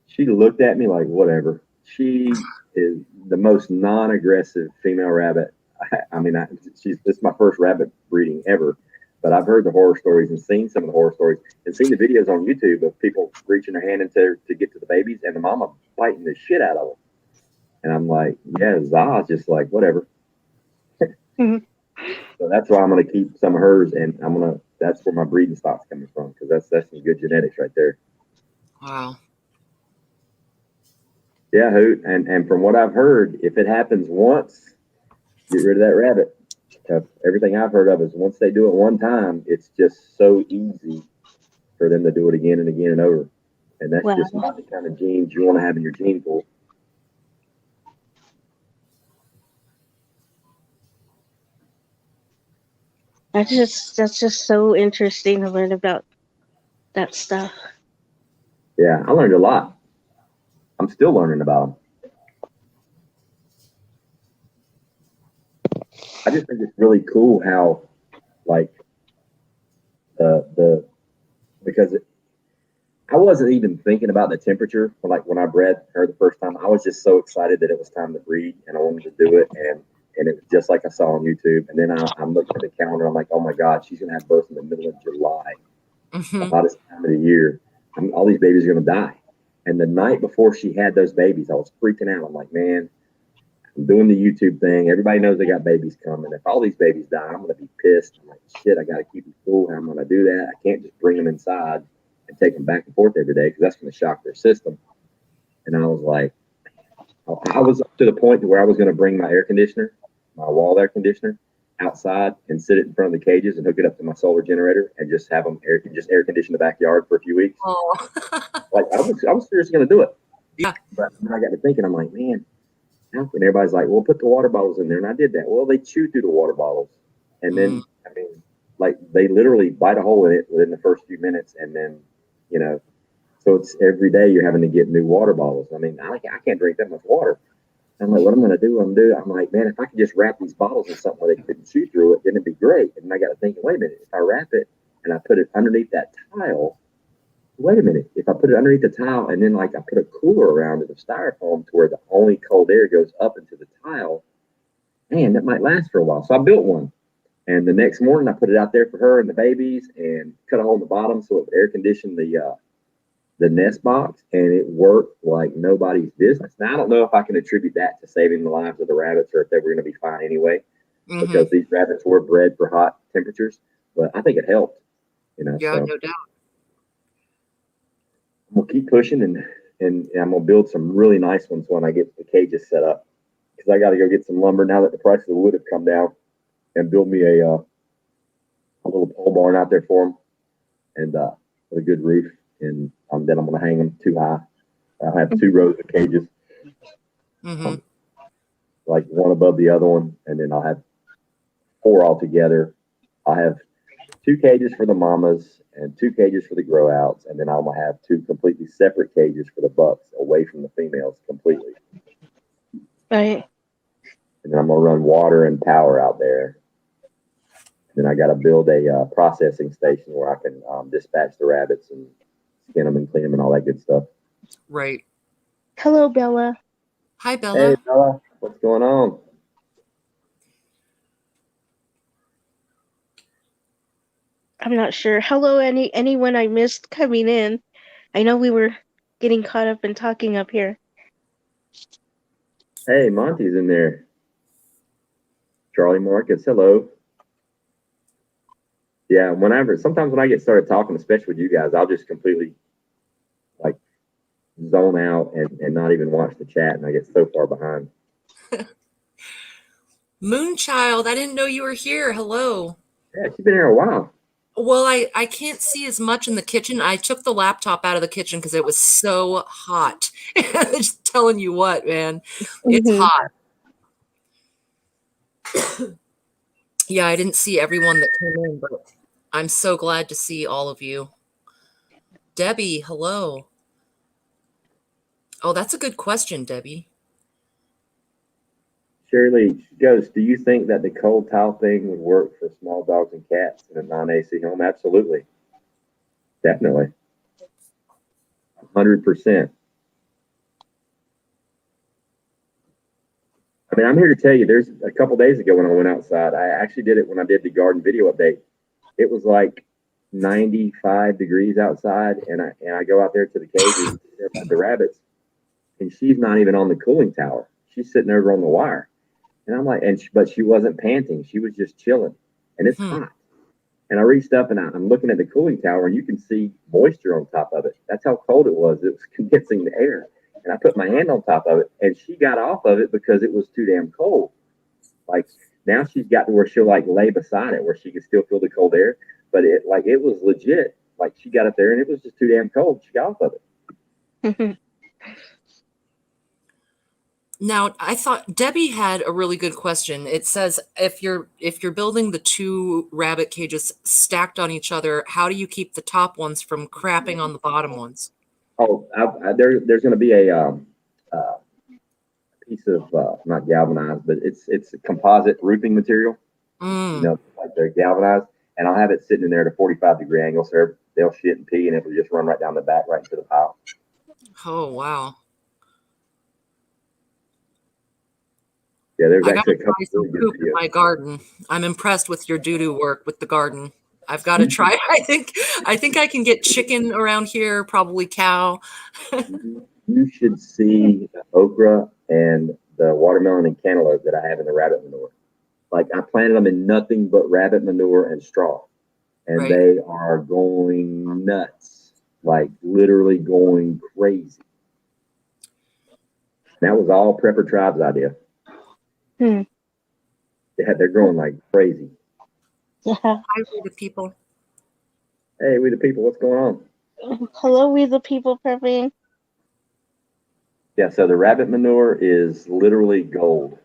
S1: She looked at me like, whatever. She is the most non-aggressive female rabbit. This is my first rabbit breeding ever, but I've heard the horror stories and seen some of the horror stories and seen the videos on YouTube of people reaching their hand into to get to the babies and the mama biting the shit out of them. And I'm like, yeah, Za's just like, whatever. So that's why I'm going to keep some of hers, and that's where my breeding stock's coming from, because that's some good genetics right there.
S3: Wow.
S1: Yeah, Hoot, and from what I've heard, if it happens once, get rid of that rabbit. Everything I've heard of is once they do it one time, it's just so easy for them to do it again and again and over. And that's just not the kind of genes you want to have in your gene pool.
S2: That's just so interesting to learn about that stuff.
S1: Yeah, I learned a lot. I'm still learning about them. I just think it's really cool how, like, because I wasn't even thinking about the temperature when I bred her the first time. I was just so excited that it was time to breed and I wanted to do it, and it was just like I saw on YouTube. And then I'm looking at the calendar. I'm like, oh my God, she's gonna have birth in the middle of July, the hottest time of the year. All these babies are gonna die. And the night before she had those babies, I was freaking out. I'm like, man, I'm doing the YouTube thing. Everybody knows they got babies coming. If all these babies die, I'm gonna be pissed. I'm like, shit, I gotta keep them cool. How am I gonna do that? I can't just bring them inside and take them back and forth every day because that's going to shock their system. And I was like, I was up to the point where I was going to bring my air conditioner, my wall air conditioner, outside and sit it in front of the cages and hook it up to my solar generator and just have them air condition the backyard for a few weeks.
S3: Oh.
S1: Like I was seriously going to do it.
S3: Yeah.
S1: But then I got to thinking, I'm like, man, how can everybody's like, well, put the water bottles in there, and I did that. Well, they chew through the water bottles, and then like they literally bite a hole in it within the first few minutes, and then. So it's every day you're having to get new water bottles. I mean, I can't drink that much water. I'm like, what I'm going to do? I'm like, man, if I could just wrap these bottles in something where they couldn't chew through it, then it'd be great. And I got to think, wait a minute, if I wrap it and I put it underneath that tile, wait a minute, if I put it underneath the tile and then like I put a cooler around it of styrofoam to where the only cold air goes up into the tile, man, that might last for a while. So I built one. And the next morning, I put it out there for her and the babies, and cut a hole in the bottom so it would air condition the nest box, and it worked like nobody's business. Now I don't know if I can attribute that to saving the lives of the rabbits or if they were going to be fine anyway, because these rabbits were bred for hot temperatures. But I think it helped.
S3: Yeah,
S1: So
S3: no doubt.
S1: I'm gonna keep pushing, and I'm gonna build some really nice ones when I get the cages set up, because I got to go get some lumber now that the price of the wood have come down, and build me a little pole barn out there for them, and with a good roof, and then I'm gonna hang them too high. I'll have 2 rows of cages, like one above the other one, and then I'll have 4 altogether. I'll have 2 cages for the mamas and 2 cages for the grow outs, and then I'm gonna have 2 completely separate cages for the bucks, away from the females completely.
S2: Right.
S1: And then I'm gonna run water and power out there. And then I got to build a processing station where I can dispatch the rabbits and skin them and clean them and all that good stuff.
S3: Right.
S2: Hello, Bella.
S3: Hi, Bella.
S1: Hey, Bella, what's going on?
S2: I'm not sure. Hello, anyone I missed coming in. I know we were getting caught up in talking up here.
S1: Hey, Monty's in there. Charlie Marcus, hello. Yeah, sometimes when I get started talking, especially with you guys, I'll just completely like zone out and not even watch the chat, and I get so far behind.
S3: Moonchild, I didn't know you were here. Hello.
S1: Yeah, she's been here a while.
S3: Well, I can't see as much in the kitchen. I took the laptop out of the kitchen because it was so hot. Just telling you what, man. It's hot. Yeah, I didn't see everyone that came in, but I'm so glad to see all of you. Debbie, hello. Oh, that's a good question, Debbie.
S1: Shirley Ghost, do you think that the cold tile thing would work for small dogs and cats in a non-AC home? Absolutely. Definitely. 100%. I mean, I'm here to tell you, there's a couple days ago when I went outside, I actually did it when I did the garden video update. It was like 95 degrees outside, and I go out there to the cages, the rabbits, and she's not even on the cooling tower. She's sitting over on the wire. And I'm like, but she wasn't panting. She was just chilling, and it's hot. And I reached up and I'm looking at the cooling tower, and you can see moisture on top of it. That's how cold it was. It was condensing the air. And I put my hand on top of it, and she got off of it because it was too damn cold. Like now she's got to where she'll like lay beside it where she can still feel the cold air. But it was legit. Like she got up there and it was just too damn cold. She got off of it.
S3: Now, I thought Debbie had a really good question. It says if you're building the 2 rabbit cages stacked on each other, how do you keep the top ones from crapping on the bottom ones?
S1: Oh, there's going to be a piece of not galvanized, but it's a composite roofing material. Like they're galvanized, and I'll have it sitting in there at a 45-degree angle, so they'll shit and pee, and it'll just run right down the back, right into the pile.
S3: Oh wow!
S1: Yeah, there's
S3: I
S1: actually
S3: got to try some poop in my garden. I'm impressed with your doo-doo work with the garden. I've got to try. I think I can get chicken around here, probably cow.
S1: You should see the okra and the watermelon and cantaloupe that I have in the rabbit manure. Like I planted them in nothing but rabbit manure and straw, and they are going nuts, like literally going crazy. That was all Prepper Tribe's idea. Yeah, they're growing like crazy.
S2: Yeah.
S3: Hi, we the people.
S1: Hey, we the people. What's going on?
S2: Hello, we the people prepping.
S1: Yeah, so the rabbit manure is literally gold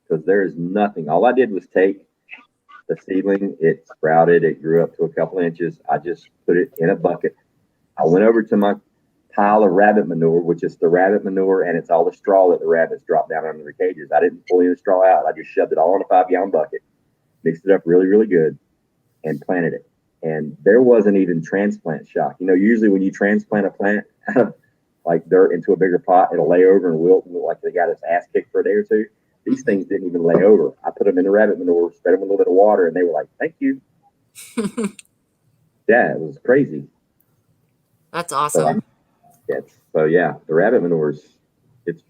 S1: because there is nothing. All I did was take the seedling, it sprouted, it grew up to a couple inches. I just put it in a bucket. I went over to my pile of rabbit manure, which is the rabbit manure, and it's all the straw that the rabbits drop down under the cages. I didn't pull any of the straw out. I just shoved it all in a 5-gallon bucket, mixed it up really, really good, and planted it. And there wasn't even transplant shock. Usually when you transplant a plant out of like dirt into a bigger pot, it'll lay over and wilt like they got its ass kicked for a day or two. These things didn't even lay over. I put them in the rabbit manure, spread them a little bit of water, and they were like, "Thank you." Yeah, it was crazy.
S3: That's awesome.
S1: So yeah, the rabbit manure's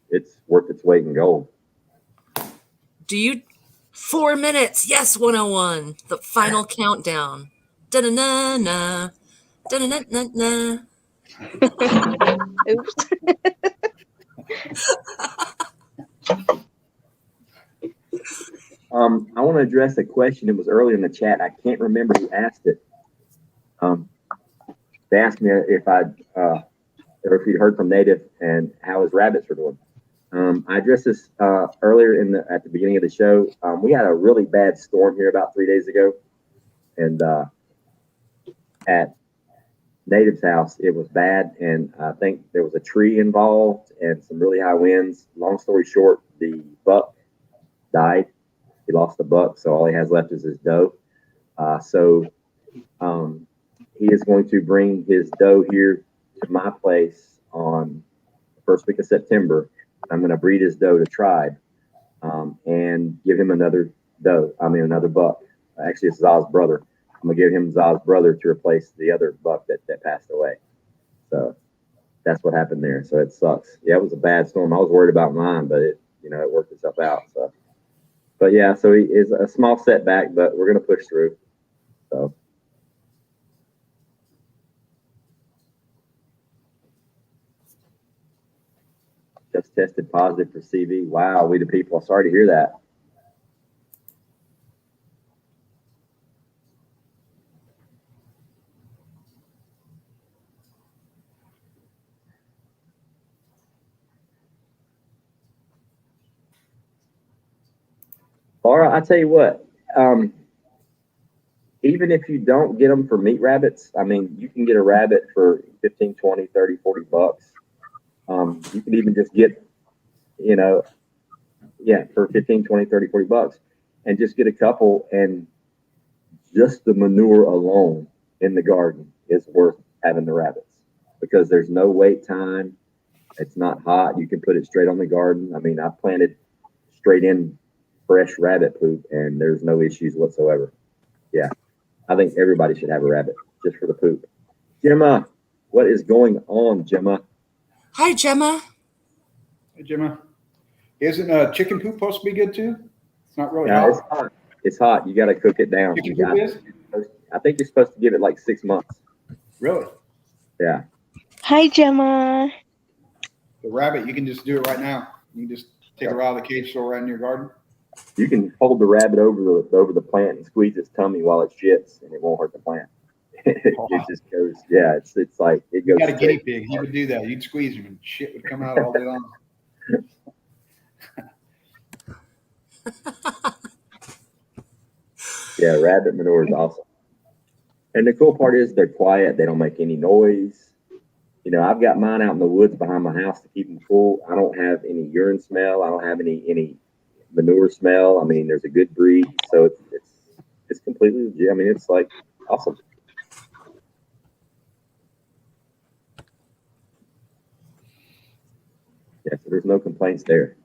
S1: it's worth its weight in gold.
S3: Do you 4 minutes? Yes, 101. The final countdown. Da-na-na-na. Da-na-na-na-na.
S2: Oops.
S1: I want to address a question that was earlier in the chat. I can't remember who asked it. They asked me if or if you'd heard from Native and how his rabbits were doing. I addressed this earlier at the beginning of the show. We had a really bad storm here about 3 days ago, and at Native's house, it was bad, and I think there was a tree involved and some really high winds. Long story short, the buck died. He lost the buck, so all he has left is his doe. He is going to bring his doe here to my place on the first week of September. I'm going to breed his doe to tribe and give him another buck. Actually, it's Zah's brother. I'm going to give him Zah's brother to replace the other buck that passed away. So that's what happened there. So it sucks. Yeah, it was a bad storm. I was worried about mine, but it worked itself out. So, but yeah, so he is a small setback, but we're going to push through. So. Just tested positive for CV. Wow, we the people. Sorry to hear that. Laura, I tell you what, even if you don't get them for meat rabbits, I mean, you can get a rabbit for 15, 20, 30, 40 bucks. You can even just get, for 15, 20, 30, 40 bucks and just get a couple, and just the manure alone in the garden is worth having the rabbits because there's no wait time. It's not hot. You can put it straight on the garden. I mean, I planted straight in fresh rabbit poop and there's no issues whatsoever. Yeah. I think everybody should have a rabbit just for the poop. Gemma, what is going on, Gemma?
S3: Hi, Gemma.
S4: Hey, Gemma. Isn't chicken poop supposed to be good too? It's not really
S1: hot.
S4: It's
S1: hot. It's hot. You got to cook it down.
S4: Chicken poop is?
S1: I think you're supposed to give it like 6 months.
S4: Really?
S1: Yeah.
S2: Hi, Gemma.
S4: The rabbit, you can just do it right now. You can just take her out of the cage, throw her right in your garden.
S1: You can hold the rabbit over the plant and squeeze its tummy while it shits, and it won't hurt the plant. It just goes. Yeah, it's like it goes.
S4: You got a guinea pig. He would do that. You'd squeeze him, and shit would come out all day long.
S1: Yeah, rabbit manure is awesome. And the cool part is they're quiet. They don't make any noise. I've got mine out in the woods behind my house to keep them cool. I don't have any urine smell. I don't have any manure smell. I mean, there's a good breed, so it's completely legit. I mean, it's like awesome. Yeah, so there's no complaints there.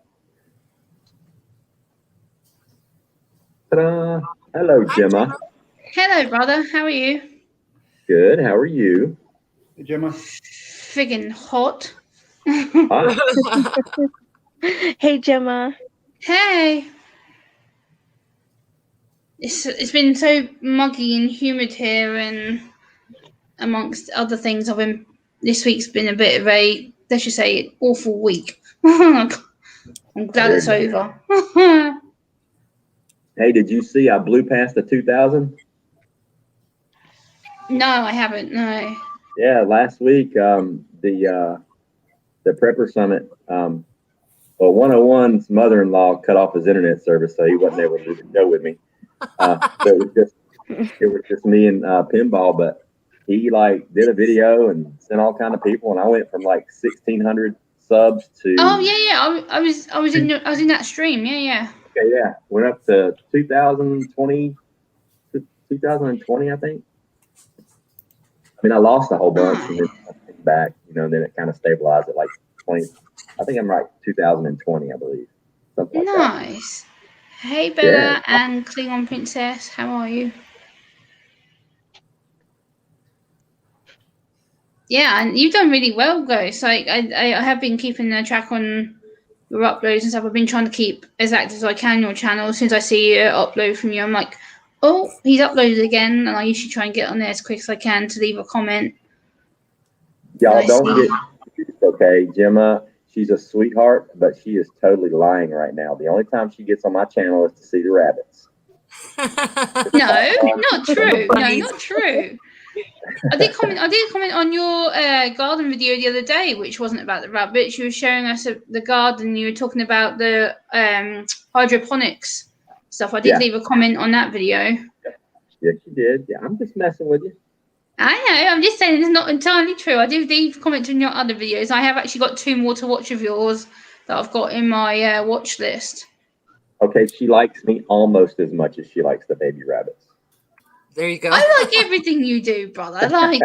S1: Ta-da! Hello, Gemma.
S7: Hello, brother. How are you?
S1: Good. How are you?
S4: Hey, Gemma.
S7: Friggin' hot.
S2: Hey, Gemma.
S7: Hey. It's been so muggy and humid here, and amongst other things, this week's been a bit of a, let's just say, awful week. I'm glad it's over.
S1: Hey, did you see I blew past the 2,000?
S7: No, I haven't. No.
S1: Yeah, last week the Prepper Summit. 101's mother-in-law cut off his internet service, so he wasn't able to do the show with me. So it was just me and Pinball, but he did a video and sent all kind of people, and I went from 1,600 subs to.
S7: Oh yeah. I was in that stream. Yeah.
S1: Okay, yeah, went up to 2020, I think. I mean, I lost a whole bunch and then I came back, and then it kind of stabilized at 20. I think I'm right, 2020, I believe. something like that.
S7: Nice. Hey, Bella and Klingon Princess. How are you? Yeah, and you've done really well, guys. Like I have been keeping a track on your uploads and stuff. I've been trying to keep as active as I can on your channel. As soon as I see an upload from you, I'm like, oh, he's uploaded again, and I usually try and get on there as quick as I can to leave a comment.
S1: Y'all don't get okay, Gemma. She's a sweetheart, but she is totally lying right now. The only time she gets on my channel is to see the rabbits.
S7: No, not true. No, not true. I did comment on your garden video the other day, which wasn't about the rabbits. You were showing us the garden. You were talking about the hydroponics stuff. I did leave a comment on that video.
S1: Yes, you did. Yeah, I'm just messing with you.
S7: I know. I'm just saying it's not entirely true. I do leave comments on your other videos. I have actually got 2 more to watch of yours that I've got in my watch list.
S1: Okay, she likes me almost as much as she likes the baby rabbits.
S3: There you go.
S7: I like everything you do, brother. Like,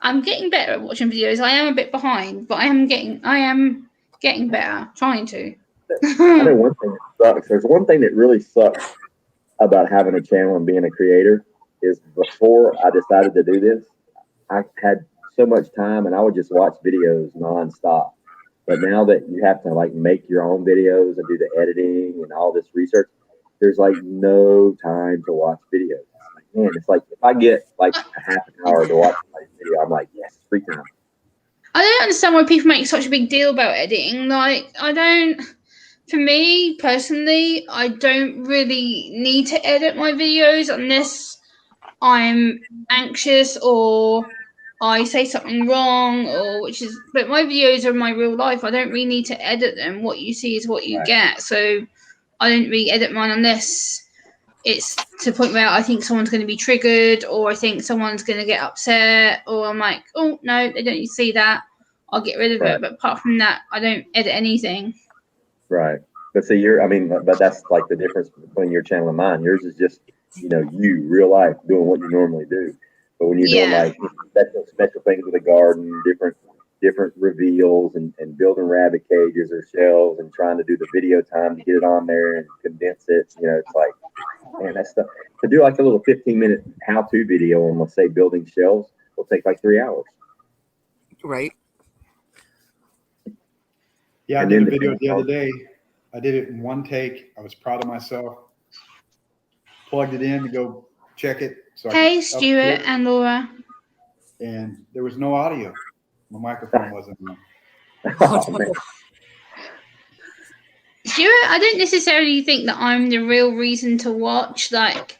S7: I'm getting better at watching videos. I am a bit behind, but I am getting better. Trying to.
S1: I know one thing that sucks. There's one thing that really sucks about having a channel and being a creator is before I decided to do this, I had so much time and I would just watch videos nonstop. But now that you have to like make your own videos and do the editing and all this research, there's like no time to watch videos. Like, man, it's like if I get like a half an hour to watch my video, I'm like, yes, free time.
S7: I don't understand why people make such a big deal about editing. Like, for me personally, I don't really need to edit my videos unless I'm anxious or I say something wrong, but my videos are my real life. I don't really need to edit them. What you see is what you get. So I don't really edit mine unless it's to the point where I think someone's going to be triggered or I think someone's going to get upset or I'm like, oh, no, they don't need to see that. I'll get rid of it. But apart from that, I don't edit anything.
S1: Right. But see, but that's like the difference between your channel and mine. Yours is just, you, real life, doing what you normally do. But when you're doing like special things with a garden, different reveals and building rabbit cages or shells and trying to do the video time to get it on there and condense it, it's like, man, that stuff. To do like a little 15-minute how-to video on, let's say, building shelves will take like 3 hours.
S3: Right.
S4: Yeah, I did a video the other day. I did it in one take. I was proud of myself. Plugged it in to go check it. So
S7: hey, Stuart and Laura.
S4: And there was no audio. My microphone wasn't on.
S7: Stuart, I don't necessarily think that I'm the real reason to watch. Like,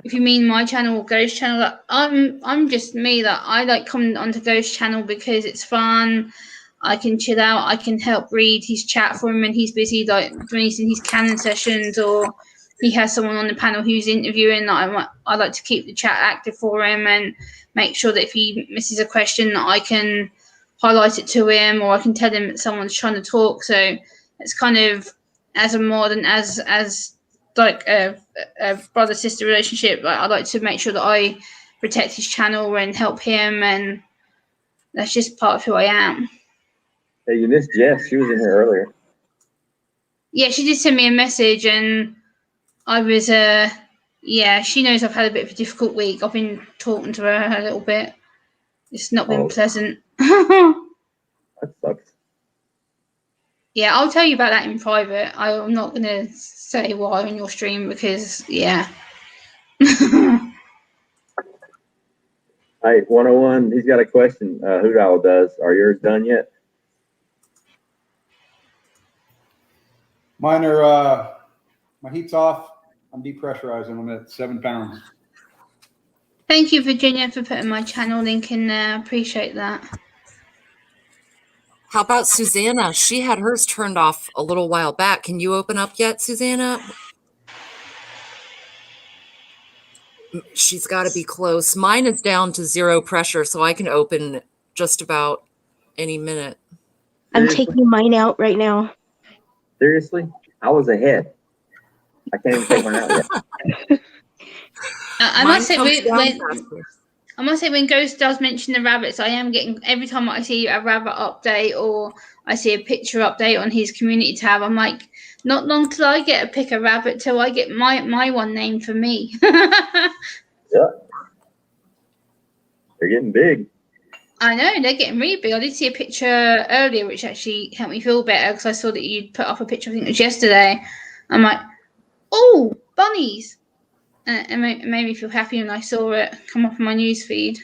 S7: if you mean my channel or Ghost channel, like, I'm just me. That I like coming onto Ghost channel because it's fun. I can chill out. I can help read his chat for him when he's busy, like when he's in his canon sessions or he has someone on the panel who's interviewing. I like to keep the chat active for him and make sure that if he misses a question, that I can highlight it to him or I can tell him that someone's trying to talk. So it's kind of as a mod and as like a brother-sister relationship. Like, I like to make sure that I protect his channel and help him, and that's just part of who I am.
S1: Hey, you missed Jess. She was in here earlier.
S7: Yeah, she did send me a message, and I was, she knows I've had a bit of a difficult week. I've been talking to her a little bit. It's not been pleasant.
S1: That sucks.
S7: Yeah, I'll tell you about that in private. I'm not going to say why on your stream because, yeah.
S1: Hey, 101, he's got a question. Hoot Owl does. Are yours done yet?
S4: Mine are, my heat's off. I'm depressurizing them at 7 pounds.
S7: Thank you, Virginia, for putting my channel link in there. Appreciate that.
S3: How about Susanna? She had hers turned off a little while back. Can you open up yet, Susanna? She's got to be close. Mine is down to 0 pressure, so I can open just about any minute.
S2: I'm taking mine out right now.
S1: Seriously? I was ahead. I can't even take mine out yet.
S7: I must say when Ghost does mention the rabbits, I am getting, every time I see a rabbit update or I see a picture update on his community tab. I'm like, not long till I get to pick a rabbit till I get my one named for me.
S1: Yeah. They're getting big.
S7: I know, they're getting really big. I did see a picture earlier, which actually helped me feel better because I saw that you'd put up a picture, I think it was yesterday. I'm like, oh, bunnies. And it made me feel happy when I saw it come up on my news feed.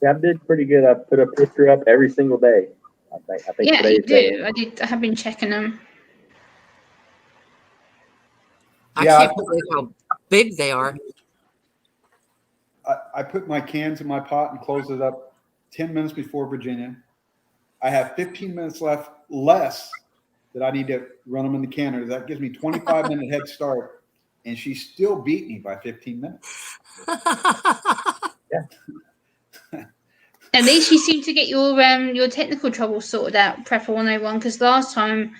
S1: Yeah, I did pretty good. I put a picture up every single day. I think
S7: Yeah, you
S1: today's
S7: do. I have been checking them.
S3: I
S4: Yeah,
S3: can't believe how big they are.
S4: I put my cans in my pot and closed it up 10 minutes before Virginia. I have 15 minutes less that I need to run them in the canner. That gives me 25-minute head start, and she still beat me by 15 minutes.
S7: At least you seem to get your technical troubles sorted out, Prepper 101, because last time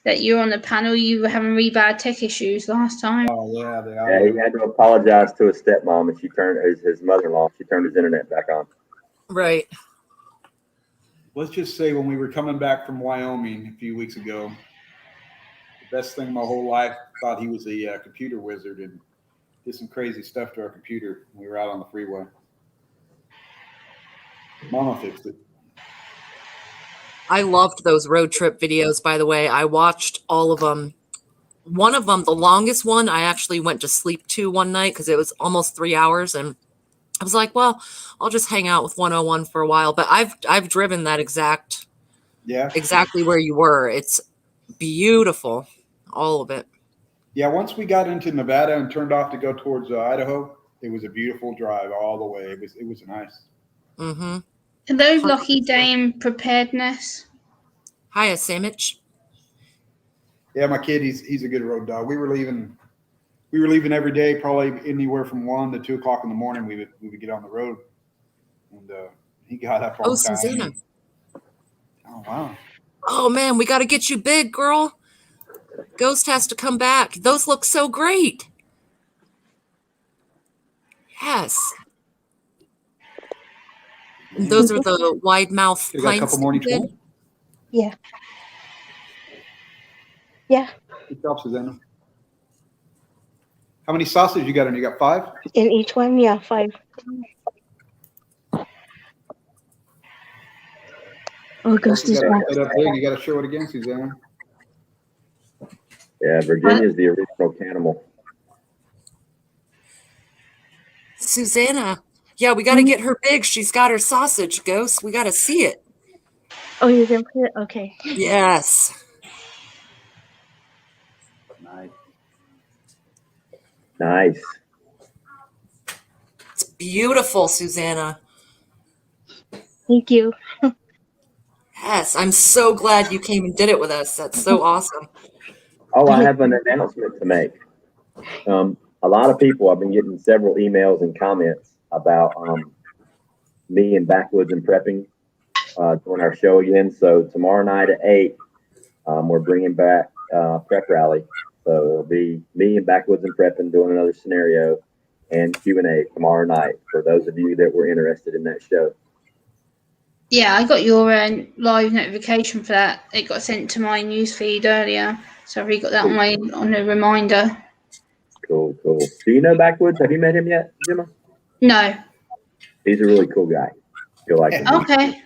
S7: that you were on the panel, you were having really bad tech issues last time.
S4: Oh, yeah, they are.
S1: Yeah, he had to apologize to his stepmom, and she turned his mother-in-law. She turned his internet back on.
S3: Right.
S4: Let's just say when we were coming back from Wyoming a few weeks ago, the best thing my whole life, thought he was a computer wizard and did some crazy stuff to our computer when we were out on the freeway. Mama fixed it.
S3: I loved those road trip videos, by the way. I watched all of them. One of them, the longest one, I actually went to sleep to one night because it was almost 3 hours. And I was like, well, I'll just hang out with 101 for a while. But I've driven that exactly where you were. It's beautiful, all of it.
S4: Yeah, once we got into Nevada and turned off to go towards Idaho, it was a beautiful drive all the way. It was nice.
S3: Mm-hmm.
S7: Hello, Lucky Dame Preparedness.
S3: Hiya, Sandwich.
S4: Yeah, my kid, he's a good road dog. We were leaving every day, probably anywhere from 1 to 2 o'clock in the morning. We would get on the road, and he got up on time.
S3: Susanna.
S4: Oh wow!
S3: Oh man, we got to get you big, girl. Ghost has to come back. Those look so great. Yes. Those are the wide mouth
S4: You got a
S3: pints.
S4: couple more in each one?
S2: Yeah. Yeah.
S4: Good job, Susanna. How many sausages you got in? You got 5?
S2: In each one, yeah, 5. Oh, Ghost is back.
S4: You got to show it again, Susanna.
S1: Yeah, Virginia's the original Canimal.
S3: Susanna. Yeah, we got to get her big. She's got her sausage, Ghost. We got to see it.
S2: Oh, you're going to put it? Okay.
S3: Yes.
S1: Nice.
S3: It's beautiful, Susanna.
S2: Thank you.
S3: Yes, I'm so glad you came and did it with us. That's so awesome.
S1: Oh, I have an announcement to make. A lot of people, I've been getting several emails and comments about me and Backwoods and Prepping doing our show again. So tomorrow night at 8, we're bringing back Prep Rally. So it'll be me and Backwoods and Prepping doing another scenario and Q&A tomorrow night for those of you that were interested in that show.
S7: Yeah, I got your live notification for that. It got sent to my news feed earlier, so I've already got that on a reminder.
S1: Cool. Do you know Backwoods? Have you met him yet, Gemma?
S7: No.
S1: He's a really cool guy. You'll like him.
S7: Okay.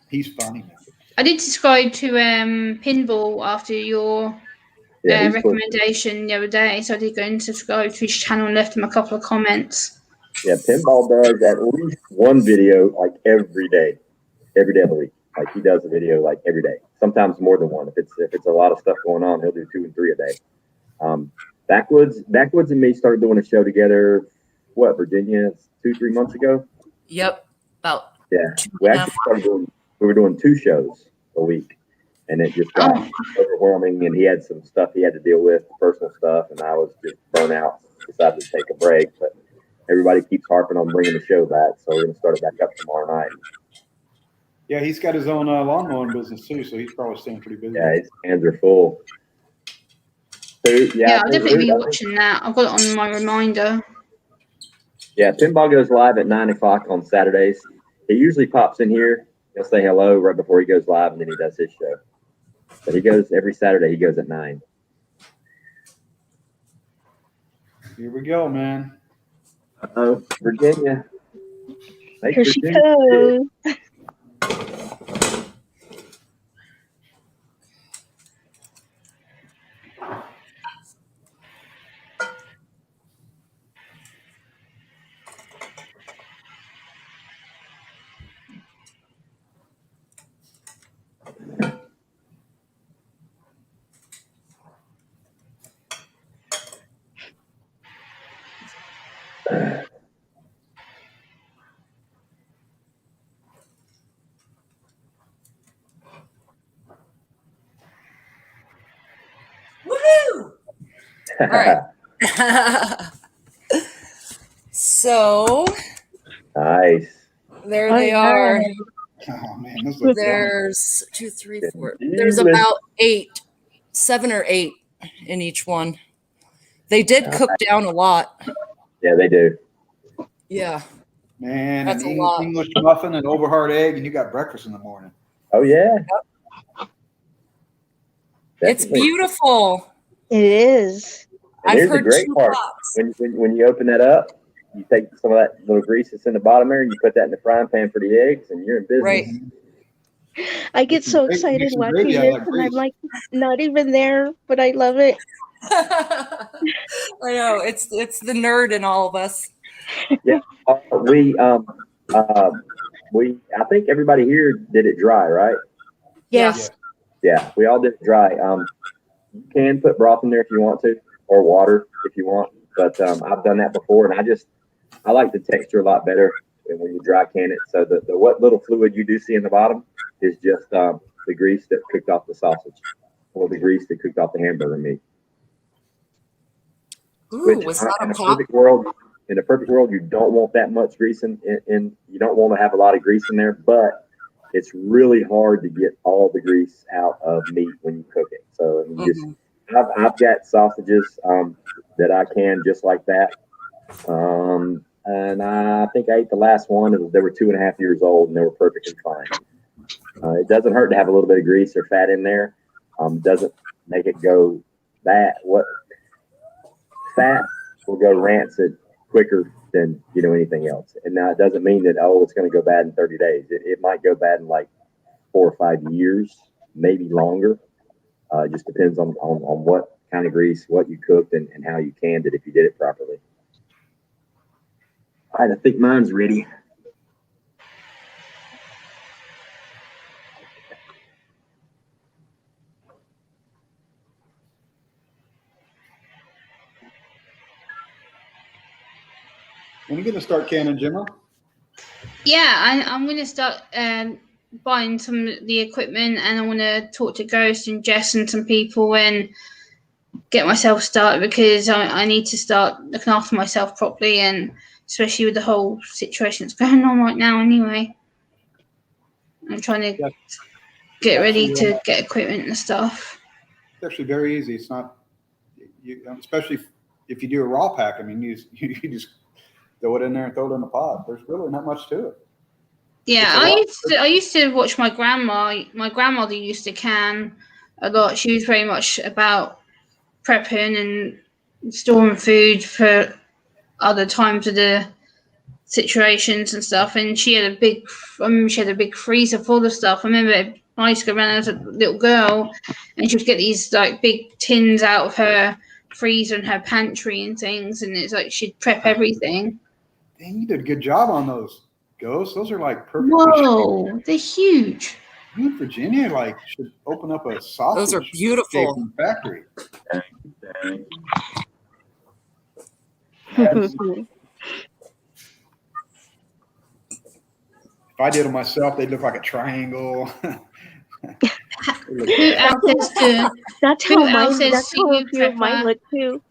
S4: He's funny.
S7: I did subscribe to Pinball after your recommendation the other day, so I did go and subscribe to his channel and left him a couple of comments.
S1: Yeah, Pinball does at least one video like every day of the week. Like he does a video like every day, sometimes more than one. If it's a lot of stuff going on, he'll do 2 and 3 a day. Backwoods and me started doing a show together. What, Virginia? 2-3 months ago.
S3: Yep. About.
S1: Yeah, we were doing 2 shows a week, and it just got overwhelming. And he had some stuff he had to deal with, personal stuff, and I was just burnt out. Decided to take a break, but everybody keeps harping on bringing the show back, so we're gonna start it back up tomorrow night.
S4: Yeah, he's got his own lawn mowing business too, so he's probably staying pretty busy.
S1: Yeah, his hands are full. So,
S7: yeah, I'll definitely be watching that. I've got it on my reminder.
S1: Yeah, Pinball goes live at 9 o'clock on Saturdays. He usually pops in here. He'll say hello right before he goes live, and then he does his show. But he goes every Saturday. He goes at 9.
S4: Here we go, man.
S1: Uh-oh, Virginia. Make
S2: Here she
S1: Virginia
S2: goes.
S3: Woohoo! All right. So
S1: Nice.
S3: there they are.
S4: Oh man, this looks fun.
S3: There's 2, 3, 4. There's about 7 or 8 in each one. They did cook down a lot.
S1: Yeah, they do.
S3: Yeah.
S4: Man,
S3: That's
S4: an
S3: a lot.
S4: English muffin, an overhard egg, and you got breakfast in the morning.
S1: Oh yeah.
S3: It's
S1: Definitely.
S3: beautiful.
S2: It is.
S1: And
S3: I've
S1: here's the
S3: heard
S1: great
S3: 2
S1: part.
S3: pots.
S1: When you open that up, you take some of that little grease that's in the bottom there, and you put that in the frying pan for the eggs, and you're in business.
S3: Right.
S2: I get so excited watching this, and I'm like, not even there, but I love it.
S3: I know it's the nerd in all of us.
S1: Yeah, I think everybody here did it dry, right?
S2: Yes.
S1: Yeah, we all did it dry. You can put broth in there if you want to, or water if you want. But I've done that before, and I like the texture a lot better when you dry can it. So the what little fluid you do see in the bottom is just the grease that cooked off the sausage, or the grease that cooked off the hamburger meat.
S3: Ooh, was that
S1: in
S3: a
S1: a
S3: pop?
S1: perfect world, you don't want that much grease in you don't want to have a lot of grease in there, but it's really hard to get all the grease out of meat when you cook it. So I've got sausages that I can just like that. And I think I ate the last one, and they were 2.5 years old, and they were perfectly fine. It doesn't hurt to have a little bit of grease or fat in there. Doesn't make it go bad. Fat will go rancid quicker than anything else. And now it doesn't mean that it's going to go bad in 30 days. It might go bad in like 4 or 5 years, maybe longer. It just depends on what kind of grease, what you cooked, and how you canned it if you did it properly. All right, I think mine's ready.
S4: When are you going to start canning, Gemma?
S7: Yeah, I'm going to start buying some of the equipment, and I want to talk to Ghost and Jess and some people and get myself started, because I need to start looking after myself properly, and especially with the whole situation that's going on right now anyway. I'm trying to get ready to get equipment and stuff.
S4: It's actually very easy. It's not, especially if you do a raw pack. I mean, you just throw it in there and throw it in the pot. There's really not much to it.
S7: Yeah, I used to watch my grandma. My grandmother used to can a lot. She was very much about prepping and storing food for other times of the situations and stuff. And she had I remember she had a big freezer full of stuff. I remember I used to go around as a little girl, and she would get these like big tins out of her freezer and her pantry and things, and it's like she'd prep everything.
S4: Dang, you did a good job on those, Ghosts. Those are like perfect.
S7: Whoa, they're huge.
S4: You in Virginia should open up a sausage.
S3: Those are beautiful.
S4: Factory. If I did them myself, they'd look like a triangle.
S7: Who else says to?
S2: That's
S7: Who
S2: how
S7: else
S2: mine.
S7: says
S2: That's
S7: to
S2: how a
S7: you,
S2: few of mine
S7: Prepper?
S2: look too.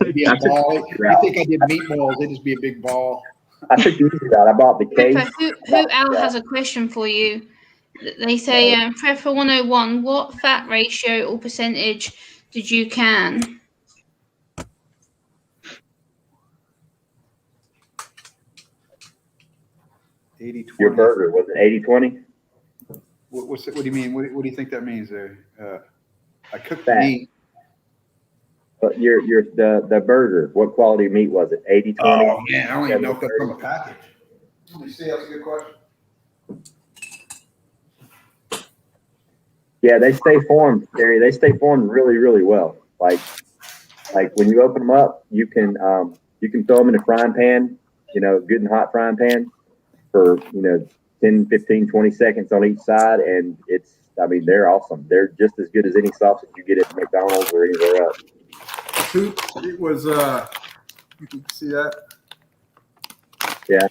S4: It'd be a ball. I think I did meatballs. They'd just be a big ball.
S1: I took you through that. I bought the case.
S7: Prepper, who else has a question for you? They say, Prepper 101, what fat ratio or percentage did you can?
S4: $80-20.
S1: Your burger, was it 80-20?
S4: What do you mean? What do you think that means there? I cooked
S1: Fat.
S4: meat.
S1: But the burger, what quality of meat was it? 80, 20?
S4: Oh man, I don't even know if that's from a package. Let me see. That's a good question.
S1: Yeah, they stay formed, Terry. They stay formed really, really well. Like when you open them up, you can throw them in a frying pan, good and hot frying pan for 10, 15, 20 seconds on each side, and they're awesome. They're just as good as any sausage you get at McDonald's or anywhere else.
S4: It was you can see that.
S1: Yeah.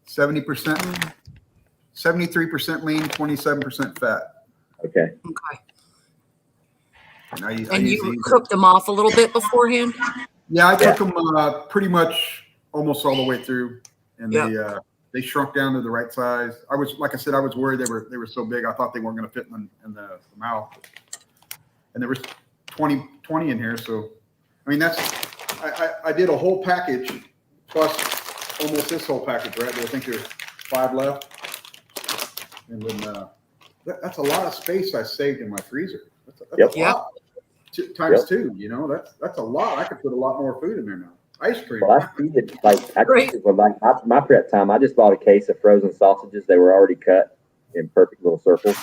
S4: 70%, 73% lean, 27% fat.
S1: Okay.
S3: Okay.
S4: And
S3: you cooked them off a little bit beforehand?
S4: Yeah, I cooked them pretty much almost all the way through, and they shrunk down to the right size. I was, like I said, I was worried they were so big. I thought they weren't going to fit in the mouth. And there was 20 in here, so I mean I did a whole package plus almost this whole package, right? I think there's 5 left, and then that's a lot of space I saved in my freezer. That's a lot. Times 2, that's a lot. I could put a lot more food in there now. Ice cream.
S1: Well, I feed it my prep time. I just bought a case of frozen sausages. They were already cut in perfect little circles.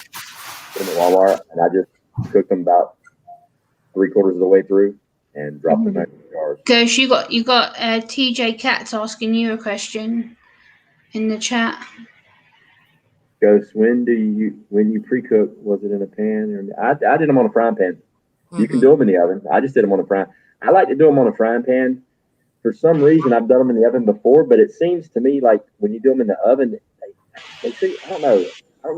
S1: Put them at Walmart, and I just cooked them about 3/4 of the way through and dropped them back in the jars.
S7: Ghost, you got TJ Katz asking you a question in the chat.
S1: Ghost, when you pre-cook, was it in a pan? I did them on a frying pan. You can do them in the oven. I just did them on a frying. I like to do them on a frying pan. For some reason, I've done them in the oven before, but it seems to me like when you do them in the oven, I don't know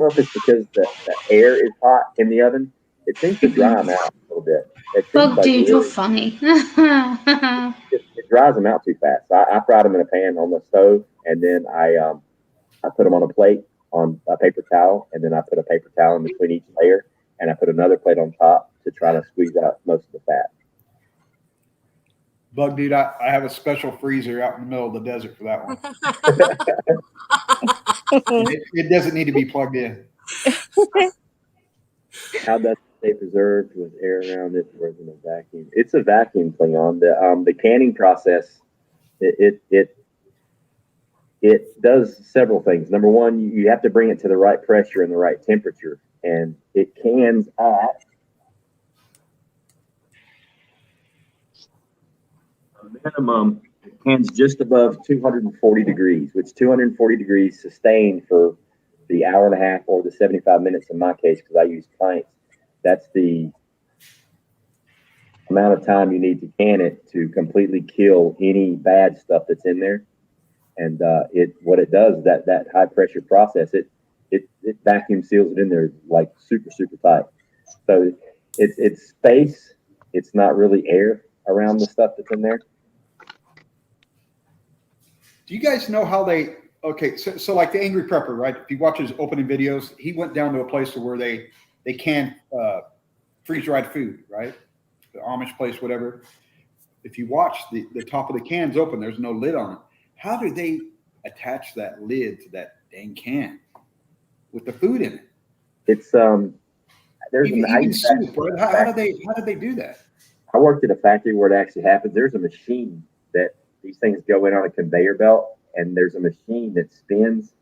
S1: if it's because the air is hot in the oven. It seems to dry them out a little bit.
S7: Well, dude, you're funny.
S1: It dries them out too fast. I fried them in a pan on the stove, and then I put them on a plate on a paper towel, and then I put a paper towel in between each layer, and I put another plate on top to try to squeeze out most of the fat.
S4: Bug dude, I have a special freezer out in the middle of the desert for that one. it doesn't need to be plugged in.
S1: How does it stay preserved with air around it or in a vacuum? It's a vacuum Klingon. The canning process, it does several things. Number one, you have to bring it to the right pressure and the right temperature, and it cans at minimum, it cans just above 240 degrees, which 240 degrees sustained for the hour and a half or the 75 minutes in my case, because I use pints. That's the amount of time you need to can it to completely kill any bad stuff that's in there. And what it does, that high pressure process, it vacuum seals it in there like super, super tight. So it's space. It's not really air around the stuff that's in there.
S4: Do you guys know how they? Okay, so like the Angry Prepper, right? If you watch his opening videos, he went down to a place where they can freeze dried food, right? The Amish place, whatever. If you watch the top of the can's open, there's no lid on it. How do they attach that lid to that dang can with the food in it?
S1: It's there's
S4: even soup, right? How do they do that?
S1: I worked at a factory where it actually happens. There's a machine that these things go in on a conveyor belt, and there's a machine that spins.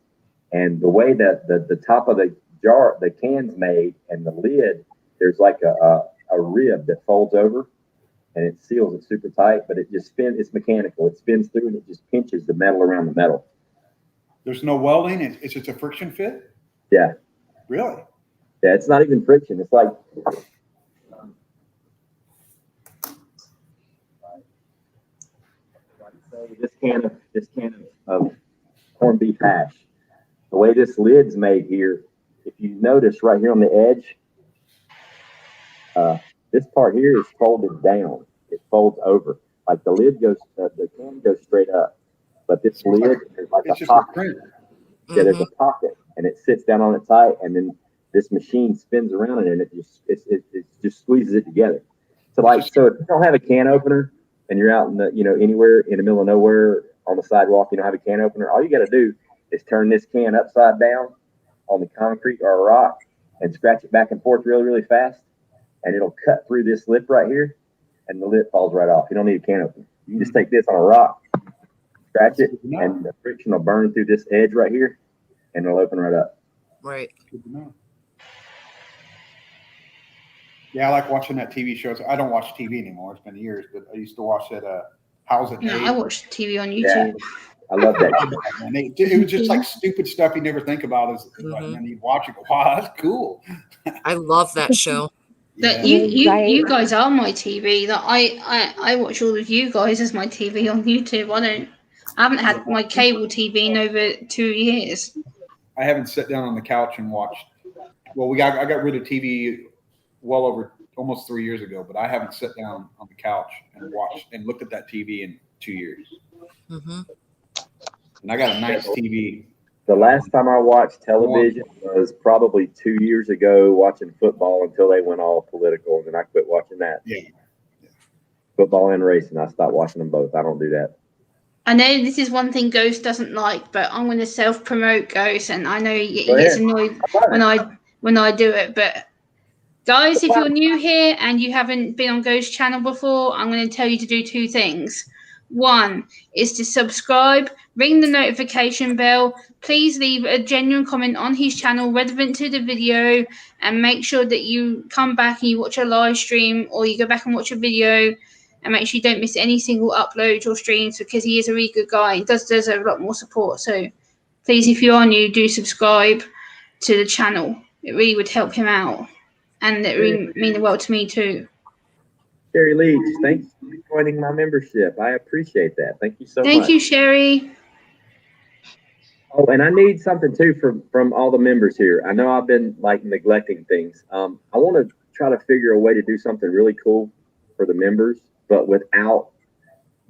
S1: And the way that the top of the jar, the can's made, and the lid, there's like a rib that folds over, and it seals it super tight. But it just spins. It's mechanical. It spins through, and it just pinches the metal around the metal.
S4: There's no welding. It's just a friction fit.
S1: Yeah.
S4: Really?
S1: Yeah. It's not even friction. It's like. This can of corned beef hash. The way this lid's made here, if you notice right here on the edge, this part here is folded down. It folds over. Like the lid goes, the can goes straight up, but this lid is like a pocket. Yeah, there's a pocket, and it sits down on it tight, and then this machine spins around it, and it just squeezes it together. So if you don't have a can opener, and you're out in the, anywhere in the middle of nowhere on the sidewalk, you don't have a can opener, all you got to do is turn this can upside down on the concrete or a rock and scratch it back and forth really, really fast. and it'll cut through this lip right here, and the lip falls right off. You don't need a can opener. You can just take this on a rock, scratch it, and the friction will burn through this edge right here, and it'll open right up.
S3: Right.
S4: Good to know. Yeah, I like watching that TV show. I don't watch TV anymore. It's been years, but I used to watch that. How's It
S7: No,
S4: Made?
S7: I watch TV on YouTube.
S1: Yeah, I love that.
S4: And it was just like stupid stuff you never think about. And then you'd watch it, go, wow, that's cool.
S3: I love that show.
S7: That
S4: Yeah.
S7: you guys are my TV. That I watch all of you guys as my TV on YouTube. I haven't had my cable TV in over 2 years.
S4: I haven't sat down on the couch and watched. Well, I got rid of TV well over almost 3 years ago, but I haven't sat down on the couch and watched and looked at that TV in 2 years.
S3: Mm-hmm.
S4: And I got a nice TV.
S1: The last time I watched television was probably 2 years ago, watching football until they went all political, and then I quit watching that.
S4: Yeah.
S1: Football and racing, I stopped watching them both. I don't do that.
S7: I know this is one thing Ghost doesn't like, but I'm going to self-promote Ghost, and I know he gets annoyed when I do it. But guys, if you're new here and you haven't been on Ghost's channel before, I'm going to tell you to do 2 things. One is to subscribe, ring the notification bell. Please leave a genuine comment on his channel relevant to the video, and make sure that you come back and you watch a live stream, or you go back and watch a video, and make sure you don't miss any single uploads or streams, because he is a really good guy. He does a lot more support. So please, if you are new, do subscribe to the channel. It really would help him out, and it really mean the world to me too.
S1: Sherry Leach, thanks for joining my membership. I appreciate that. Thank you so much.
S7: Thank you, Sherry.
S1: Oh, and I need something too from all the members here. I know I've been like neglecting things. I want to try to figure a way to do something really cool for the members, but without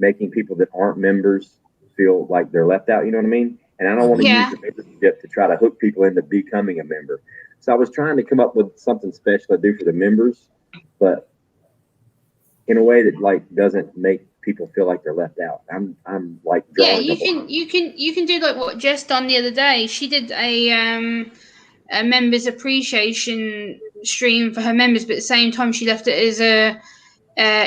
S1: making people that aren't members feel like they're left out. You know what I mean? And I don't want to use the membership to try to hook people into becoming a member. So I was trying to come up with something special to do for the members, but in a way that like doesn't make people feel like they're left out. I'm like drawing.
S7: Yeah, you can do like what Jess done the other day. She did a members appreciation stream for her members, but at the same time she left it as a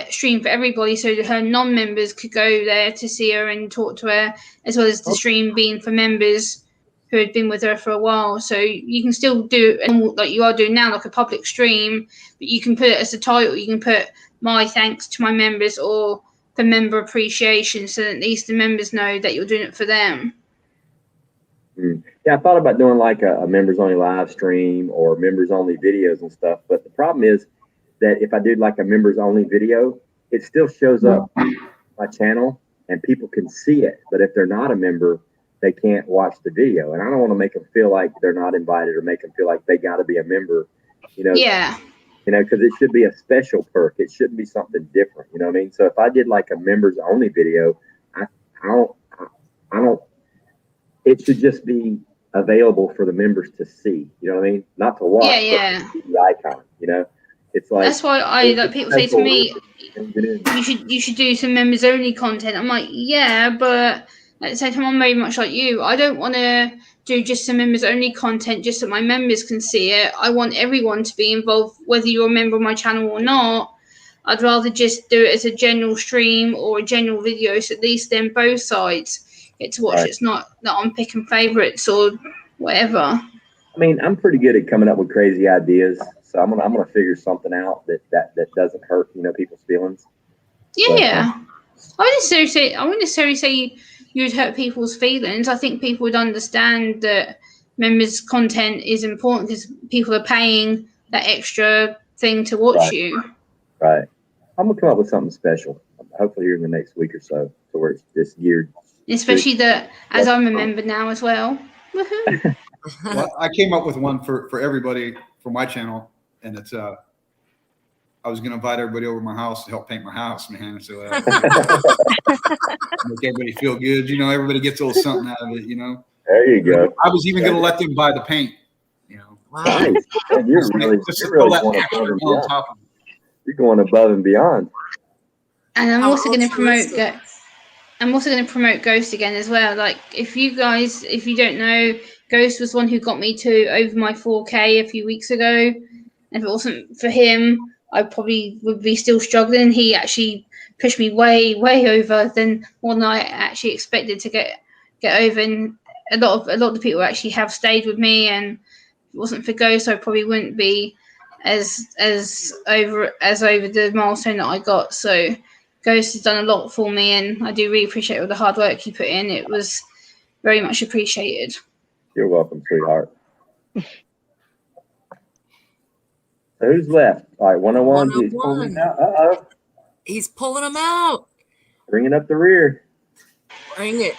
S7: stream for everybody, so that her non-members could go there to see her and talk to her, as well as the stream being for members who had been with her for a while. So you can still do like you are doing now, like a public stream, but you can put it as a title. You can put my thanks to my members, or for member appreciation, so that at least the members know that you're doing it for them.
S1: Yeah, I thought about doing like a members only live stream or members only videos and stuff, but the problem is that if I did like a members only video, it still shows up on my channel and people can see it. But if they're not a member, they can't watch the video. And I don't want to make them feel like they're not invited, or make them feel like they got to be a member,
S7: Yeah.
S1: Because it should be a special perk. It shouldn't be something different. You know what I mean? So if I did like a members only video, I don't, it should just be available for the members to see. You know what I mean? Not to watch.
S7: Yeah.
S1: But the icon, it's like,
S7: that's why people say to me, you should do some members only content. I'm like, yeah, but at the same time, I'm very much like you. I don't want to do just some members only content just so my members can see it. I want everyone to be involved, whether you're a member of my channel or not. I'd rather just do it as a general stream or a general video, so at least then both sides get to watch. Right. It's not that I'm picking favorites or whatever.
S1: I mean, I'm pretty good at coming up with crazy ideas, so I'm gonna figure something out that doesn't hurt people's feelings.
S7: Yeah. I wouldn't necessarily say you would hurt people's feelings. I think people would understand that members' content is important because people are paying that extra thing to watch you. Right.
S1: I'm gonna come up with something special. Hopefully, here in the next week or so, to where it's just geared.
S7: Especially as I'm a member now as well. Woohoo!
S4: Well, I came up with one for everybody for my channel, and it's I was gonna invite everybody over to my house to help paint my house, man. So make everybody feel good. Everybody gets a little something out of it.
S1: There you go.
S4: I was even gonna let them buy the paint.
S3: Wow.
S1: Nice. You're really
S4: on top of it.
S1: You're going above and beyond.
S7: And I'm also going to promote Ghost again as well. Like, if you don't know, Ghost was one who got me to over my 4K a few weeks ago. And if it wasn't for him, I probably would be still struggling. He actually pushed me way over than more than I actually expected to get over. And a lot of the people actually have stayed with me, and if it wasn't for Ghost, I probably wouldn't be as over the milestone that I got. So Ghost has done a lot for me, and I do really appreciate all the hard work he put in. It was very much appreciated.
S1: You're welcome, sweetheart. So who's left? All right, 101. He's pulling him out. Uh-oh.
S3: He's pulling him out.
S1: Bringing up the rear.
S3: Bring it.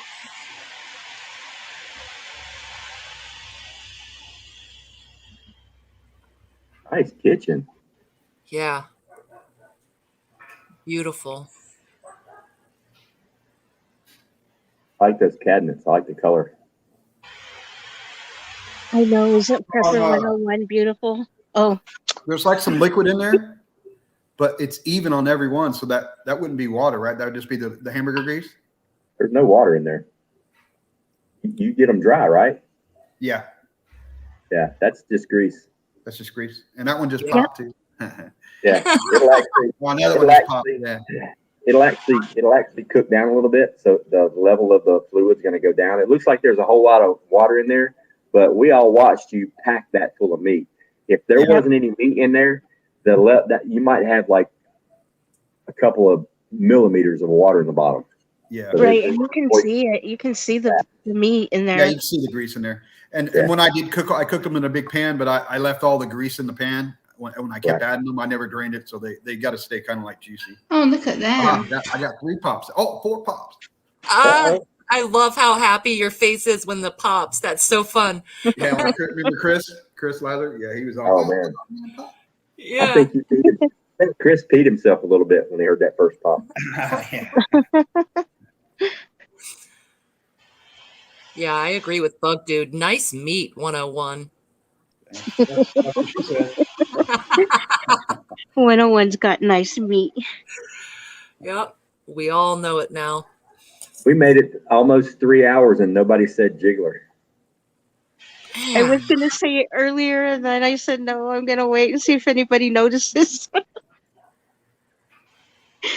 S1: Nice kitchen.
S3: Yeah. Beautiful.
S1: I like those cabinets. I like the color.
S2: I know. Isn't Prepper 101 beautiful? Oh,
S4: There's like some liquid in there, but it's even on every one. So that wouldn't be water, right? That would just be the hamburger grease.
S1: There's no water in there. You get them dry, right?
S4: Yeah.
S1: Yeah, that's just grease.
S4: That's just grease. And that one just popped too.
S1: Yeah. It'll actually,
S4: Well, another one just popped. Yeah.
S1: it'll actually cook down a little bit. So the level of the fluid's going to go down. It looks like there's a whole lot of water in there, but we all watched you pack that full of meat. If there wasn't any meat in there, that you might have like a couple of millimeters of water in the bottom.
S4: Yeah.
S1: So
S2: right. And you can see it. You can see the meat in there.
S4: Yeah, you can see the grease in there. And when I did cook, I cooked them in a big pan, but I left all the grease in the pan when I kept adding them. I never drained it, so they got to stay kind of like juicy.
S7: Oh, look at that!
S4: I got 3 pops. Oh, 4 pops.
S3: I love how happy your face is when the pops. That's so fun.
S4: Yeah, remember Chris Lather? Yeah, he was all.
S1: Oh man.
S3: Yeah.
S1: I think Chris peed himself a little bit when he heard that first pop.
S3: Yeah, I agree with Bug Dude. Nice meat, 101.
S4: That's what she said.
S2: 101's got nice meat.
S3: Yep. We all know it now.
S1: We made it almost 3 hours and nobody said jiggler.
S2: I was going to say it earlier, and then I said, no, I'm going to wait and see if anybody notices.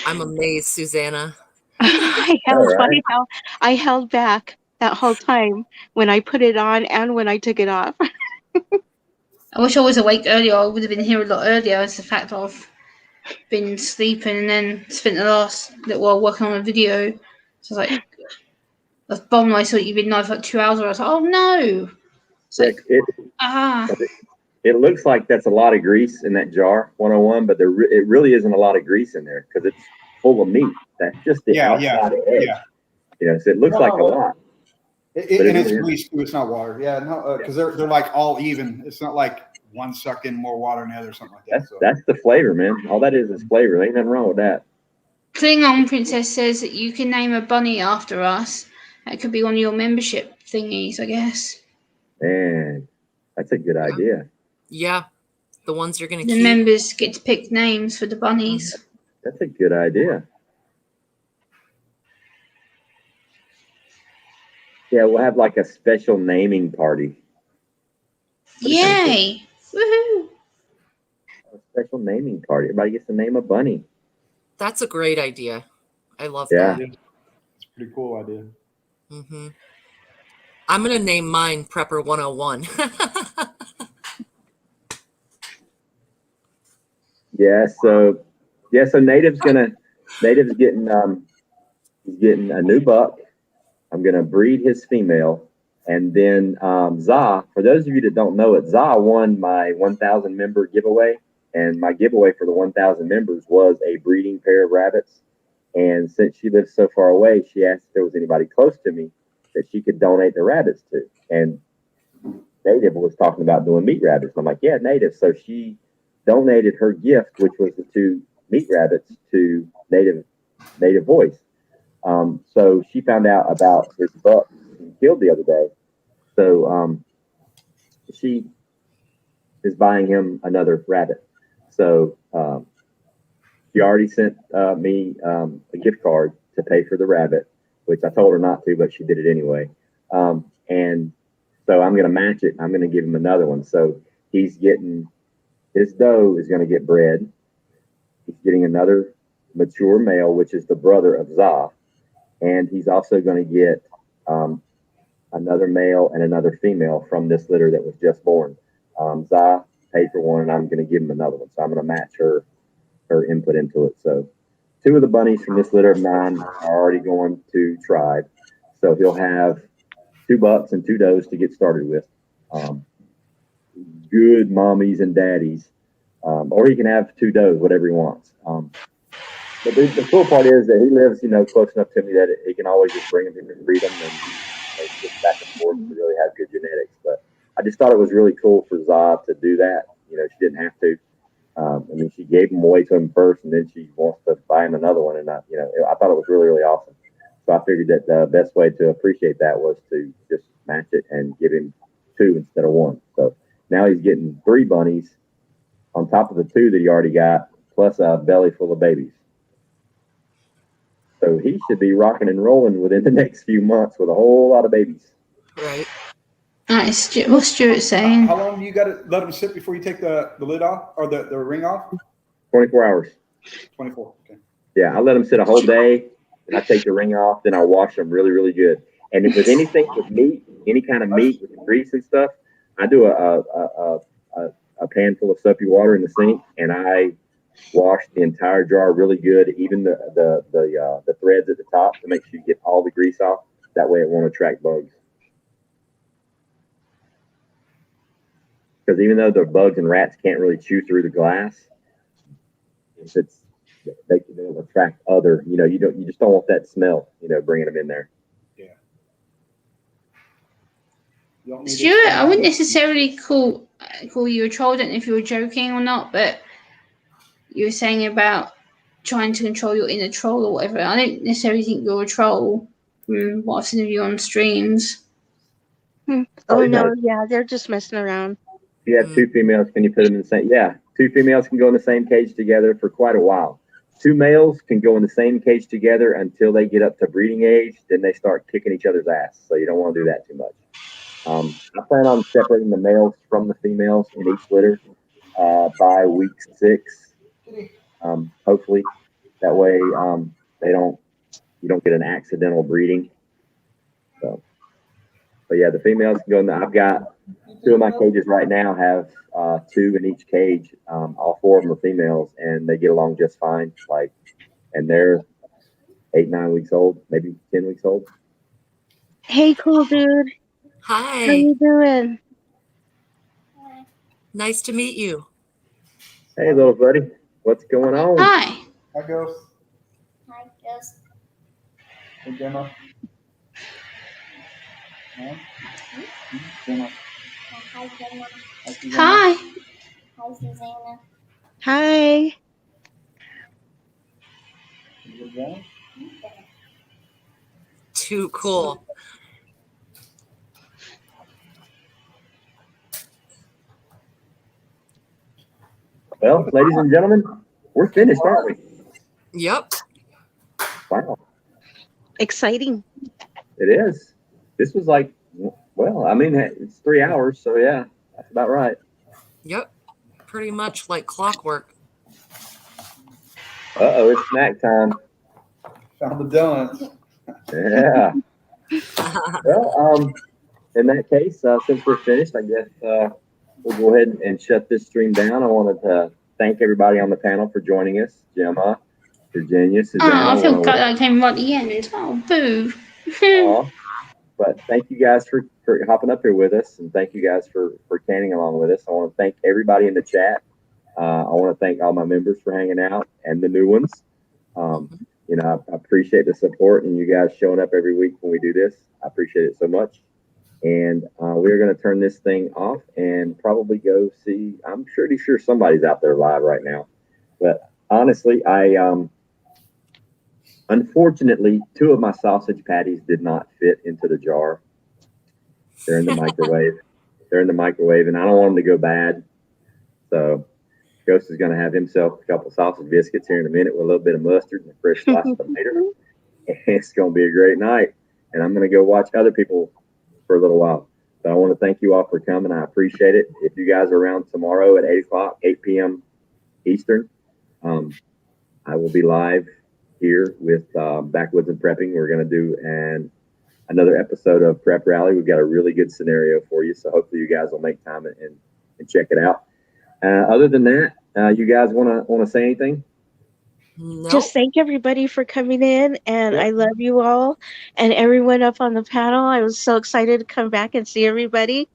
S3: I'm amazed, Susanna.
S2: I held back that whole time when I put it on and when I took it off.
S7: I wish I was awake earlier. I would have been here a lot earlier. It's the fact I've been sleeping and then spent the last little while working on a video. So I was like, that's bomb. I saw you've been live for like 2 hours. I was like, oh no. So
S1: it looks like that's a lot of grease in that jar, 101, but it really isn't a lot of grease in there because it's full of meat. That's just the outside edge. Yeah. You know, so it looks like a lot.
S4: It's grease too. It's not water. Yeah, no, because they're like all even. It's not like one sucked in more water than the other or something like that.
S1: That's the flavor, man. All that is flavor. There ain't nothing wrong with that.
S7: Klingon Princess says that you can name a bunny after us. That could be one of your membership thingies, I guess.
S1: Man, that's a good idea.
S3: Yeah, the ones you're going to keep.
S7: The members get to pick names for the bunnies.
S1: That's a good idea. Yeah, we'll have like a special naming party.
S7: Yay! Woohoo!
S1: A special naming party. Everybody gets to name a bunny.
S3: That's a great idea. I love that.
S4: It's a pretty cool idea.
S3: Mm-hmm. I'm going to name mine Prepper 101.
S1: So Native's getting a new buck. I'm gonna breed his female, and then Za. For those of you that don't know it, Za won my 1,000 member giveaway, and my giveaway for the 1,000 members was a breeding pair of rabbits. And since she lives so far away, she asked if there was anybody close to me that she could donate the rabbits to. And Native was talking about doing meat rabbits. I'm like, yeah, Native. So she donated her gift, which was the 2 meat rabbits, to Native Voice. So she found out about this buck he killed the other day. So she is buying him another rabbit. So she already sent me a gift card to pay for the rabbit, which I told her not to, but she did it anyway. And so I'm going to match it. I'm going to give him another one. So he's getting, his doe is going to get bred, He's getting another mature male, which is the brother of Za, and he's also going to get another male and another female from this litter that was just born. Za paid for one, and I'm going to give him another one, so I'm going to match her input into it. So 2 of the bunnies from this litter of 9 are already going to tribe, so he'll have 2 bucks and 2 does to get started with. Good mommies and daddies, or he can have 2 does, whatever he wants. But the cool part is that he lives, close enough to me that he can always just bring them here and breed them and just back and forth to really have good genetics. But I just thought it was really cool for Za to do that. She didn't have to. She gave him away to him first, and then she wants to buy him another one. And I thought it was really, really awesome. So I figured that the best way to appreciate that was to just match it and give him 2 instead of 1. So now he's getting 3 bunnies on top of the 2 that he already got, plus a belly full of babies. So he should be rocking and rolling within the next few months with a whole lot of babies.
S3: Right.
S7: Nice. What's Stuart saying?
S4: How long do you got to let them sit before you take the lid off or the ring off?
S1: 24 hours.
S4: 24. Okay.
S1: Yeah, I let them sit a whole day, and I take the ring off, then I wash them really, really good. And if there's anything with meat, any kind of meat with grease and stuff, I do a pan full of soapy water in the sink, and I wash the entire jar really good, even the threads at the top, to make sure you get all the grease off. That way it won't attract bugs. Because even though the bugs and rats can't really chew through the glass, they'll attract other. You just don't want that smell. Bringing them in there.
S4: Yeah.
S7: Stuart, I wouldn't necessarily call you a troll. I don't know if you were joking or not, but you were saying about trying to control your inner troll or whatever. I don't necessarily think you're a troll from what I've seen of you on streams.
S2: Oh no, yeah, they're just messing around.
S1: If you have 2 females, can you put them in the same? Yeah, 2 females can go in the same cage together for quite a while. 2 males can go in the same cage together until they get up to breeding age. Then they start kicking each other's ass. So you don't want to do that too much. I plan on separating the males from the females in each litter by week 6. Hopefully, that way you don't get an accidental breeding. So, but yeah, the females can go in there. I've got 2 of my cages right now have 2 in each cage. All 4 of them are females, and they get along just fine. And they're 8, 9 weeks old, maybe 10 weeks old.
S2: Hey, cool dude.
S3: Hi.
S2: How you doing?
S3: Nice to meet you.
S1: Hey, little buddy. What's going on?
S7: Hi.
S4: Hi, Ghost.
S8: Hi, Ghost.
S4: Hey, Gemma. Gemma.
S8: Hi, Gemma.
S7: Hi.
S8: Hi, Susanna.
S2: Hi.
S3: Too cool.
S1: Well, ladies and gentlemen, we're finished, aren't we?
S3: Yep.
S1: Wow.
S2: Exciting.
S1: It is. This was it's 3 hours, so yeah, that's about right.
S3: Yep. Pretty much like clockwork.
S1: Uh-oh, it's snack time.
S4: Found the donuts.
S1: Yeah. Well, in that case, since we're finished, I guess we'll go ahead and shut this stream down. I wanted to thank everybody on the panel for joining us. Gemma, Virginia, Susanna.
S7: I feel glad I came right at the end. Oh, boo.
S1: But thank you guys for hopping up here with us, and thank you guys for canning along with us. I want to thank everybody in the chat. I want to thank all my members for hanging out and the new ones. I appreciate the support and you guys showing up every week when we do this. I appreciate it so much. And we're going to turn this thing off and probably go see. I'm pretty sure somebody's out there live right now. But honestly, unfortunately, 2 of my sausage patties did not fit into the jar. They're in the microwave. And I don't want them to go bad. So Ghost is going to have himself a couple sausage biscuits here in a minute with a little bit of mustard and a fresh slice of tomato. It's going to be a great night. And I'm going to go watch other people for a little while. But I want to thank you all for coming. I appreciate it. If you guys are around tomorrow at 8 p.m. Eastern, I will be live here with Backwoods and Prepping. We're going to do another episode of Prep Rally. We've got a really good scenario for you, so hopefully you guys will make time and check it out. Other than that, you guys want to say anything?
S3: No.
S2: Just thank everybody for coming in, and I love you all and everyone up on the panel. I was so excited to come back and see everybody.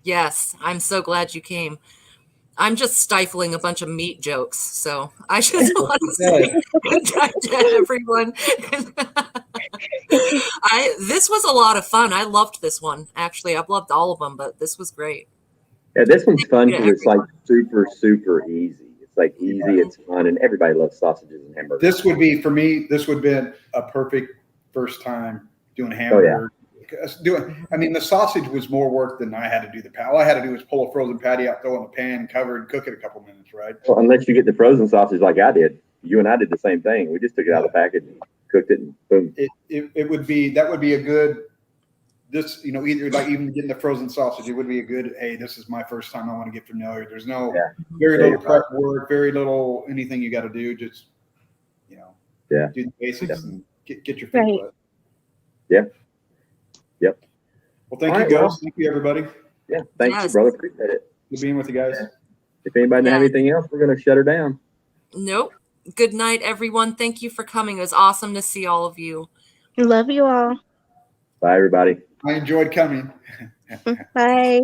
S3: Yes, I'm so glad you came. I'm just stifling a bunch of meat jokes, so I just want to say to everyone, this was a lot of fun. I loved this one. Actually, I've loved all of them, but this was great.
S1: Yeah, this one's fun because it's like super, super easy. It's like easy, it's fun, and everybody loves sausages and hamburgers.
S4: This would be, for me, this would have been a perfect first time doing hamburger. The sausage was more work than I had to do the patty. All I had to do was pull a frozen patty out, throw it in the pan, cover it, cook it a couple minutes, right?
S1: Well, unless you get the frozen sausage like I did. You and I did the same thing. We just took it out of the package and cooked it, and boom.
S4: That would be a good, either like even getting the frozen sausage, it would be a good, hey, this is my first time, I want to get familiar. There's very little prep work, very little anything you got to do, just do the basics and get your feet wet.
S1: Yep.
S4: Well, thank you guys. Well, thank you, everybody.
S1: Yeah, thank you, brother. Appreciate it.
S4: Good being with you guys.
S1: If anybody doesn't have anything else, we're going to shut her down.
S3: Nope. Good night, everyone. Thank you for coming. It was awesome to see all of you.
S2: Love you all.
S1: Bye, everybody.
S4: I enjoyed coming.
S2: Bye.